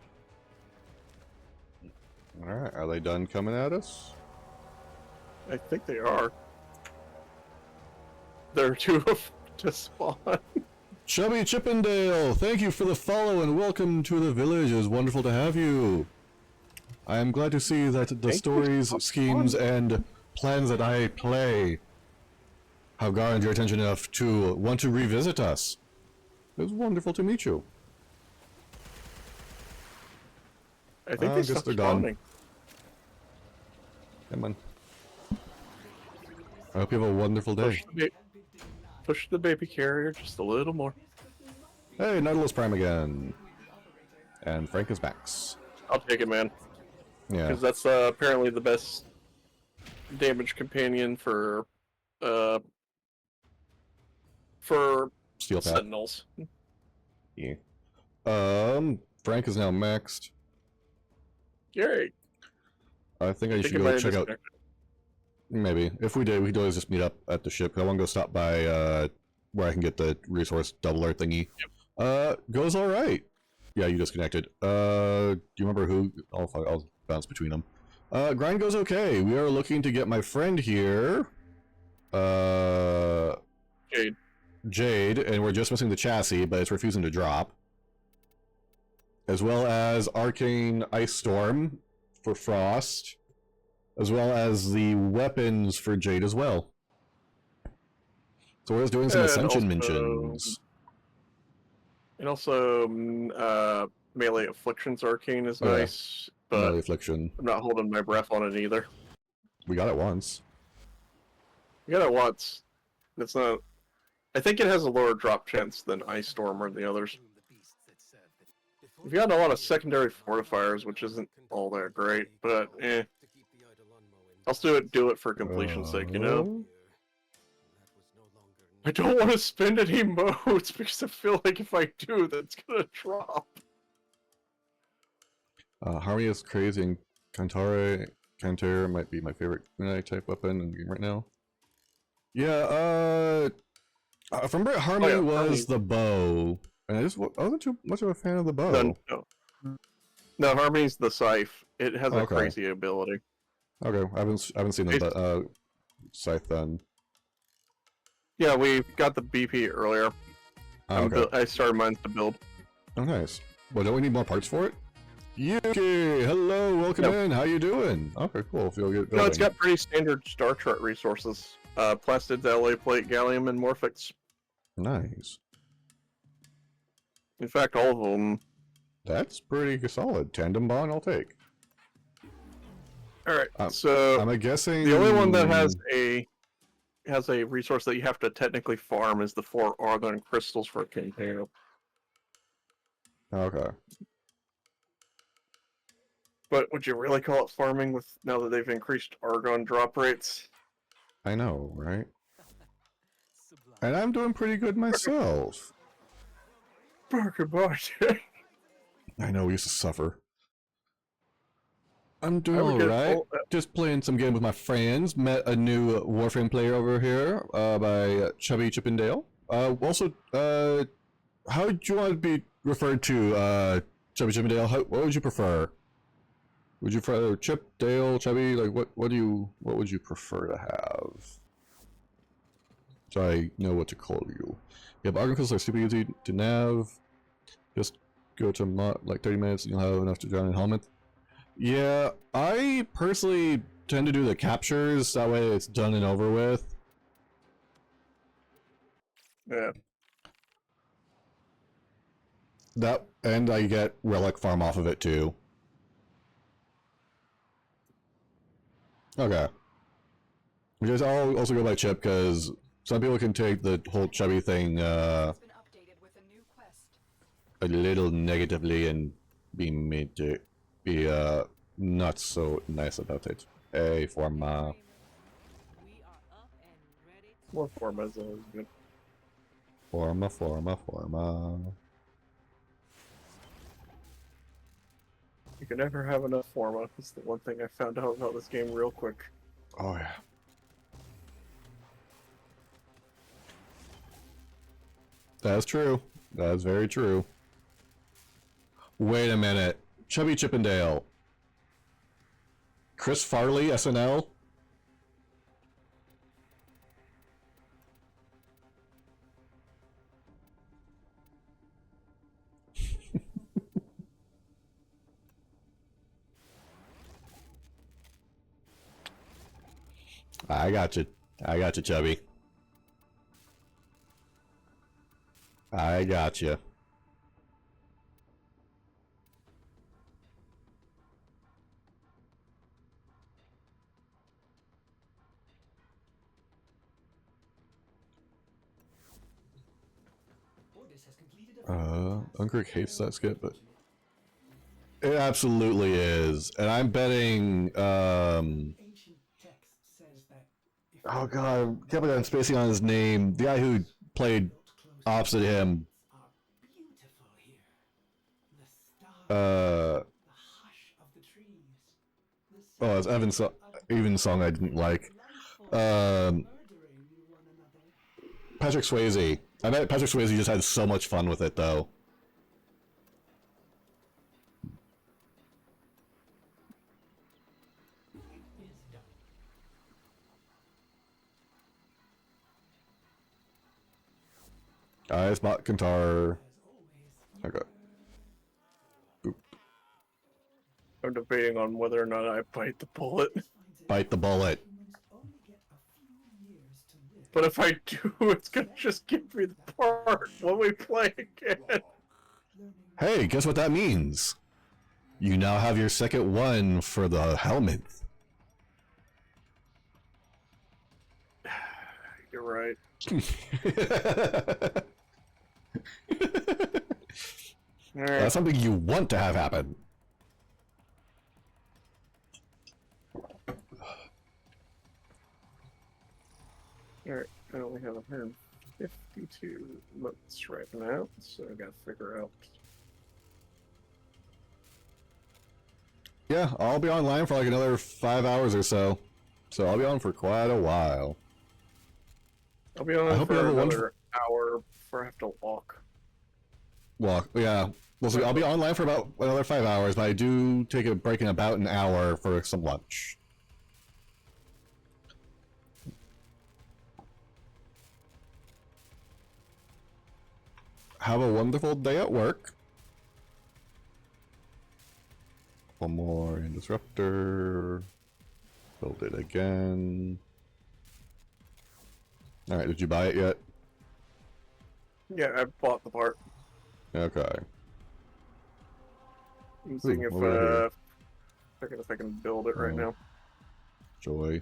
Alright, are they done coming at us? I think they are. There are two to spawn. Chubby Chippendale, thank you for the follow and welcome to the village. It is wonderful to have you. I am glad to see that the Thank you. stories, schemes, and plans that I play have garnered your attention enough to want to revisit us. It was wonderful to meet you. I think I they guess stopped they're done. spawning. Come on. I hope you have a wonderful day. Push the baby carrier just a little more. Hey, Nautilus Prime again. And Frank is Max. I'll take it, man. Yeah. Because that's apparently the best damage companion for Steel Path. Sentinels. Yeah. Frank is now maxed. Yay! I think I Think should it might go have check out. disconnected. Maybe. If we did, we could always just meet up at the ship. I want to go stop by where I can get the resource doubler thingy. Goes all right. Yeah, you disconnected. Do you remember who? I'll bounce between them. Grind goes okay. We are looking to get my friend here. Jade. Jade, and we're just missing the chassis, but it's refusing to drop. As well as Arcane Ice Storm for Frost. As well as the weapons for Jade as well. So we're just doing some And Ascension also- mentions. And also, Melee Afflictions Arcane is Oh, yeah. nice, but Melee Affliction. I'm not holding my breath on it either. We got it once. You got it once. It's not. I think it has a lower drop chance than Ice Storm or the others. We've got a lot of secondary fortifiers, which isn't all that great, but eh. I'll still do it for completion's sake, you know? I don't want to spend any modes because I feel like if I do, that's gonna drop. Harmony Crazy and Kantara might be my favorite Kunai type weapon in the game right now. Yeah, from where Harmony was Harmony. the bow, and I wasn't too much of a fan of the bow. No, Harmony's the scythe. It has a Okay. crazy ability. Okay, I haven't seen the scythe then. Yeah, we got the BP earlier. Oh, okay. I started mine to build. Oh, nice. Well, don't we need more parts for it? Yuki, hello, welcome Yep. in. How you doing? Okay, cool. If you'll get No, it's building. got pretty standard Star Chart resources. Plastids, LA plate, gallium, and morphix. Nice. In fact, all of them. That's pretty solid. Tandem bond, I'll take. Alright, I'm so guessing the only one that has a resource that you have to technically farm is the 4 Argon crystals for a container. Okay. But would you really call it farming with now that they've increased Argon drop rates? I know, right? And I'm doing pretty good myself. Goodbye. I know, we used to suffer. I'm doing I would get alright. all- Just playing some game with my friends. Met a new Warframe player over here by Chubby Chippendale. How do you want to be referred to, Chubby Chippendale? What would you prefer? Would you prefer Chip, Dale, Chubby? Like, what would you prefer to have? So I know what to call you. Yeah, but Argon are super easy to nav. Just go to like 30 minutes and you'll have enough to drown in Helmet. Yeah, I personally tend to do the captures, that way it's done and over with. Yeah. That, and I get relic farm off of it too. Okay. Because I'll also go by Chip, because some people can take the whole chubby thing It's been updated with a new quest. a little negatively and be made to be not so nice about it. Hey, Forma. We are up and ready to More Forma is always good. Forma. You can never have enough Forma. That's the one thing I found out about this game real quick. Oh yeah. That's true. That's very true. Wait a minute. Chubby Chippendale. Chris Farley, SNL? I got you. I got you, Chubby. I got you. Ordis has completed a Ungrick hates that skip, but it absolutely is. And I'm betting, ancient text says that if oh god, I can't believe I'm spacing on his name. The guy who played opposite him, are beautiful here. The stars, uh, the hush of the trees. oh, it's Evan's song I didn't like. Murdering one another. Patrick Swayze. I bet Patrick Swayze just had so much fun with it, though. Is done. I bought Kantar. As always, Okay. Boop. I'm debating on whether or not I bite the bullet. Bite the bullet. humans only get a few years to live. But if I do, it's gonna just give me the part when we play again. Learning Hey, guess what that means? You now have your second one for the helmet. You're right. Alright. That's something you want to have happen. Alright, I only have 152 months right now, so I gotta figure out. Yeah, I'll be online for like another 5 hours or so. So I'll be on for quite a while. I'll be on I hope for you have a another hour before I have to walk. Well, yeah. Well, so I'll be online for about another 5 hours, but I do take a break in about an hour for some lunch. Have a wonderful day at work. One more in disruptor. Build it again. Alright, did you buy it yet? Yeah, I bought the part. Okay. I'm seeing if over here. checking if I can build it right Oh. now. Joy.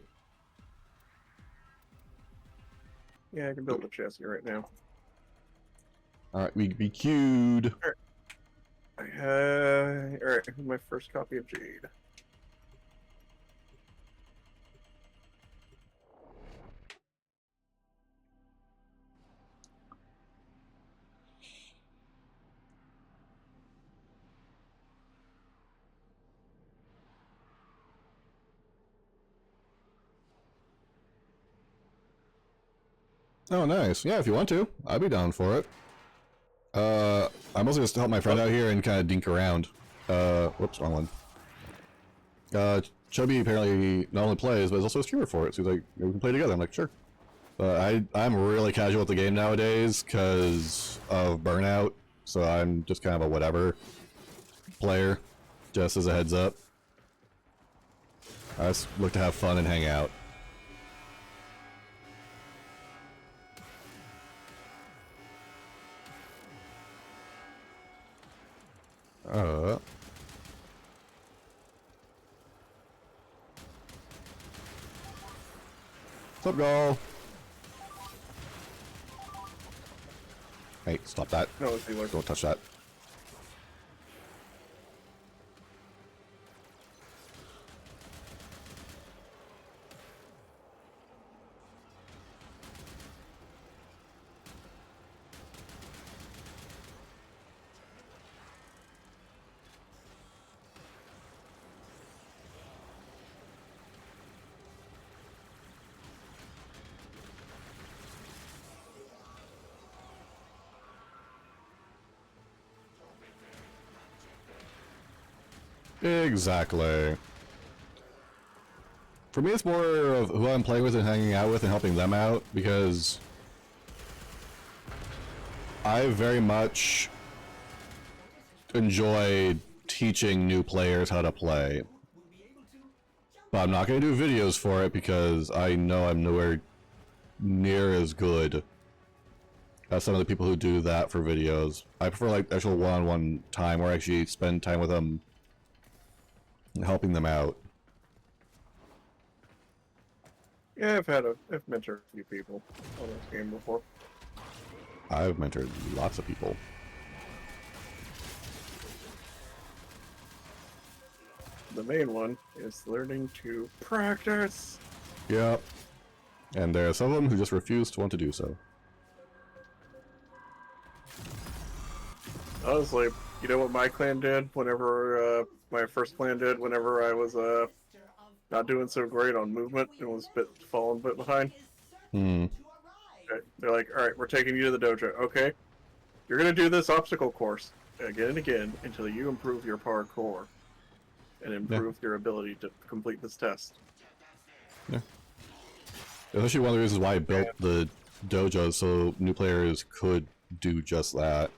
Yeah, I can build the chassis right now. Alright, we be queued. Alright, my first copy of Jade. Oh, nice. Yeah, if you want to, I'd be down for it. I'm also just to help my friend out here and kind of dink around. Whoops, wrong one. Chubby apparently not only plays, but is also a streamer for it, so he's like, we can play together. I'm like, sure. I'm really casual with the game nowadays because of burnout, so I'm just kind of a whatever player, just as a heads up. I just look to have fun and hang out. What's up, Gall? Hey, stop that. No, it's Healer. Don't touch that. Exactly. For me, it's more of who I'm playing with and hanging out with and helping them out, because I very much enjoy teaching new players how to play. But I'm not going to do videos for it because I know I'm nowhere near as good as some of the people who do that for videos. I prefer like actual one-on-one time where I actually spend time with them and helping them out. Yeah, I've mentored a few people on this game before. I've mentored lots of people. The main one is learning to practice. Yep. And there are some of them who just refuse to want to do so. Honestly, you know what my clan did whenever, my first clan did whenever I was, not doing so great on movement and was falling a bit behind? Okay, they're like, alright, we're taking you to the dojo. Okay, you're gonna do this obstacle course again and again until you improve your parkour and improve your ability to complete this test. Yeah. That's actually one of the reasons why I built the dojo, so new players could do just that.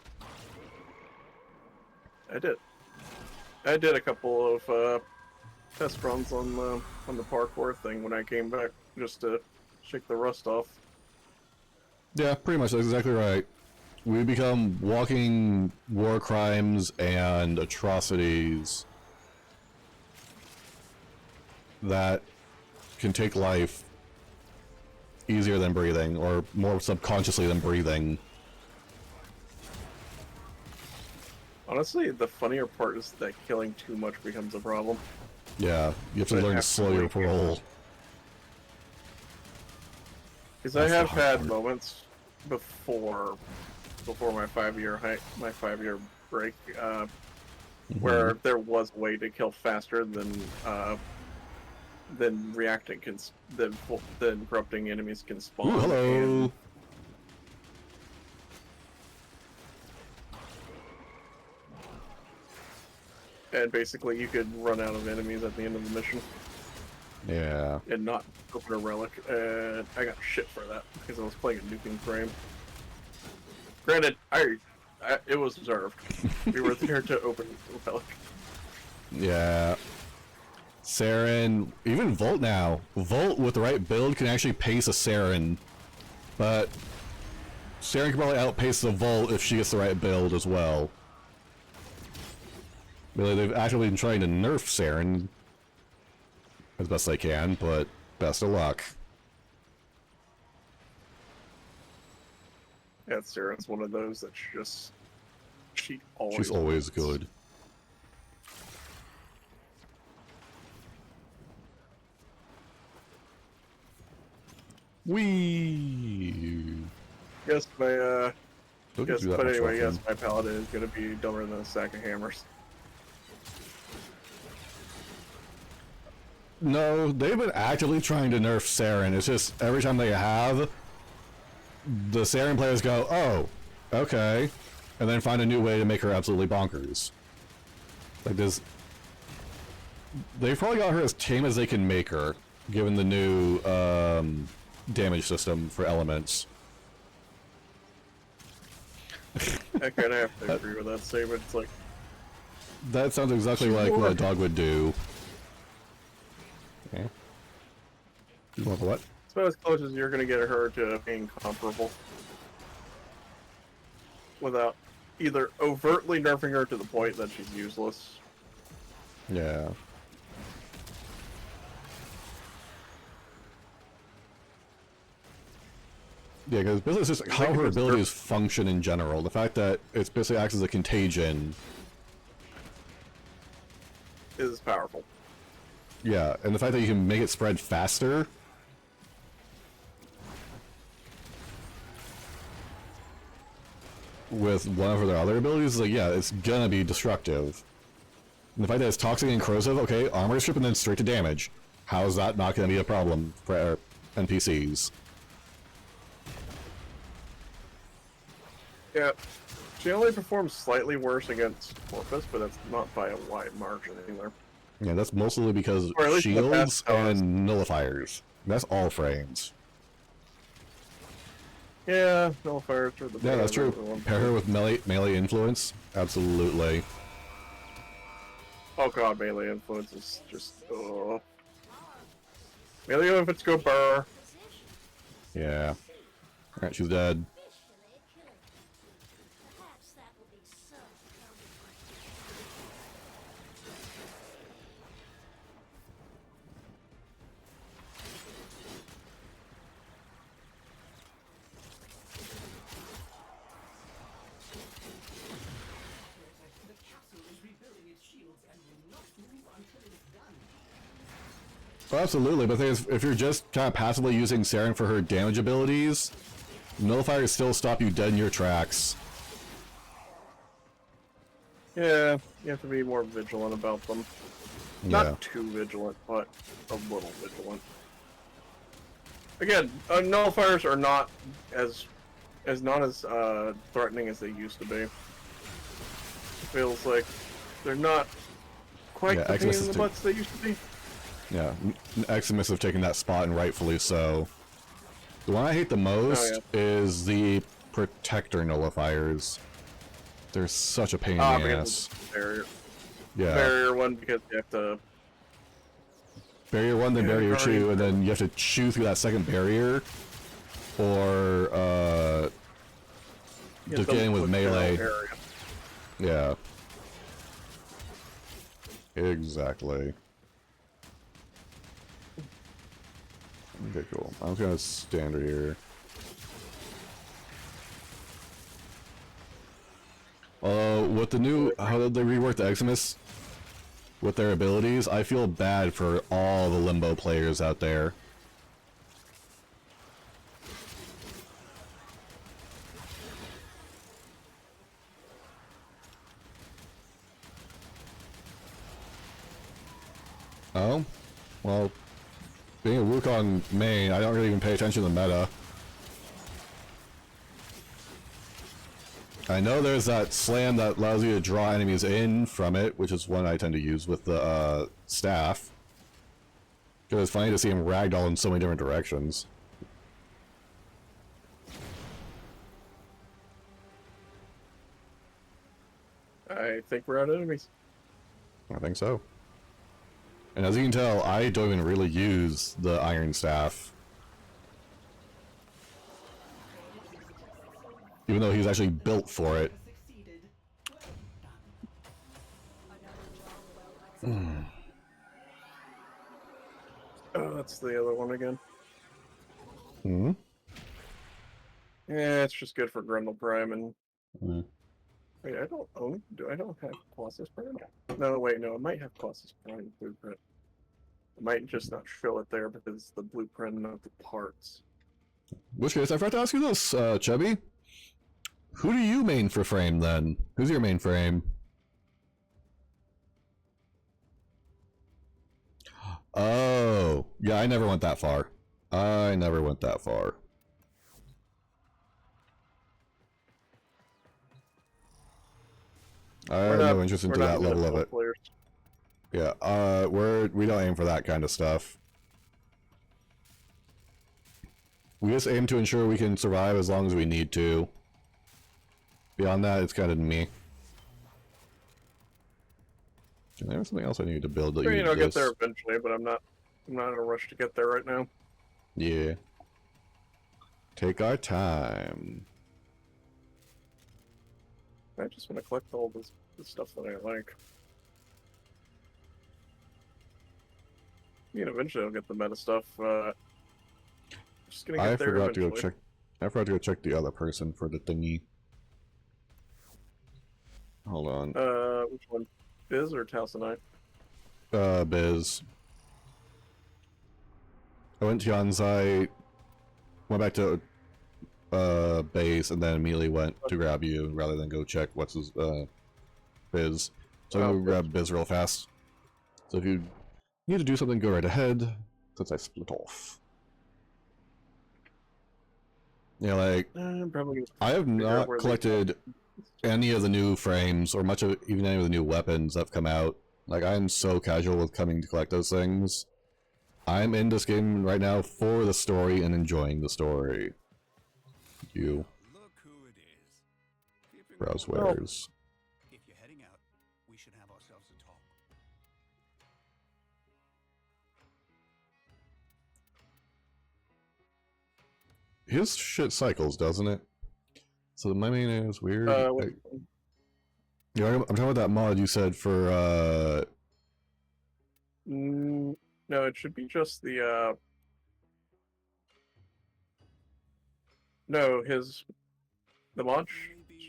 I did a couple of test runs on the parkour thing when I came back, just to shake the rust off. Yeah, pretty much, that's exactly right. We become walking war crimes and atrocities that can take life easier than breathing, or more subconsciously than breathing. Honestly, the funnier part is that killing too much becomes a problem. Yeah, you have to But learn to slow your absolutely. roll. Because I That's the have hard had part. moments before my 5-year break, where there was a way to kill faster than reacting than corrupting enemies can spawn. Ooh, hello! And basically, you could run out of enemies at the end of the mission Yeah. and not open a relic. And I got shit for that because I was playing a nuking frame. Granted, it was deserved. We were there to open the relic. Yeah. Saren, even Volt now. Volt with the right build can actually pace a Saren. But Saren can probably outpace the Volt if she gets the right build as well. Really, they've actually been trying to nerf Saren as best they can, but best of luck. Yeah, Saren's one of those that's just she always. She's always wins. good. Wee. Yes, my Don't get yes, to do that but much anyway, often. yes, my paladin is gonna be dumber than a sack of hammers. No, they've been actively trying to nerf Saren. It's just every time they have, the Saren players go, oh, okay, and then find a new way to make her absolutely bonkers. Like this, they've probably got her as tame as they can make her, given the new damage system for elements. I kind of have to agree with that statement. It's like, That sounds exactly like what a dog would do. Okay. You want the what? it's about as close as you're going to get her to being comparable. Without either overtly nerfing her to the point that she's useless. Yeah. Yeah, because basically it's just how her abilities function in general. The fact that it's basically acts as a contagion. Is powerful. Yeah, and the fact that you can make it spread faster. With one of their other abilities, like, yeah, it's gonna be destructive. And the fact that it's toxic and corrosive, okay, armor strip and then straight to damage. How is that not gonna be a problem for NPCs? Yeah. She only performs slightly worse against Corpus, but that's not by a wide margin either. Yeah, that's mostly because Or at least in the shields past, that was- and nullifiers. That's all frames. Yeah, nullifiers are the Yeah, that's true. one. Pair her with melee influence, absolutely. Oh god, melee influence is just melee influence go burr. Yeah. Alright, she's dead. Officially a killing. Perhaps that will be some comfort. The castle is rebuilding its shields and will not move until it is done. Well, absolutely, but the thing is, if you're just kind of passively using Saren for her damage abilities, nullifiers still stop you dead in your tracks. Yeah, you have to be more vigilant about them. Yeah. Not too vigilant, but a little vigilant. Again, nullifiers are not as threatening as they used to be. It feels like they're not quite Yeah, the pain Eximus in is the butts they used to be. Yeah, Eximus have taken that spot, and rightfully so. The one I hate the most is the Protector nullifiers. They're such a pain in the Because ass. of the barrier. Yeah, Barrier one because you have to. barrier 1, then Yeah, barrier guardian 2, and then you have to chew through that second barrier, or you to have get in with put down melee. barrier. Yeah. Exactly. Okay, cool. I'm just gonna stand right here. With the new, how did they rework the Eximus with their abilities? I feel bad for all the Limbo players out there. Oh? Well, being a Wukong main, I don't really even pay attention to the meta. I know there's that slam that allows you to draw enemies in from it, which is one I tend to use with the staff. Because it's funny to see him ragdoll in so many different directions. I think we're out of enemies. I think so. And as you can tell, I don't even really use the Iron Staff. Even though he's actually built for it. Succeeded. Oh, that's the other one again. Hmm? Yeah, it's just good for Grendel Prime and. Mm. Wait, I don't own. I don't have Colossus Prime? No, wait, no, I might have Colossus Prime blueprint. I might just not show it there because it's the blueprint, not the parts. Which case, I forgot to ask you this, Chubby. Who do you main for frame then? Who's your main frame? Oh, yeah, I never went that far. I never went that far. I have no interest into that level of it. Players. Yeah, we don't aim for that kind of stuff. We just aim to ensure we can survive as long as we need to. Beyond that, it's kind of me. And there's something else I need to build that I'll get this. there eventually, but I'm not in a rush to get there right now. Yeah. Take our time. I just want to collect all this stuff that I like. Eventually I'll get the meta stuff. Just gonna get I there forgot to go eventually. check. I forgot to go check the other person for the thingy. Hold on. Which one? Biz or Talsonite? Biz. I went to Yansai, went back to base, and then immediately went to grab you rather than go check what's his Biz. So I'm gonna grab Biz real fast. So if you need to do something, go right ahead. Since I split off. Yeah, like I'm probably I have figure out not where they collected any of the new frames or much of even any of the new weapons that have come out. Like I am so casual with coming to collect those things. I'm in this game right now for the story and enjoying the story. You Look who it is. Keeping browse warm. wares. If you're heading out, we should have ourselves a talk. His shit cycles, doesn't it? So my main is weird. I'm talking about that mod you said for no, it should be just the no, the mod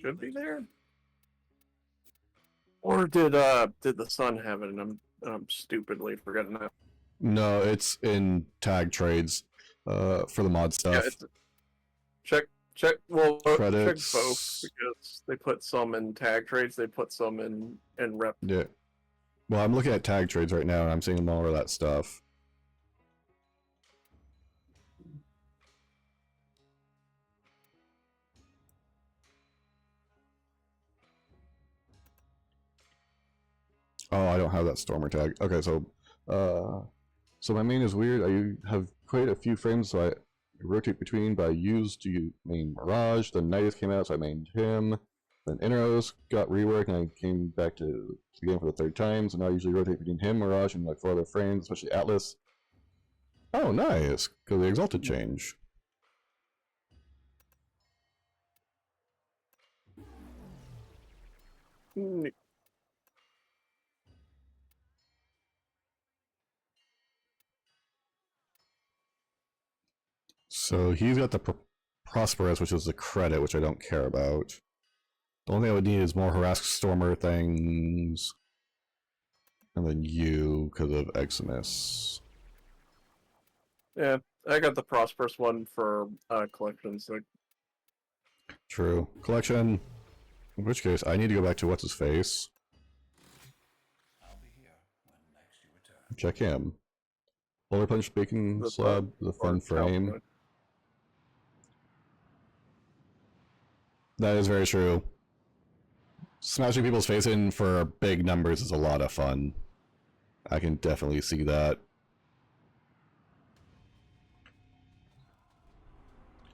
should be there. Or did the sun have it and I'm stupidly forgetting that. no, it's in tag trades for the mod stuff. Yeah, it's check well check Credits. both because they put some in tag trades, they put some in rep. Yeah. Well, I'm looking at tag trades right now and I'm seeing all of that stuff. Oh, I don't have that Stormer tag. Okay, so my main is weird. I have created a few frames so I rotate between, but I used to main Mirage. Then Nidus came out, so I mained him. Then Inros got reworked, and I came back to the game for the third time. So now I usually rotate between him, Mirage, and like 4 other frames, especially Atlas. Oh, nice! Because the Exalted change. So he's got the Prosperous, which is the credit, which I don't care about. The only thing I would need is more Harass Stormer things. And then you, because of Eximus. Yeah, I got the Prosperous one for collections. So True. Collection. In which case, I need to go back to what's his face. I'll be here when next you return. Check him. Polar Punch Bacon The Slab, the fun or frame. Talsonite. That is very true. Smashing people's face in for big numbers is a lot of fun. I can definitely see that.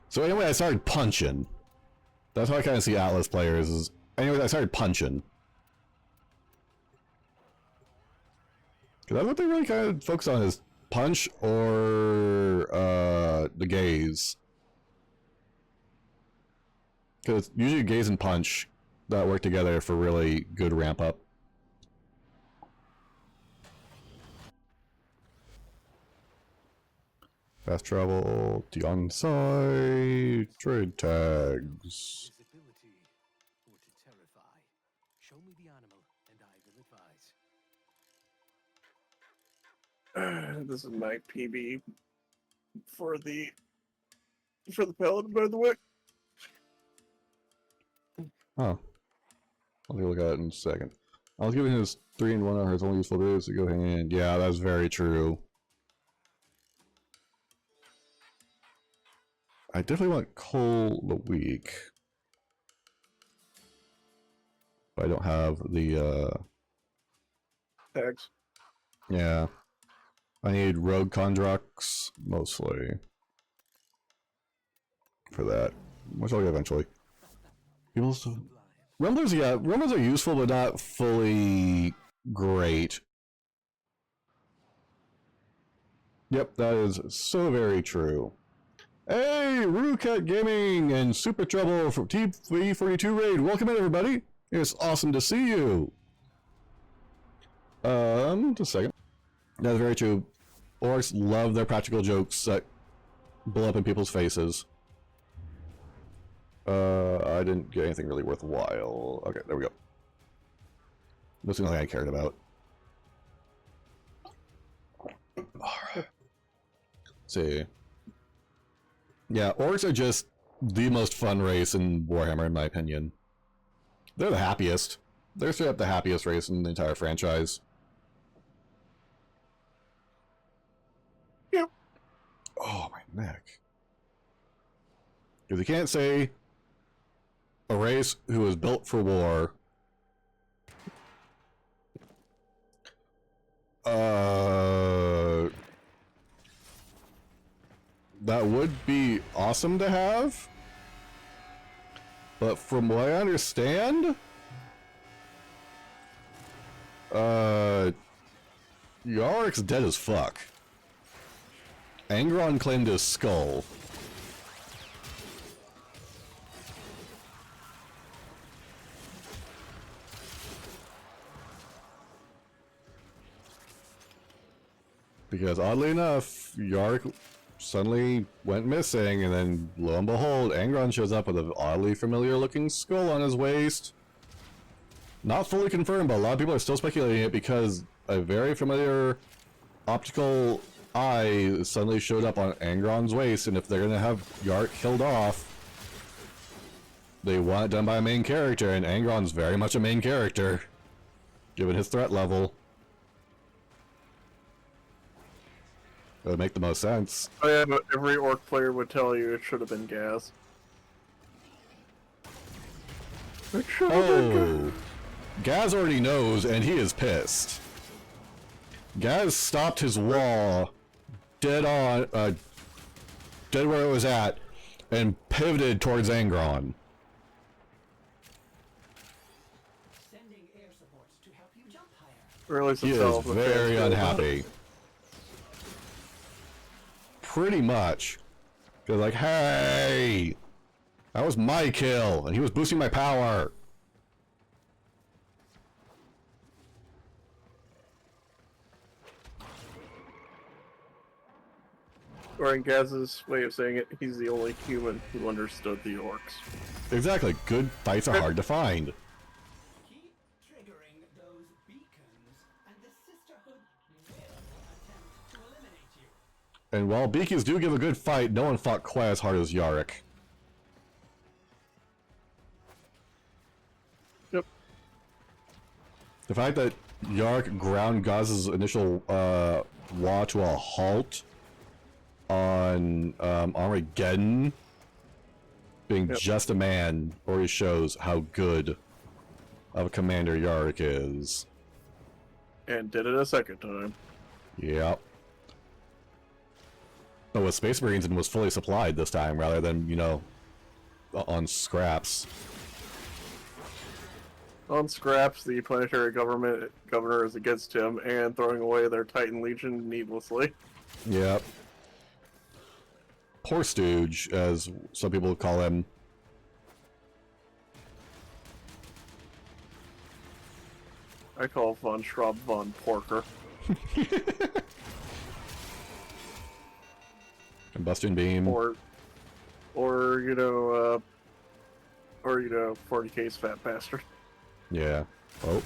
So anyway, I started punching. That's how I kind of see Atlas players. Is anyway, I started punching. Because that's what they really kind of focus on is punch or the gaze. Because usually gaze and punch that work together for really good ramp up. Fast travel, Tiansai, trade tags. Visibility or to terrify. Show me the animal and I will advise. This is my PB for the Paladin, by the way. Oh. I'll take a look at it in a second. I was giving his 3 and 1 on his only useful abilities to go hand. Yeah, that's very true. I definitely want Cole the Weak. But I don't have the, Tags. yeah. I need Rogue Kondrux, mostly. For that. Which I'll get eventually. People's... Rumblers, yeah, Rumblers are useful, but not fully great. Yep, that is so very true. Hey, Rukat Gaming and Super Trouble from TV42 Raid. Welcome in, everybody. It's awesome to see you. Just a second. That's very true. Orcs love their practical jokes that blow up in people's faces. I didn't get anything really worthwhile. Okay, there we go. That's the only thing I cared about. Alright. See. Yeah, orcs are just the most fun race in Warhammer, in my opinion. They're the happiest. They're straight up the happiest race in the entire franchise. Yep. Oh, my neck. Because you can't say a race who was built for war. That would be awesome to have. But from what I understand, Yarick's dead as fuck. Angron claimed his skull. Because oddly enough, Yarick suddenly went missing, and then lo and behold, Angron shows up with an oddly familiar looking skull on his waist. Not fully confirmed, but a lot of people are still speculating it because a very familiar optical eye suddenly showed up on Angron's waist, and if they're gonna have Yarick killed off, they want it done by a main character, and Angron's very much a main character, given his threat level. That would make the most sense. Oh yeah, but every orc player would tell you it should have been Gaz. It should have been Gaz. Oh, Gaz already knows, and he is pissed. Gaz stopped his wall dead on, dead where it was at, and pivoted towards Angron. Sending air supports to help you jump higher. Or at least He is himself, the fans very feel about it. unhappy. Pretty much. They're like, hey! That was my kill, and he was boosting my power. Or in Gaz's way of saying it, he's the only human who understood the orcs. Exactly. Good fights are hard to find. Keep triggering those beacons, and the Sisterhood will attempt to eliminate you. And while Beakies do give a good fight, no one fought quite as hard as Yarick. Yep. The fact that Yarick ground Gaz's initial wall to a halt on Armageddon, being Yep. just a man, already shows how good of a commander Yarick is. And did it a second time. Yep. But with Space Marines and was fully supplied this time, rather than, you know, on scraps. On scraps, the planetary governor is against him and throwing away their Titan Legion needlessly. Yep. Poor Stooge, as some people call him. I call Von Schraub Von Porker. Combustion Beam. Or 40K's fat bastard. Yeah. Oh.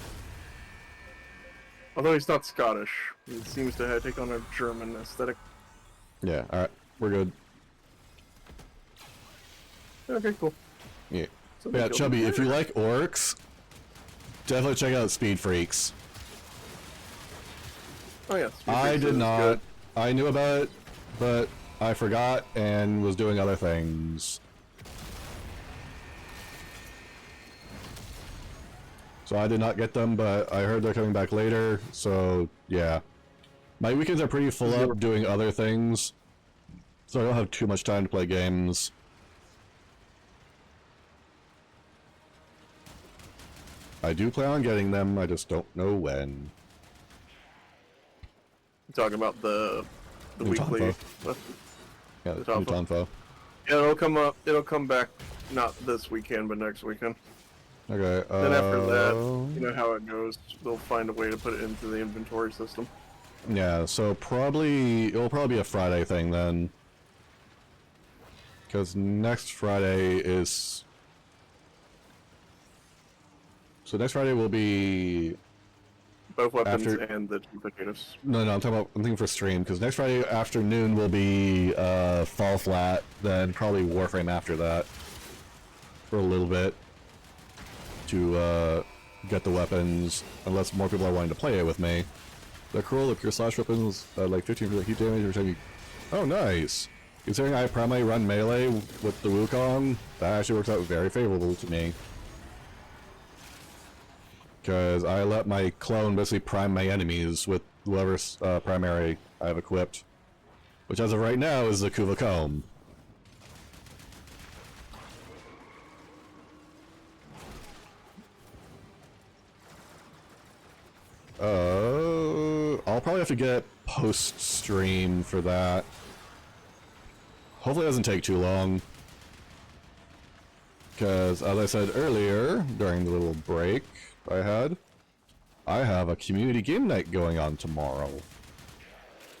Although he's not Scottish, he seems to take on a German aesthetic. Yeah, alright. We're good. Okay, cool. Yeah. So Yeah, they Chubby, killed if you like orcs, definitely check out Speed Freaks. Oh yeah. Speed I Freaks did is not. good. I knew about it, but I forgot and was doing other things. So I did not get them, but I heard they're coming back later, so yeah. My weekends are pretty full up doing other things, so I don't have too much time to play games. I do plan on getting them, I just don't know when. You talking about the New weekly? Tonfa. Yeah, The new Tonfa. Tonfa. Yeah, it'll come up. It'll come back not this weekend, but next weekend. Okay, Then after that, you know how it goes. They'll find a way to put it into the inventory system. yeah, so it'll probably be a Friday thing then. Because next Friday is... So next Friday will be... Both weapons After- and the two potatoes. No, I'm thinking for stream, because next Friday afternoon will be Fall Flat, then probably Warframe after that. For a little bit. To get the weapons, unless more people are wanting to play it with me. They're cool, the pure slash weapons, like 15% heat damage every time you... Oh, nice! Considering I primarily run melee with the Wukong, that actually works out very favorable to me. Because I let my clone basically prime my enemies with whoever's primary I have equipped. Which as of right now is the Kuva Comb. I'll probably have to get post-stream for that. Hopefully it doesn't take too long. Because, as I said earlier, during the little break I have a community game night going on tomorrow.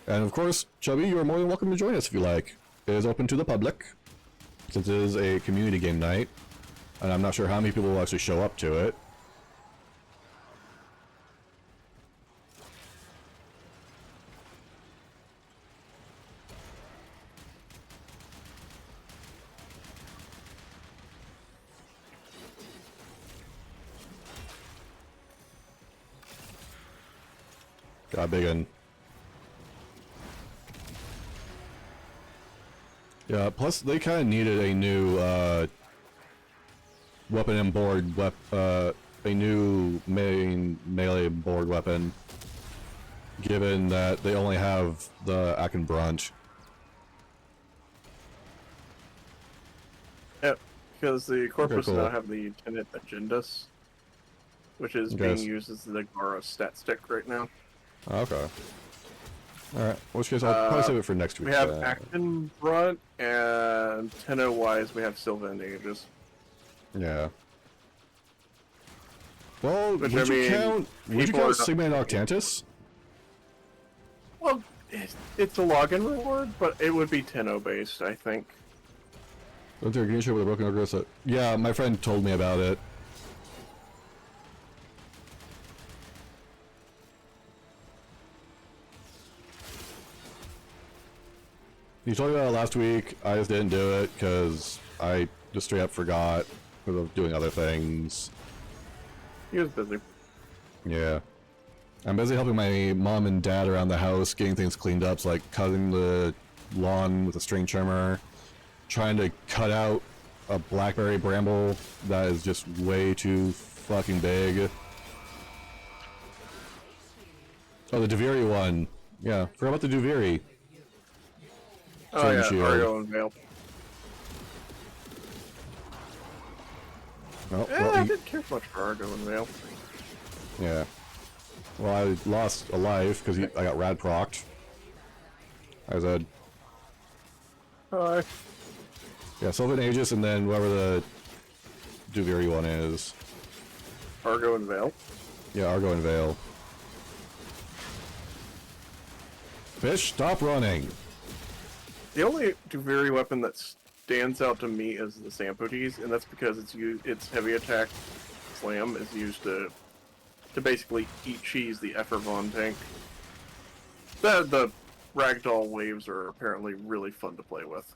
And of course, Chubby, you are more than welcome to join us if you like. It is open to the public, since it is a community game night. And I'm not sure how many people will actually show up to it. Got big one. Yeah, plus they kind of needed a new weapon and board a new main melee board weapon, given that they only have the Akin Brunt. Yep, because the Corpus cool. now have the Tenet Agendas, which is Okay. being used as the Gara stat stick right now. Okay. Alright, in which case I'll probably save it for next week. We have then. Action Brunt, and Tenno-wise, we have Sylvan Aegis. Yeah. Well, Which, would I you mean, count people are not- Sigma and Octantis? Well, it's a login reward, but it would be Tenno based, I think. Don't there a with a broken Ogressa? Yeah, my friend told me about it. You told me about it last week. I just didn't do it because I just straight up forgot because of doing other things. He was busy. Yeah. I'm busy helping my mom and dad around the house, getting things cleaned up, so like cutting the lawn with a string trimmer, trying to cut out a blackberry bramble that is just way too fucking big. Oh, the Duviri one. Yeah, forgot about the Duviri. Oh Sword and yeah, shield. Argo and Veil. Oh, Yeah, well, I didn't care much for Argo and Veil. yeah. Well, I lost a life because I got rad procced. I said, Hi. yeah, Sylvan Aegis and then whoever the Duviri one is. Argo and Veil. Yeah, Argo and Veil. Fish, stop running! The only Duviri weapon that stands out to me is the Sampotes, and that's because its heavy attack slam is used to basically eat cheese the Effervon tank. The ragdoll waves are apparently really fun to play with.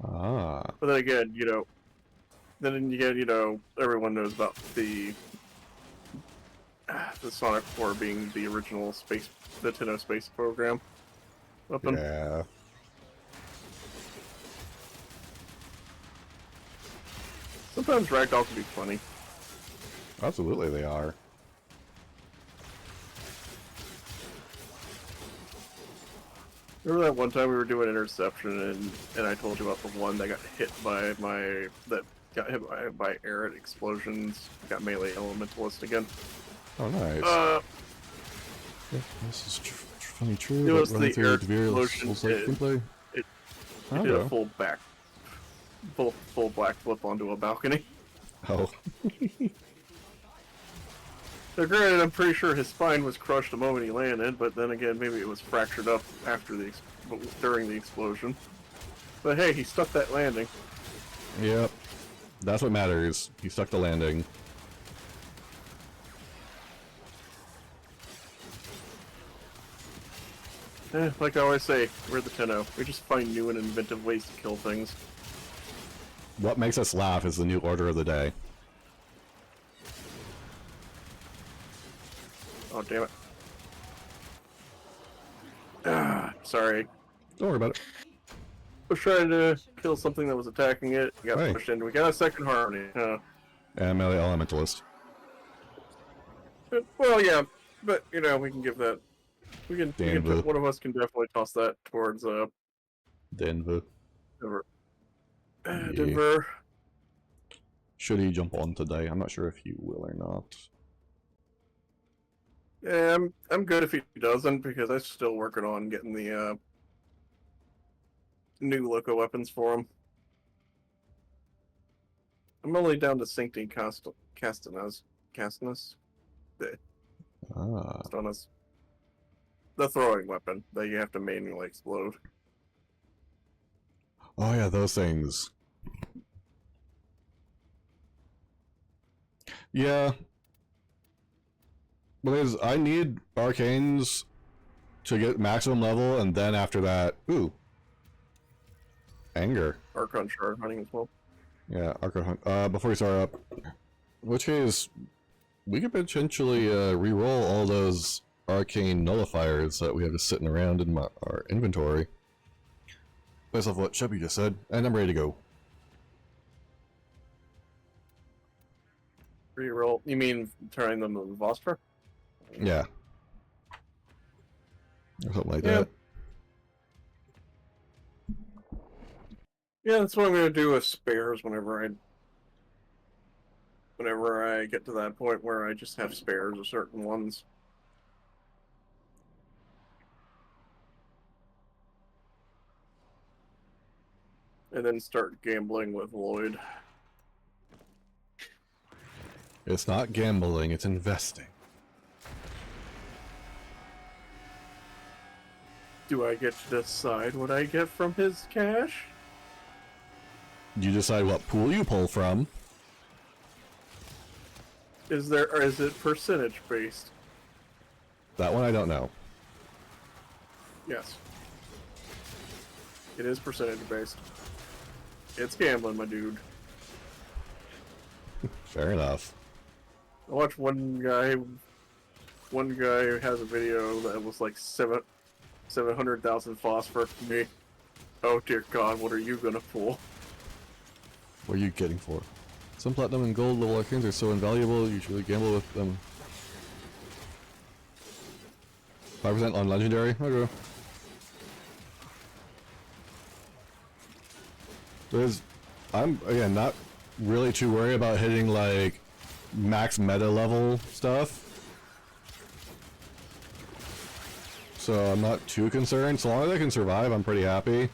Ah. But then again, everyone knows about the Sonic 4 being the original the Tenno space program weapon. Yeah. Sometimes ragdoll can be funny. Absolutely, they are. Remember that one time we were doing interception and I told you about the one that got hit by by air explosions, got melee elementalist again. Oh, nice. Yeah, this is funny true. It But was running the through air Devere explosion. looks like gameplay. It I did a don't know. full black flip onto a balcony. Oh, So granted, I'm pretty sure his spine was crushed the moment he landed, but then again, maybe it was fractured up after during the explosion. But hey, he stuck that landing. yep. That's what matters. He stuck the landing. Like I always say, we're the Tenno. We just find new and inventive ways to kill things. What makes us laugh is the new order of the day. Oh, damn it. Ah, sorry. Don't worry about it. Was trying to kill something that was attacking it. Got Hey. pushed in. We got a second harmony. And melee elementalist. Well, yeah, but you know we can give that. Denver. One of us can definitely toss that towards Denver. Denver. Yeah. Denver. Should he jump on today? I'm not sure if he will or not. Yeah, I'm good if he doesn't because I'm still working on getting the new Loco weapons for him. I'm only down to Sancti Castanas. Ah. Castanas. The throwing weapon that you have to manually explode. Oh yeah, those things. Yeah. Because I need arcanes to get maximum level, and then after that, ooh, anger. Archon shard hunting as well. Yeah, Arco Hunt. Before we start up, which case, we could potentially re-roll all those arcane nullifiers that we have just sitting around in our inventory. Based off what Chubby just said, and I'm ready to go. Reroll. You mean turning them to Vostra? Yeah. Or something like Yeah. that. Yeah, that's what I'm gonna do with spares whenever I get to that point where I just have spares of certain ones. And then start gambling with Lloyd. It's not gambling, it's investing. Do I get to decide what I get from his cash? You decide what pool you pull from. Is it percentage based? That one I don't know. Yes. It is percentage based. It's gambling, my dude. Fair enough. I watched one guy who has a video that was like 700,000 phosphor. Me. Oh dear God, what are you gonna pull? What are you getting for? Some platinum and gold level arcanes are so invaluable, you should really gamble with them. 5% on legendary? Okay. I'm, again, not really too worried about hitting, like, max meta level stuff. So I'm not too concerned. So long as I can survive, I'm pretty happy.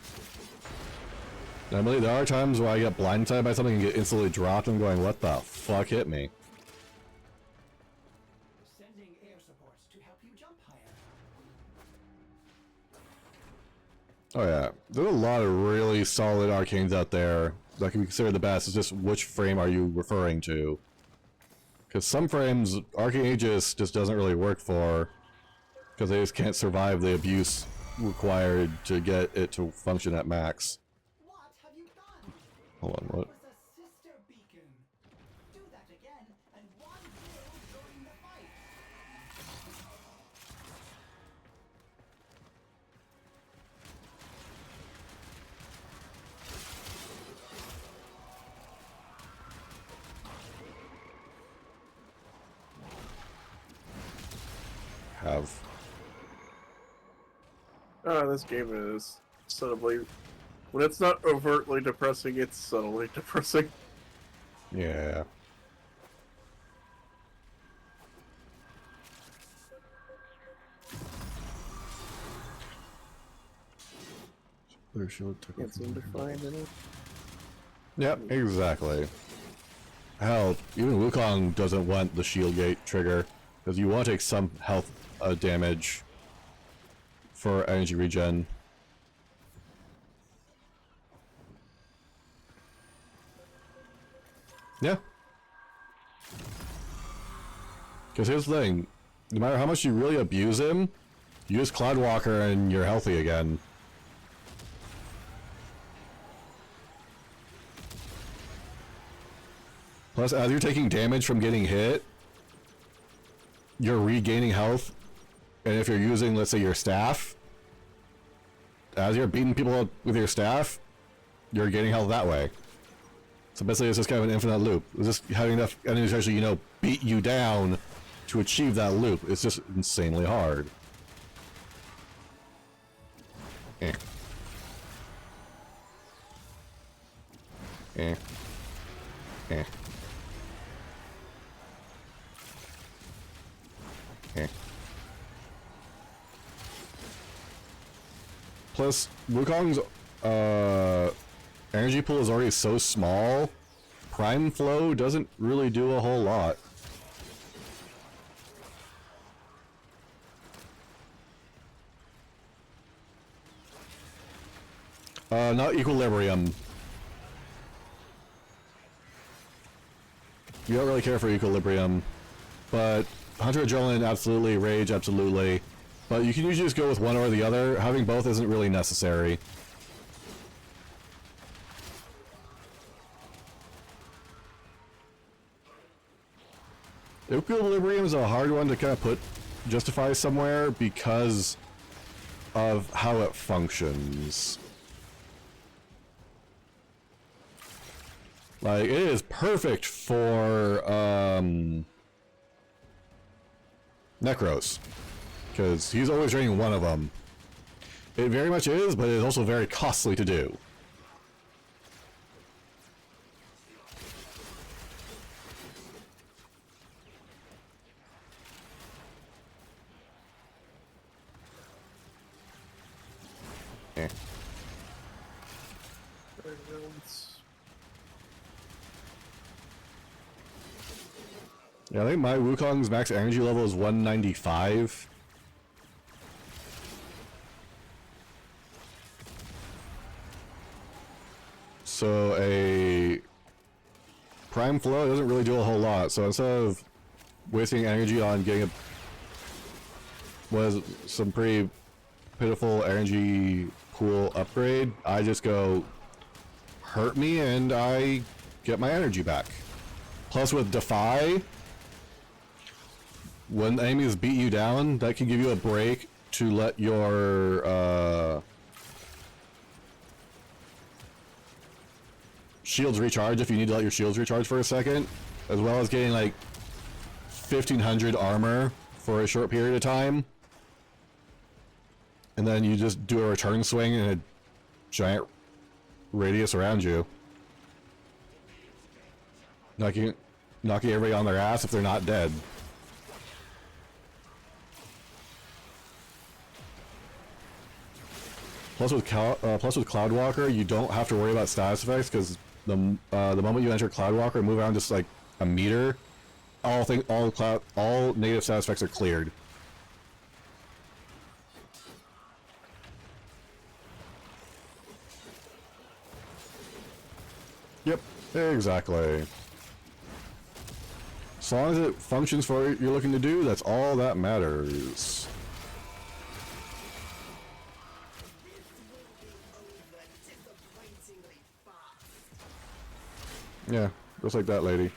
Normally, there are times where I get blindsided by something and get instantly dropped and going, what the fuck hit me? Sending air supports to help you jump higher. Oh yeah, there's a lot of really solid arcanes out there that can be considered the best. It's just which frame are you referring to? Because some frames, Arcane Aegis just doesn't really work for, because they just can't survive the abuse required to get it to function at max. What have you done? Hold on, It what? was a sister beacon. Do that again, and one will join the fight. have. This game is subtly. When it's not overtly depressing, it's subtly depressing. Yeah. Their shield took Can't seem to find any. Yep, exactly. Hell, even Wukong doesn't want the shield gate trigger, because you want to take some health damage for energy regen. Yeah. Because here's the thing, no matter how much you really abuse him, use Cloudwalker and you're healthy again. Plus, as you're taking damage from getting hit, you're regaining health, and if you're using, let's say, your staff, as you're beating people up with your staff, you're gaining health that way. So basically, it's just kind of an infinite loop. It's just having enough enemies actually, you know, beat you down to achieve that loop. It's just insanely hard. Eh. Eh. Eh. Eh. Plus, Wukong's energy pool is already so small, Prime Flow doesn't really do a whole lot. Not Equilibrium. You don't really care for Equilibrium, but Hunter Adrenaline absolutely, Rage absolutely, but you can usually just go with one or the other. Having both isn't really necessary. Equilibrium is a hard one to kind of justify somewhere because of how it functions. Like, it is perfect for, Necros. Because he's always draining one of them. It very much is, but it is also very costly to do. Eh. Yeah, I think my Wukong's max energy level is 195. So a Prime Flow doesn't really do a whole lot. So instead of wasting energy on getting some pretty pitiful energy pool upgrade, I just go hurt me and I get my energy back. Plus with Defy, when enemies beat you down, that can give you a break to let your shields recharge if you need to let your shields recharge for a second, as well as getting like 1500 armor for a short period of time. And then you just do a return swing in a giant radius around you. Knocking everybody on their ass if they're not dead. Plus with Cloudwalker, you don't have to worry about status effects because the moment you enter Cloudwalker and move around just like a meter, all negative status effects are cleared. Yep, exactly. As long as it functions for what you're looking to do, that's all that matters. Yeah, just like that lady.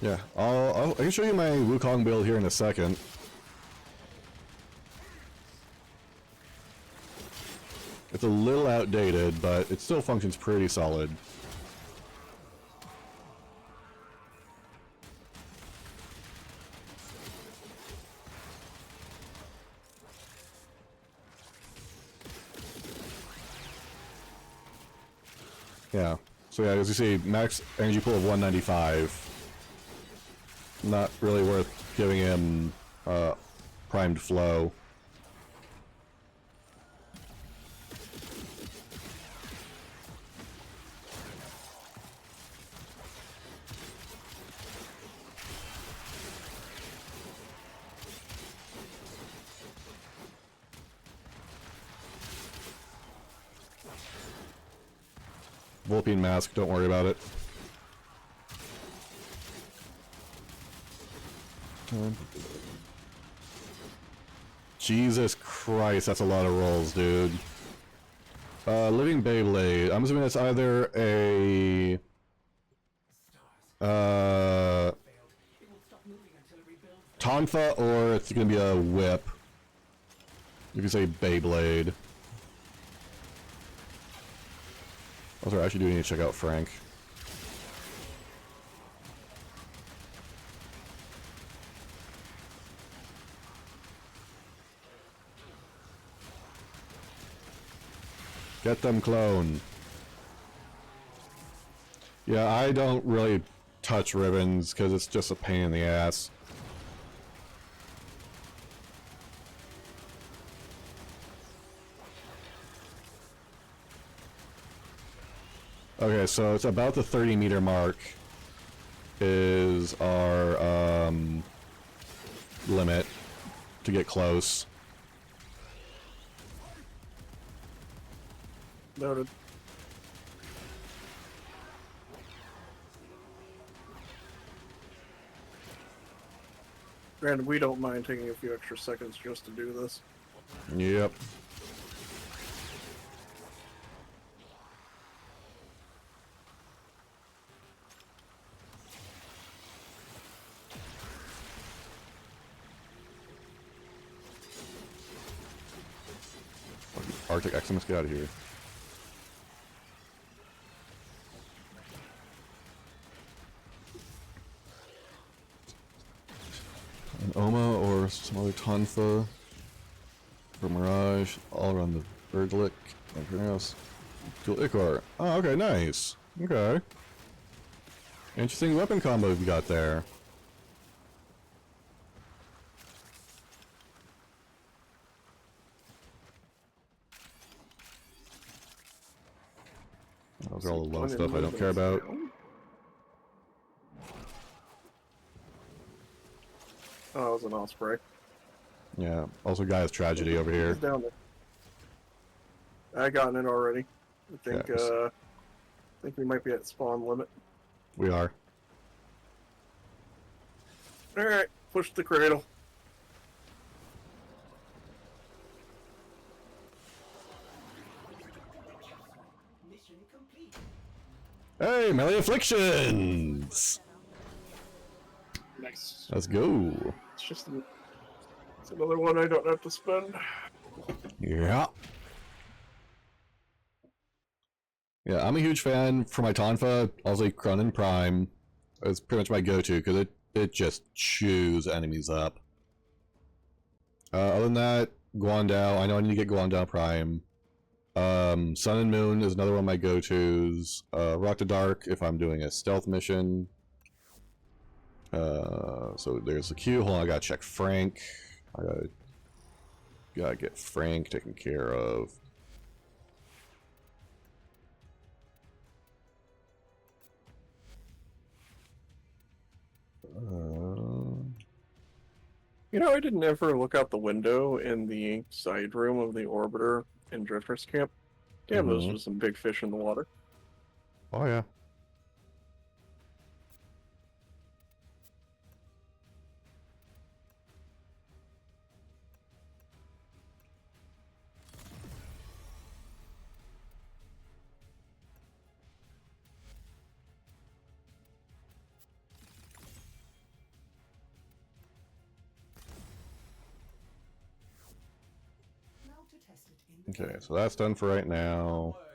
Yeah, I can show you my Wukong build here in a second. It's a little outdated, but it still functions pretty solid. Yeah. So yeah, as you see, max energy pool of 195. Not really worth giving him primed flow. Vulpine mask, don't worry about it. Jesus Christ, that's a lot of rolls, dude. Living Beyblade. I'm assuming it's either a... Tonfa, or it's gonna be a whip. You can say Beyblade. Also, I actually do need to check out Frank. Get them, clone. Yeah, I don't really touch ribbons because it's just a pain in the ass. Okay, so it's about the 30-meter mark is our limit to get close. Noted. Granted, we don't mind taking a few extra seconds just to do this. Yep. Arctic Eximus, get out of here. An Oma or some other Tonfa or Mirage, all around the Vergilic, everything else. Dual Ichor. Oh, okay, nice. Okay. Interesting weapon combo you got there. Those are all the low stuff I don't care about. Oh, it was an Osprey. Yeah. Also, Gaia's Tragedy over He's here. down there. I gotten it already. I think Yes. I think we might be at spawn limit. We are. Alright, push the cradle. Mission complete. Hey, Melee Afflictions! Nice. Let's go. It's another one I don't have to spend. Yeah. Yeah, I'm a huge fan for my Tonfa. Also, Cronin Prime is pretty much my go-to because it just chews enemies up. Other than that, Guandao. I know I need to get Guandao Prime. Sun and Moon is another one of my go-tos. Rock to Dark if I'm doing a stealth mission. So there's the queue. Hold on, I gotta check Frank. I gotta get Frank taken care of. You know, I didn't ever look out the window in the side room of the orbiter in Drifter's camp. Damn, those Mhm. were some big fish in the water. Oh yeah. Now to test it in the Okay, so that's done for right now. word.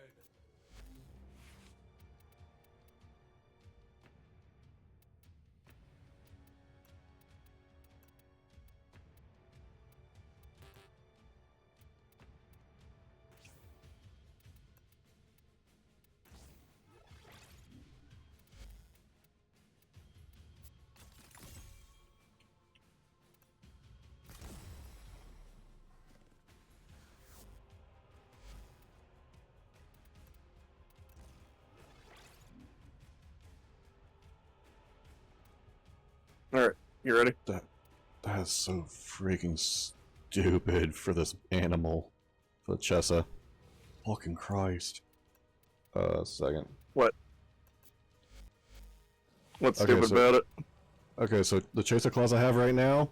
Alright, you ready? That is so freaking stupid for this animal. For the Chessa. Fucking Christ. Second. What? What's Okay, stupid so- about it? Okay, so the Chaser clause I have right now,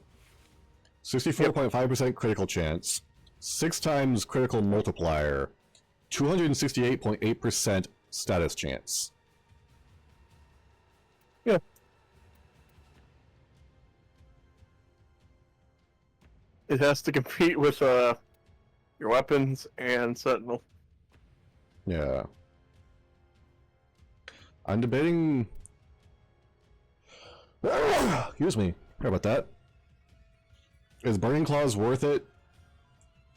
64.5% critical chance, 6 times critical multiplier, 268.8% status chance. Yeah. It has to compete with your weapons and Sentinel. Yeah. I'm debating. Excuse me. Sorry about that. Is Burning Claws worth it?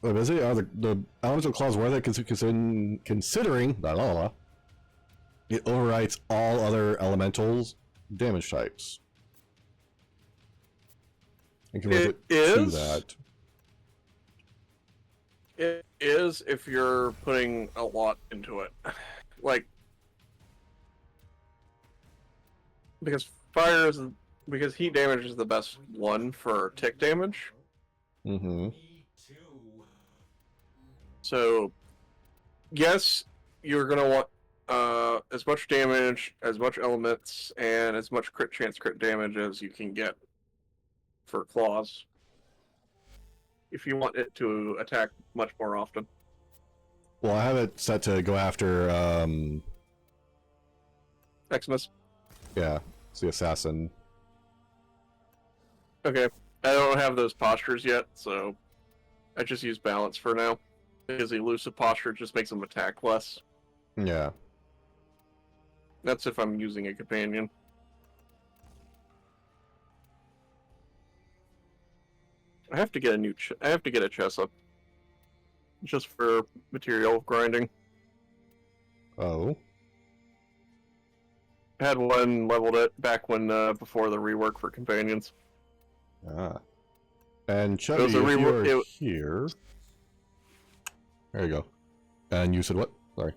Or is it? Are the Elemental Claws worth it? Considering la, la, la, it overwrites all other elementals damage types. And converts It it to is. that. It is if you're putting a lot into it. Like, because because heat damage is the best one for tick damage. Mm-hmm. Me too. So, yes, you're gonna want as much damage, as much elements, and as much crit chance, crit damage as you can get for claws. If you want it to attack much more often. Well, I have it set to go after, Xmas. yeah, it's the assassin. Okay. I don't have those postures yet, so I just use balance for now. Because the elusive posture just makes them attack less. Yeah. That's if I'm using a companion. I have to get a new. I have to get a chest up. Just for material grinding. Oh. I had one leveled it back when before the rework for companions. Ah. And Chubby, was a if rework- you're it- here... There you go. And you said what? Sorry.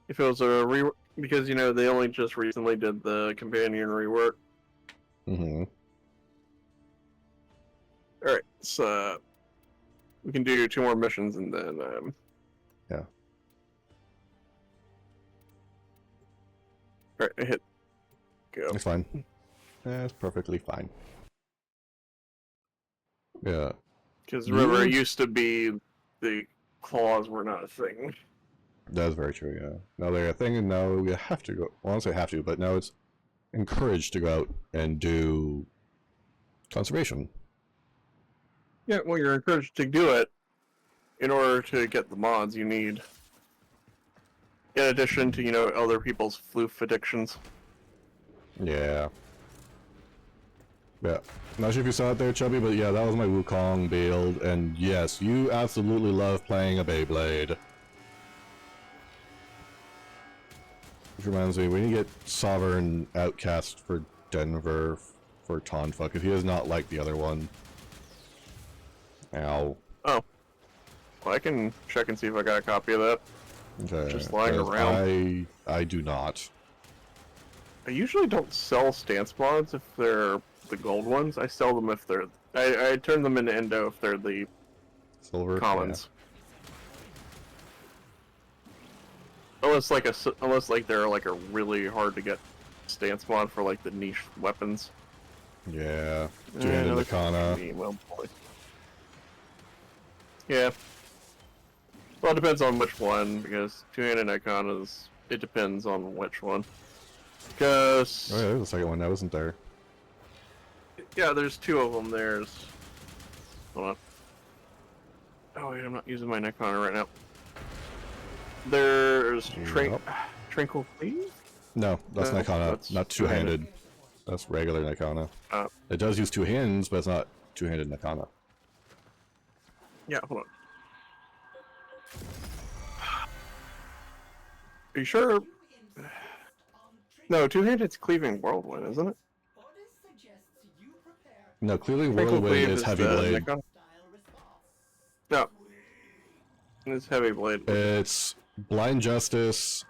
If it was a rework, because you know they only just recently did the companion rework. Mm-hmm. All right, so we can do 2 more missions and then Yeah. All right, I hit go. It's fine. That's perfectly fine. Yeah. Because remember, it You- used to be the claws were not a thing. That's very true, yeah. Now they're a thing, and now you have to go... Well, I don't say have to, but now it's encouraged to go out and do conservation. Yeah, well, you're encouraged to do it in order to get the mods you need. In addition to, you know, other people's floof addictions. Yeah. Yeah. Not sure if you saw it there, Chubby, but yeah, that was my Wukong build, and yes, you absolutely love playing a Beyblade. Which reminds me, we need to get Sovereign Outcast for Denver for Tonfa, because he does not like the other one. Ow. Well, I can check and see if I got a copy of that. Okay. Just lying 'cause around. I do not. I usually don't sell stance mods if they're the gold ones. I sell them if they're... I turn them into endo if they're the Silver? commons. Unless like unless like they're like a really hard to get stance mod for like the niche weapons. Yeah. Eh, Jan and that's Nakana. pretty well played. Yeah. Well, it depends on which one, because two-handed and Icana's, it depends on which one. Because, Oh yeah, there's a second one now, isn't there? yeah, there's 2 of them. There's, hold on. wait, I'm not using my Necrona right now. There's Yep. Tranquil Cleave? No, that's No, Nikana, that's not two-handed. That's regular Nikana. It does use two hands, but it's not two-handed Nikana. Yeah, hold on. Are you sure? No, two-handed's Cleaving Whirlwind, isn't it? Orders suggests you prepare No, clearly Tranquil Whirlwind Cleave is Heavy the Blade. Necrona. style response. No. It's Heavy Blade. It's Blind Justice,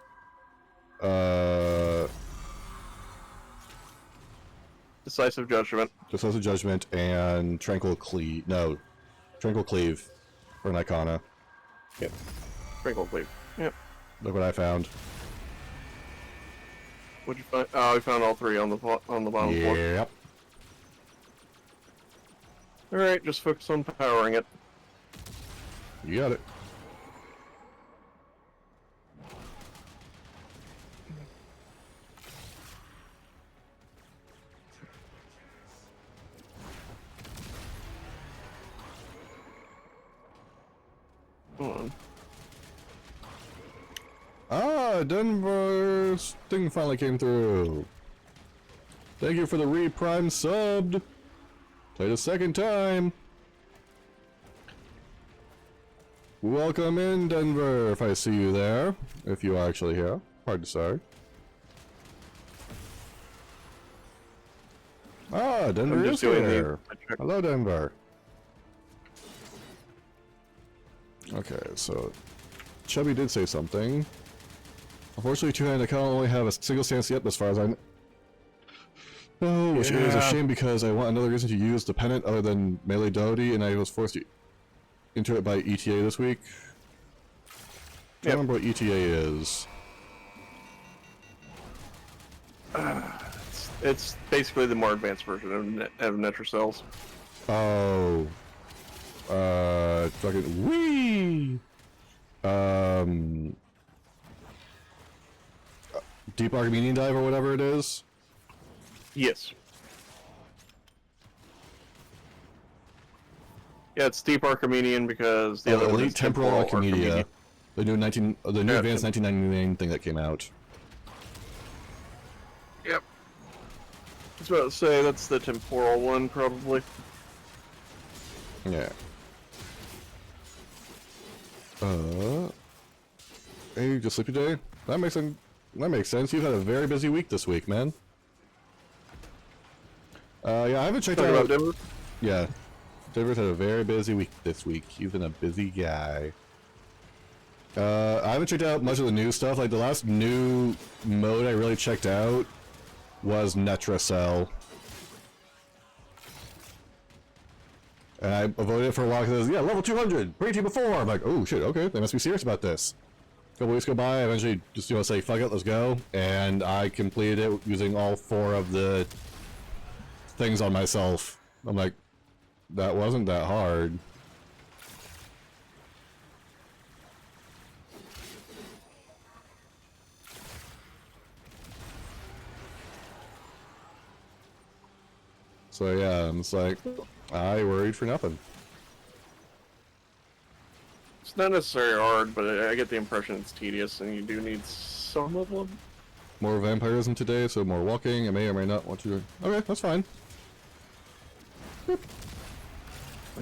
Decisive Judgment. Decisive Judgment, and Tranquil Cleave. No, Tranquil Cleave for Nikana. Yep. Tranquil Cleave. Yep. Look what I found. What'd you find? Oh, we found all three on the bottom floor. Yep. Alright, just focus on powering it. You got it. Hold on. Ah, Denver's thing finally came through. Thank you for the re-prime subbed. Played a second time. Welcome in, Denver, if I see you there. If you are actually here. Hard to say. Ah, Denver I'm is just doing here. the... Hello, Denver. Okay, so Chubby did say something. Unfortunately, two-handed account only have a single stance yet, as far as I know. Oh, which is a Yeah. shame because I want another reason to use the pennant other than melee Doty, and I was forced into it by ETA this week. I don't remember what ETA is. It's basically the more advanced version of Netrocells. Oh. Fucking wee. Deep Archimedean Dive or whatever it is. Yes. Yeah, it's Deep Archimedean because the other one Elite is Temporal Archimedia. The new Yeah, advanced 1999 thing that came out. Yep. I was about to say, that's the temporal one, probably. Yeah. Hey, you just sleepy day? That makes sense. You've had a very busy week this week, man. Yeah, I haven't checked Talking about out. Denver? Yeah, Denver's had a very busy week this week. He's been a busy guy. I haven't checked out much of the new stuff. Like the last new mode I really checked out was Netracell. And I avoided it for a while because yeah, level 200, pretty before. I'm like, oh shit, okay, they must be serious about this. A couple weeks go by, I eventually just say, fuck it, let's go. And I completed it using all 4 of the things on myself. I'm like, that wasn't that hard. So yeah, I'm just like, I worried for nothing. It's not necessarily hard, but I get the impression it's tedious, and you do need some level of... More vampirism today, so more walking. I may or may not want to. Okay, that's fine.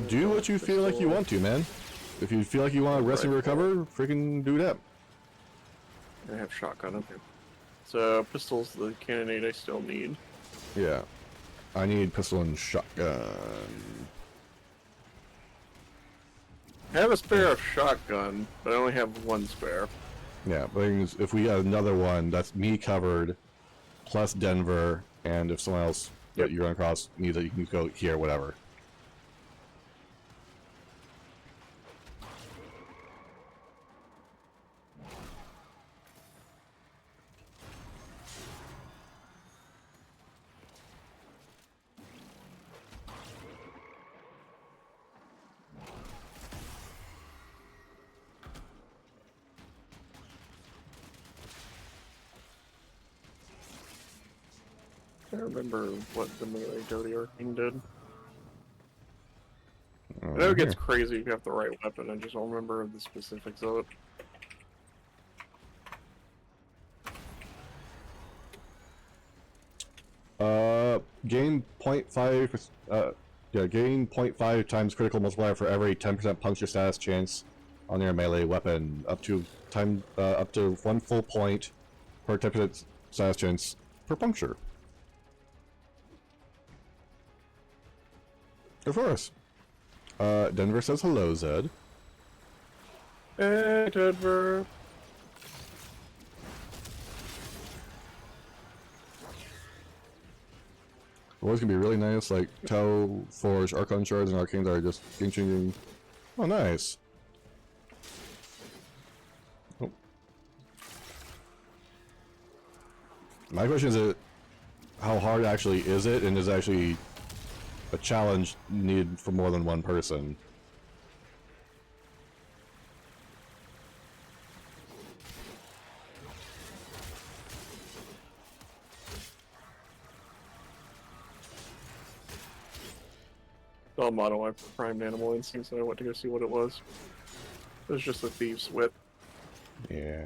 Do what you feel like you want to, man. If you feel like you want to rest and recover, freaking do that. I have shotgun up here. So, pistols, the cannonade I still need. Yeah. I need pistol and shotgun. I have a spare of shotgun, but I only have 1 spare. Yeah, but if we have another one, that's me covered, plus Denver, and if someone else that you run across needs it, you can go here, whatever. I don't remember what the melee Doty Arcane did. I know it gets Here. crazy if you have the right weapon. I just don't remember the specifics of it. Gain 0.5, gain 0.5 times critical multiplier for every 10% puncture status chance on your melee weapon, up to 1 full point per 10% status chance per puncture. Of course. Denver says hello, Zed. Hey, Denver. What's gonna be really nice, like Tau, Forge, Archon Shards, and Arcanes are just game changing. Oh, nice. Oh. My question is, how hard actually is it, and is it actually a challenge needed for more than one person? Oh, model, I primed Animal Instincts and I went to go see what it was. It was just a Thieves' Wit. Yeah.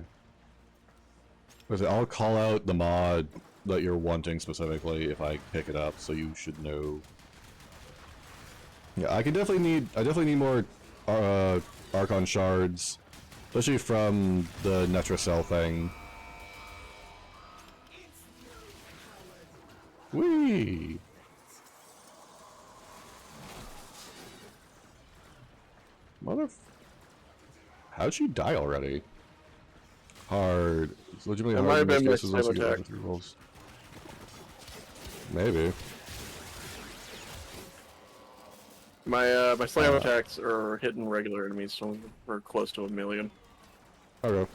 I'll call out the mod that you're wanting specifically if I pick it up, so you should know. Yeah, I definitely need more Archon Shards, especially from the Netracell thing. Whee! How'd she die already? Hard. It's legitimately It hard. might have in been most my cases once you slam get attack. with your rolls. Maybe. My slam attacks are hitting regular enemies, so we're close to 1,000,000. Okay.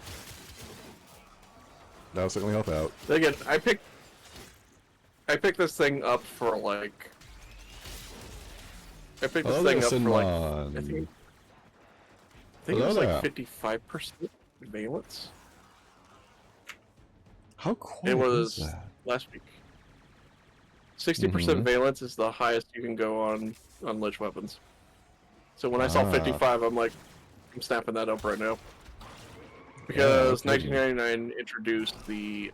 That'll certainly help out. Again, I picked this thing up for like. I picked this Hello thing there, up for like. Sinmon. I think it Hello was there. like 55% valence. How quiet It was is that? last week. 60% Mhm. valence is the highest you can go on Lich weapons. So when I saw Ah. 55, I'm like, I'm snapping that up right now. Because no kidding. 1999 introduced the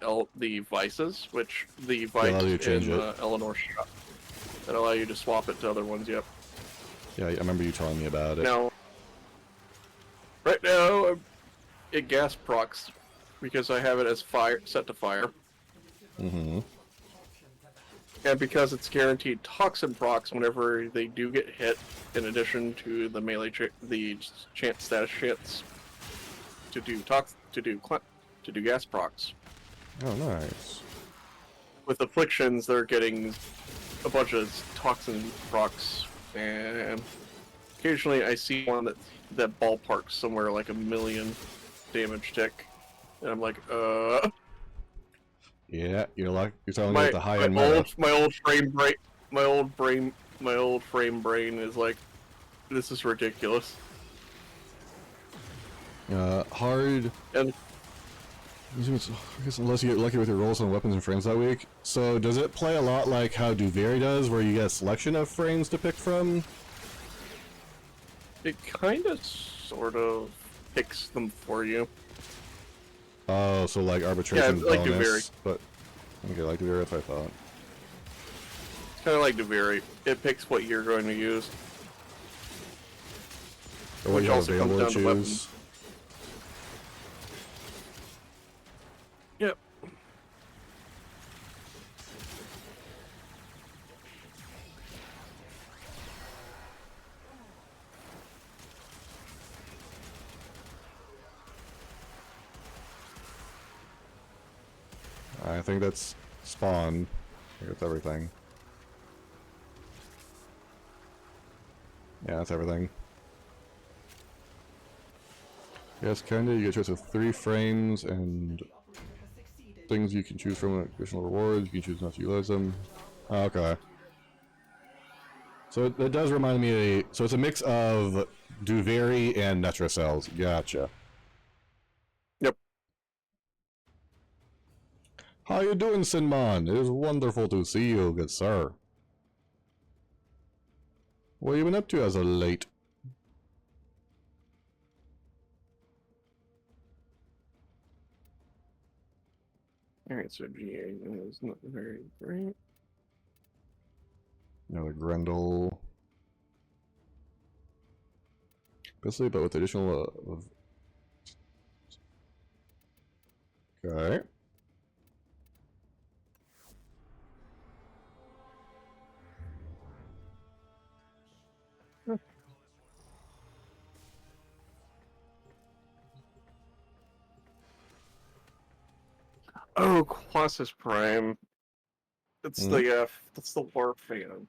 Vices, which the Vice allow you to change in it. Eleanor shot that allow you to swap it to other ones. Yep. Yeah, I remember you telling me about it. Now, right now, it gas procs because I have it as fire set to fire, Mm-hmm. and because it's guaranteed toxin procs whenever they do get hit, in addition to the melee chance status chance to do gas procs. Oh, nice. With afflictions, they're getting a bunch of toxin procs, and occasionally I see one that ballparks somewhere like 1,000,000 damage tick, and I'm like, Yeah, you're telling me with the high end meta. my old frame brain is like, this is ridiculous. Hard. And I guess unless you get lucky with your rolls on weapons and frames that week. So does it play a lot like how Duveri does, where you get a selection of frames to pick from? it kind of sort of picks them for you. Oh, so like arbitration like bonus. Duveri. But okay, like Duveri, if I thought. It's kind of like Duveri. It picks what you're going to use. Or what Which you have also comes available to down to weapons. choose. Yep. I think that's spawn. I think that's everything. Yeah, that's everything. Yes, kinda. You get a choice of 3 frames and things you can choose from, additional rewards. You can choose not to utilize them. Oh, okay. So it does remind me. So it's a mix of Duveri and Netracells. Gotcha. Yep. How you doing, Sinmon? It is wonderful to see you, good sir. What have you been up to as of late? Alright, so GA is not very great. Another Grendel. Basically, but with additional okay. Oh, Colossus Prime. It's Mhm. that's the war fan.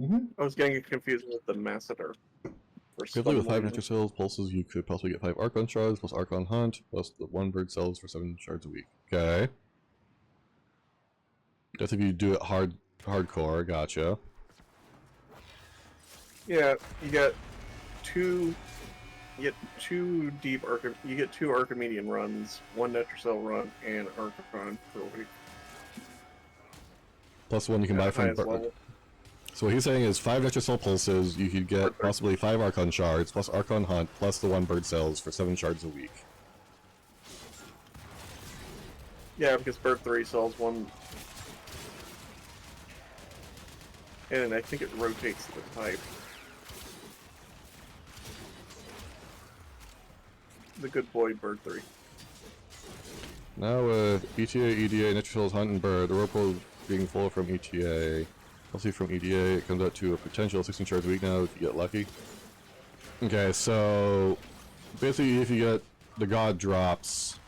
Mm-hmm. I was getting it confused with the Masseter. For Quickly some with 5 reason. Nectar Cells, pulses, you could possibly get 5 Archon Shards, plus Archon Hunt, plus the 1 Bird Cells for 7 shards a week. Okay. That's if you do it hardcore, gotcha. Yeah, you get two. You get two deep You get two Archimedean runs, one Netracell run, and Archon per week. Plus 1 you can At buy the from... highest level. So what he's saying is 5 Nectar Cell pulses, you could get Perfect. possibly 5 Archon Shards, plus Archon Hunt, plus the 1 Bird Cells for 7 shards a week. Yeah, because Bird 3 sells one. And I think it rotates the type. The good boy Bird 3. Now with ETA, EDA, Nectar Cells, Hunt, and Bird, the rope pool being full from ETA. Also from EDA, it comes out to a potential 16 shards a week now if you get lucky. Okay, so basically if you get the God drops,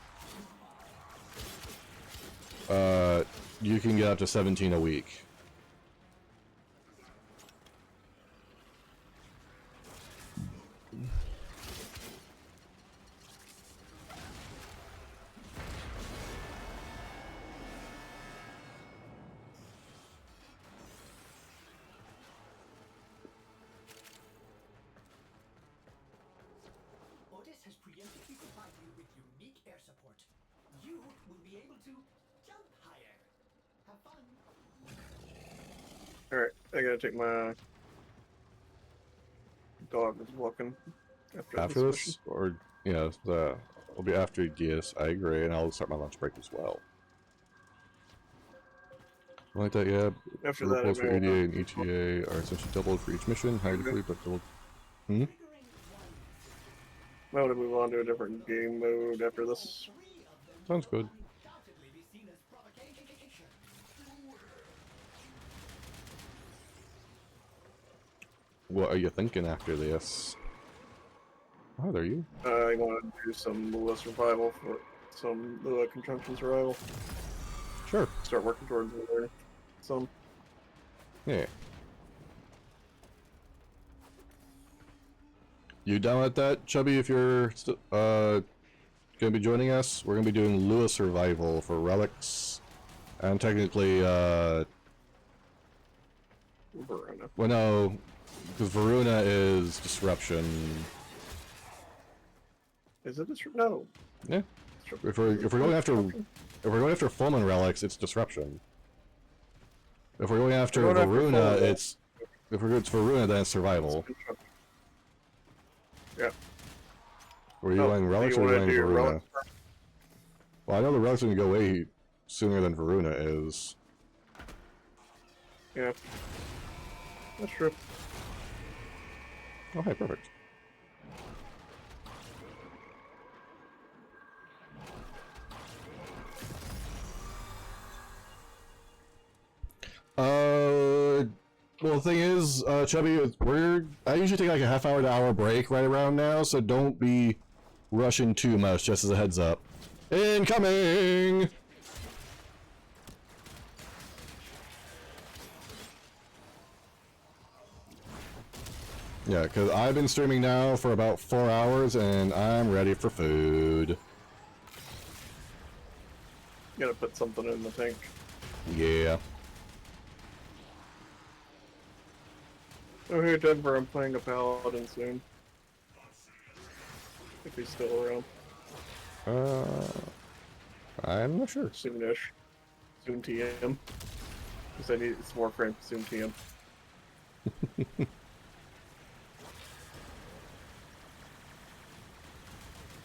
you can get up to 17 a week. Otis has preemptively supplied you with unique air support. You will be able to jump higher. Have fun. Alright, I gotta take my dog is walking After mission. this, or yeah, it'll be after DS. I agree, and I'll start my lunch break as well. Like that, yeah. After The that, reports for I'm ADA and ETA are essentially doubled for each mission. Higher degree, but doubled. Hmm. I want to move on to a different game mode after this. Sounds good. Undoubtedly be seen as provocation. What are you thinking after this? Oh, there you. I want to do some Lua survival for some Lua conjunction survival. Sure. Start working towards some. Yeah. You down with that, Chubby? If you're gonna be joining us, we're gonna be doing Lua survival for relics, and technically, Verona. well, no, because Varuna is disruption. Is it no? Yeah. If we're going after Fulman relics, it's disruption. If we're going after We're going after Varuna, Fulman. it's Varuna, then it's survival. Yeah. Were you going relics or wanna going do Varuna? relics first? Well, I know the relics are gonna go way sooner than Varuna is. Yeah. That's true. Oh, hey, perfect. Well, the thing is, Chubby, I usually take like a half hour to hour break right around now, so don't be rushing too much, just as a heads up. Incoming! Yeah, because I've been streaming now for about 4 hours, and I'm ready for food. Gotta put something in the tank. Yeah. Oh, hey, Denver, I'm playing a paladin soon. If he's still around. I'm not sure. Soonish. Soon TM. Because I need it's Warframe, soon TM.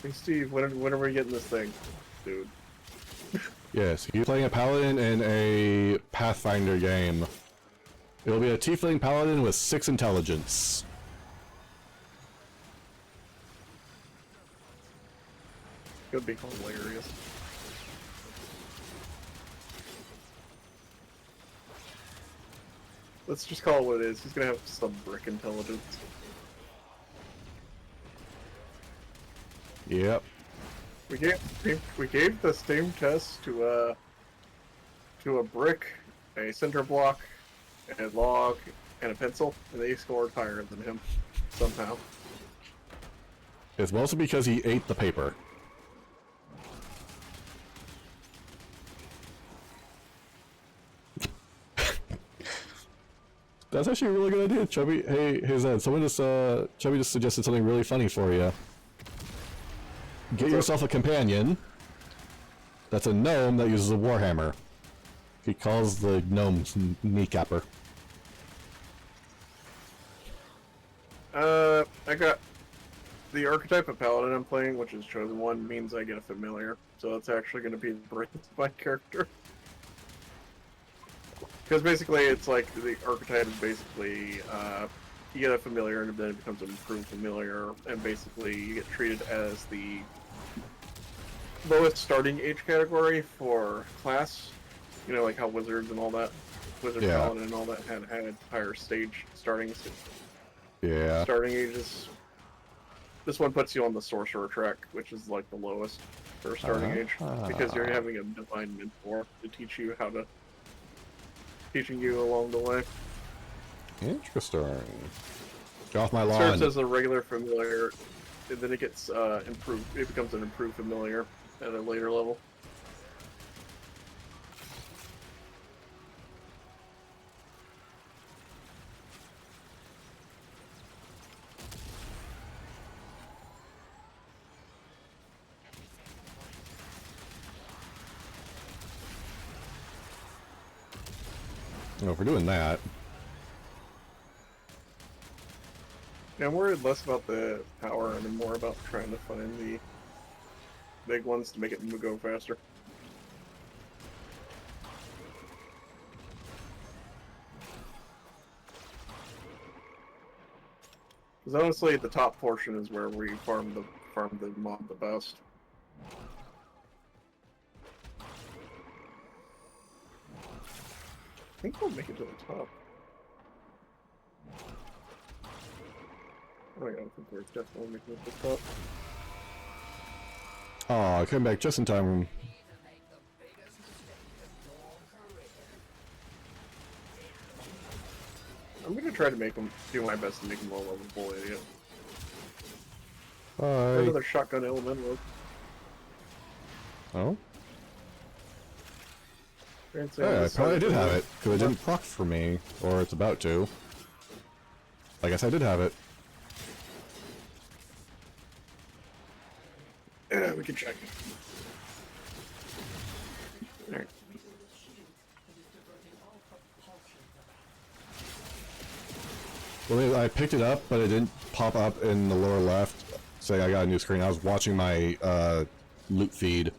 Hey Steve, when are we getting this thing? Dude. Yes, you're playing a paladin in a Pathfinder game. It'll be a tiefling paladin with 6 intelligence. Could be hilarious. Let's just call it what it is. He's gonna have some brick intelligence. Yep. We gave the same test to a brick, a cinder block, a log, and a pencil, and they scored higher than him somehow. It's mostly because he ate the paper. That's actually a really good idea, Chubby. Hey Zed, Chubby just suggested something really funny for you. Get yourself a companion that's a gnome that uses a warhammer. He calls the gnomes kneecapper. I got the archetype of paladin I'm playing, which is chosen one, means I get a familiar. So it's actually going to be the brains of my character. Because basically, it's like the archetype is basically you get a familiar, and then it becomes an improved familiar, and basically you get treated as the lowest starting age category for class. You know, like how wizards and all that, wizard paladin and all that had higher stage starting ages. This one puts you on the sorcerer track, which is like the lowest for starting age, because you're having a divine mentor to teach you how to. Teaching you along the way. Interesting. Get off my lawn. Starts as a regular familiar, and then it gets improved. It becomes an improved familiar at a later level. Well, if we're doing that, Yeah, I'm worried less about the power and more about trying to find the big ones to make it go faster. Because honestly, the top portion is where we farm the mob the best. I think we'll make it to the top. Oh, I don't think we're definitely making it to the top. oh, I came back just in time. I'm gonna try to do my best to make him low level bull idiot. Bye. Another shotgun elemental. Oh? Fancy Yeah, I this probably side. did have it, because it didn't proc for me, or it's about to. I guess I did have it. Yeah, we can check. Alright. Well, I picked it up, but it didn't pop up in the lower left saying I got a new screen. I was watching my loot feed.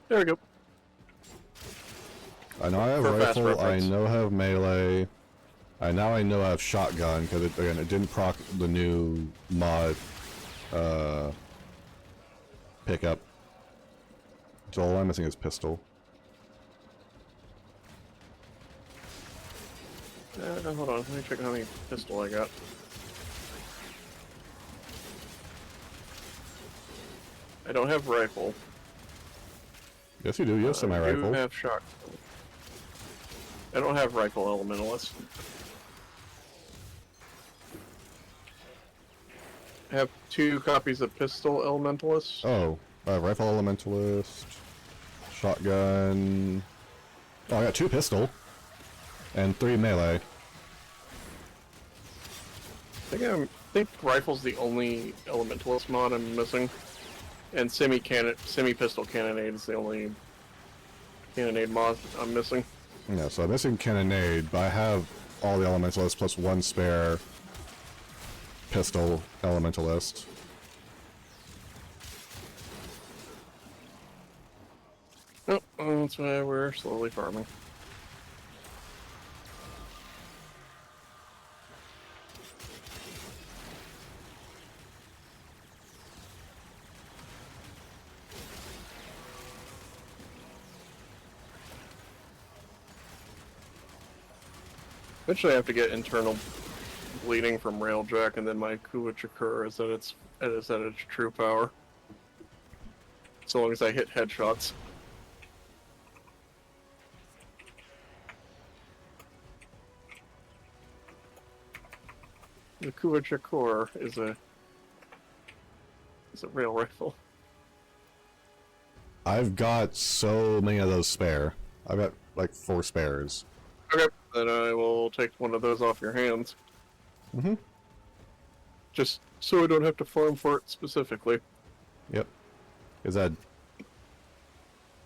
There we go. I know I have For fast rifle, I reference. know I have melee. I know I have shotgun, because again, it didn't proc the new mod pickup. So all I'm missing is pistol. Hold on, let me check how many pistol I got. I don't have rifle. Yes, you do. You have I semi-rifle. do have shotgun. I don't have rifle elementalist. I have 2 copies of pistol elementalist. Oh, rifle elementalist, shotgun. Oh, I got 2 pistol and 3 melee. think rifle's the only elementalist mod I'm missing, and semi-pistol cannonade is the only cannonade mod I'm missing. Yeah, so I'm missing Cannonade, but I have all the Elementalists plus one spare pistol Elementalist. Oh, that's why we're slowly farming. Eventually I have to get internal bleeding from Railjack, and then my Kuachakura is at its true power. So long as I hit headshots. The Kuachakura is a rail rifle. I've got so many of those spare. I've got like 4 spares. Okay, then I will take one of those off your hands. Mm-hmm. Just so I don't have to farm for it specifically. Yep. Is that...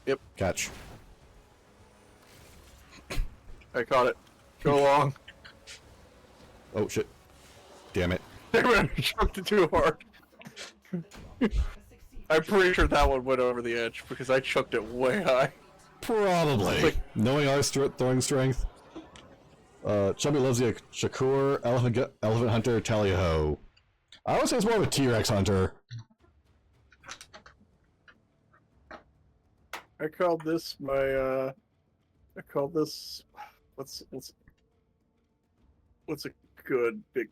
Yep. Catch. I caught it. Go along. Oh shit. Damn it. Damn it, I chucked it too hard. I'm pretty sure that one went over the edge because I chucked it way high. Probably. Like- Knowing our throwing strength. Chubby loves the Shakur, Elephant Hunter, Tally-ho. I would say it's more of a T-Rex hunter. I called this my what's a good big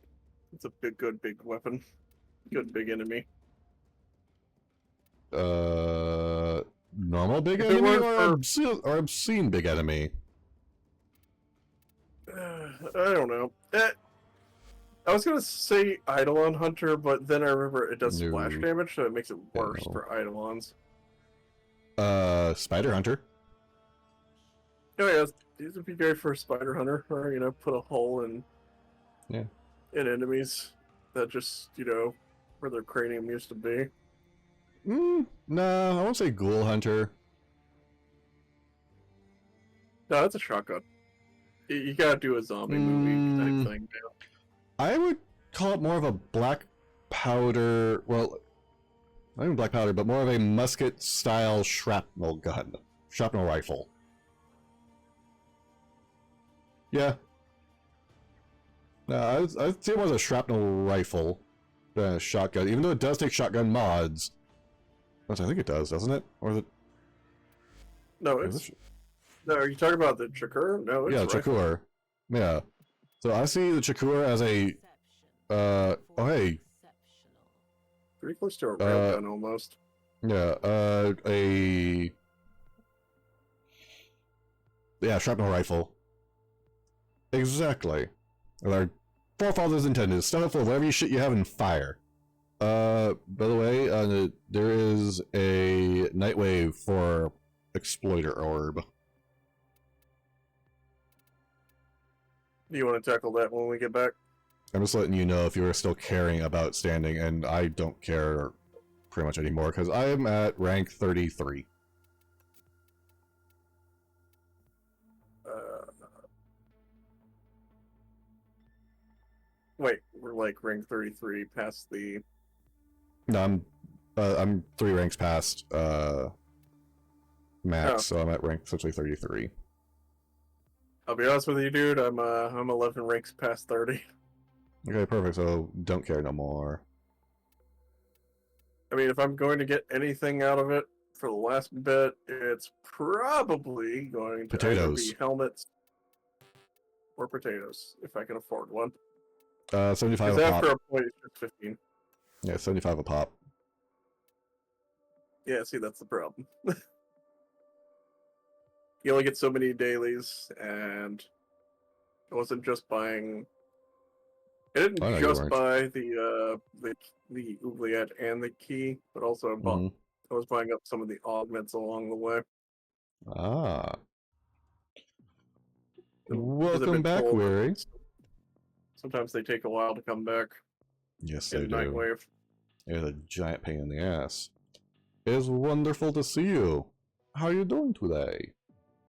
good big weapon? Good big enemy. Normal big If it enemy weren't or obscene big enemy? I don't know. I was gonna say Eidolon Hunter, but then I remember it does splash No. damage, so it makes it worse No. for Eidolons. Spider Hunter. Oh yeah, these would be great for a Spider Hunter, or put a hole in enemies that just where their cranium used to be. No, I won't say Ghoul Hunter. No, that's a shotgun. You gotta do a zombie movie type thing now. I would call it more of a black powder. Well, not even black powder, but more of a musket-style shrapnel gun, shrapnel rifle. Yeah. No, I'd see it more as a shrapnel rifle than a shotgun, even though it does take shotgun mods. Which I think it does, doesn't it? Or is it? No, is it's it- no. Are you talking about the Chakur? No, it's yeah, rifle. Chakur. Yeah. So I see the Chakur as a oh hey, Pretty close to a railgun almost. yeah, shrapnel rifle. Exactly. With our forefathers intended. Stuff it full of whatever shit you have and fire. By the way, there is a Nightwave for Exploiter Orb. Do you want to tackle that when we get back? I'm just letting you know if you are still caring about standing, and I don't care pretty much anymore, because I am at rank 33. Wait, we're like rank 33 past the... No, I'm 3 ranks past max, Oh. so I'm at rank essentially 33. I'll be honest with you, dude. I'm 11 ranks past 30. Okay, perfect. So don't care no more. I mean, if I'm going to get anything out of it for the last bit, it's probably going to either Potatoes. be helmets or potatoes, if I can afford one. 75 Because a pop. after a point, it's just 15. Yeah, 75 a pop. Yeah, see, that's the problem. You only get so many dailies, and I wasn't just buying. I didn't I know you just weren't. buy the oubliette and the key, but also Mhm. I was buying up some of the augments along the way. Ah. 'Cause I've Welcome been back, told that Weary. Sometimes they take a while to come back. Yes, they in do. Nightwave. It's a giant pain in the ass. It's wonderful to see you. How are you doing today?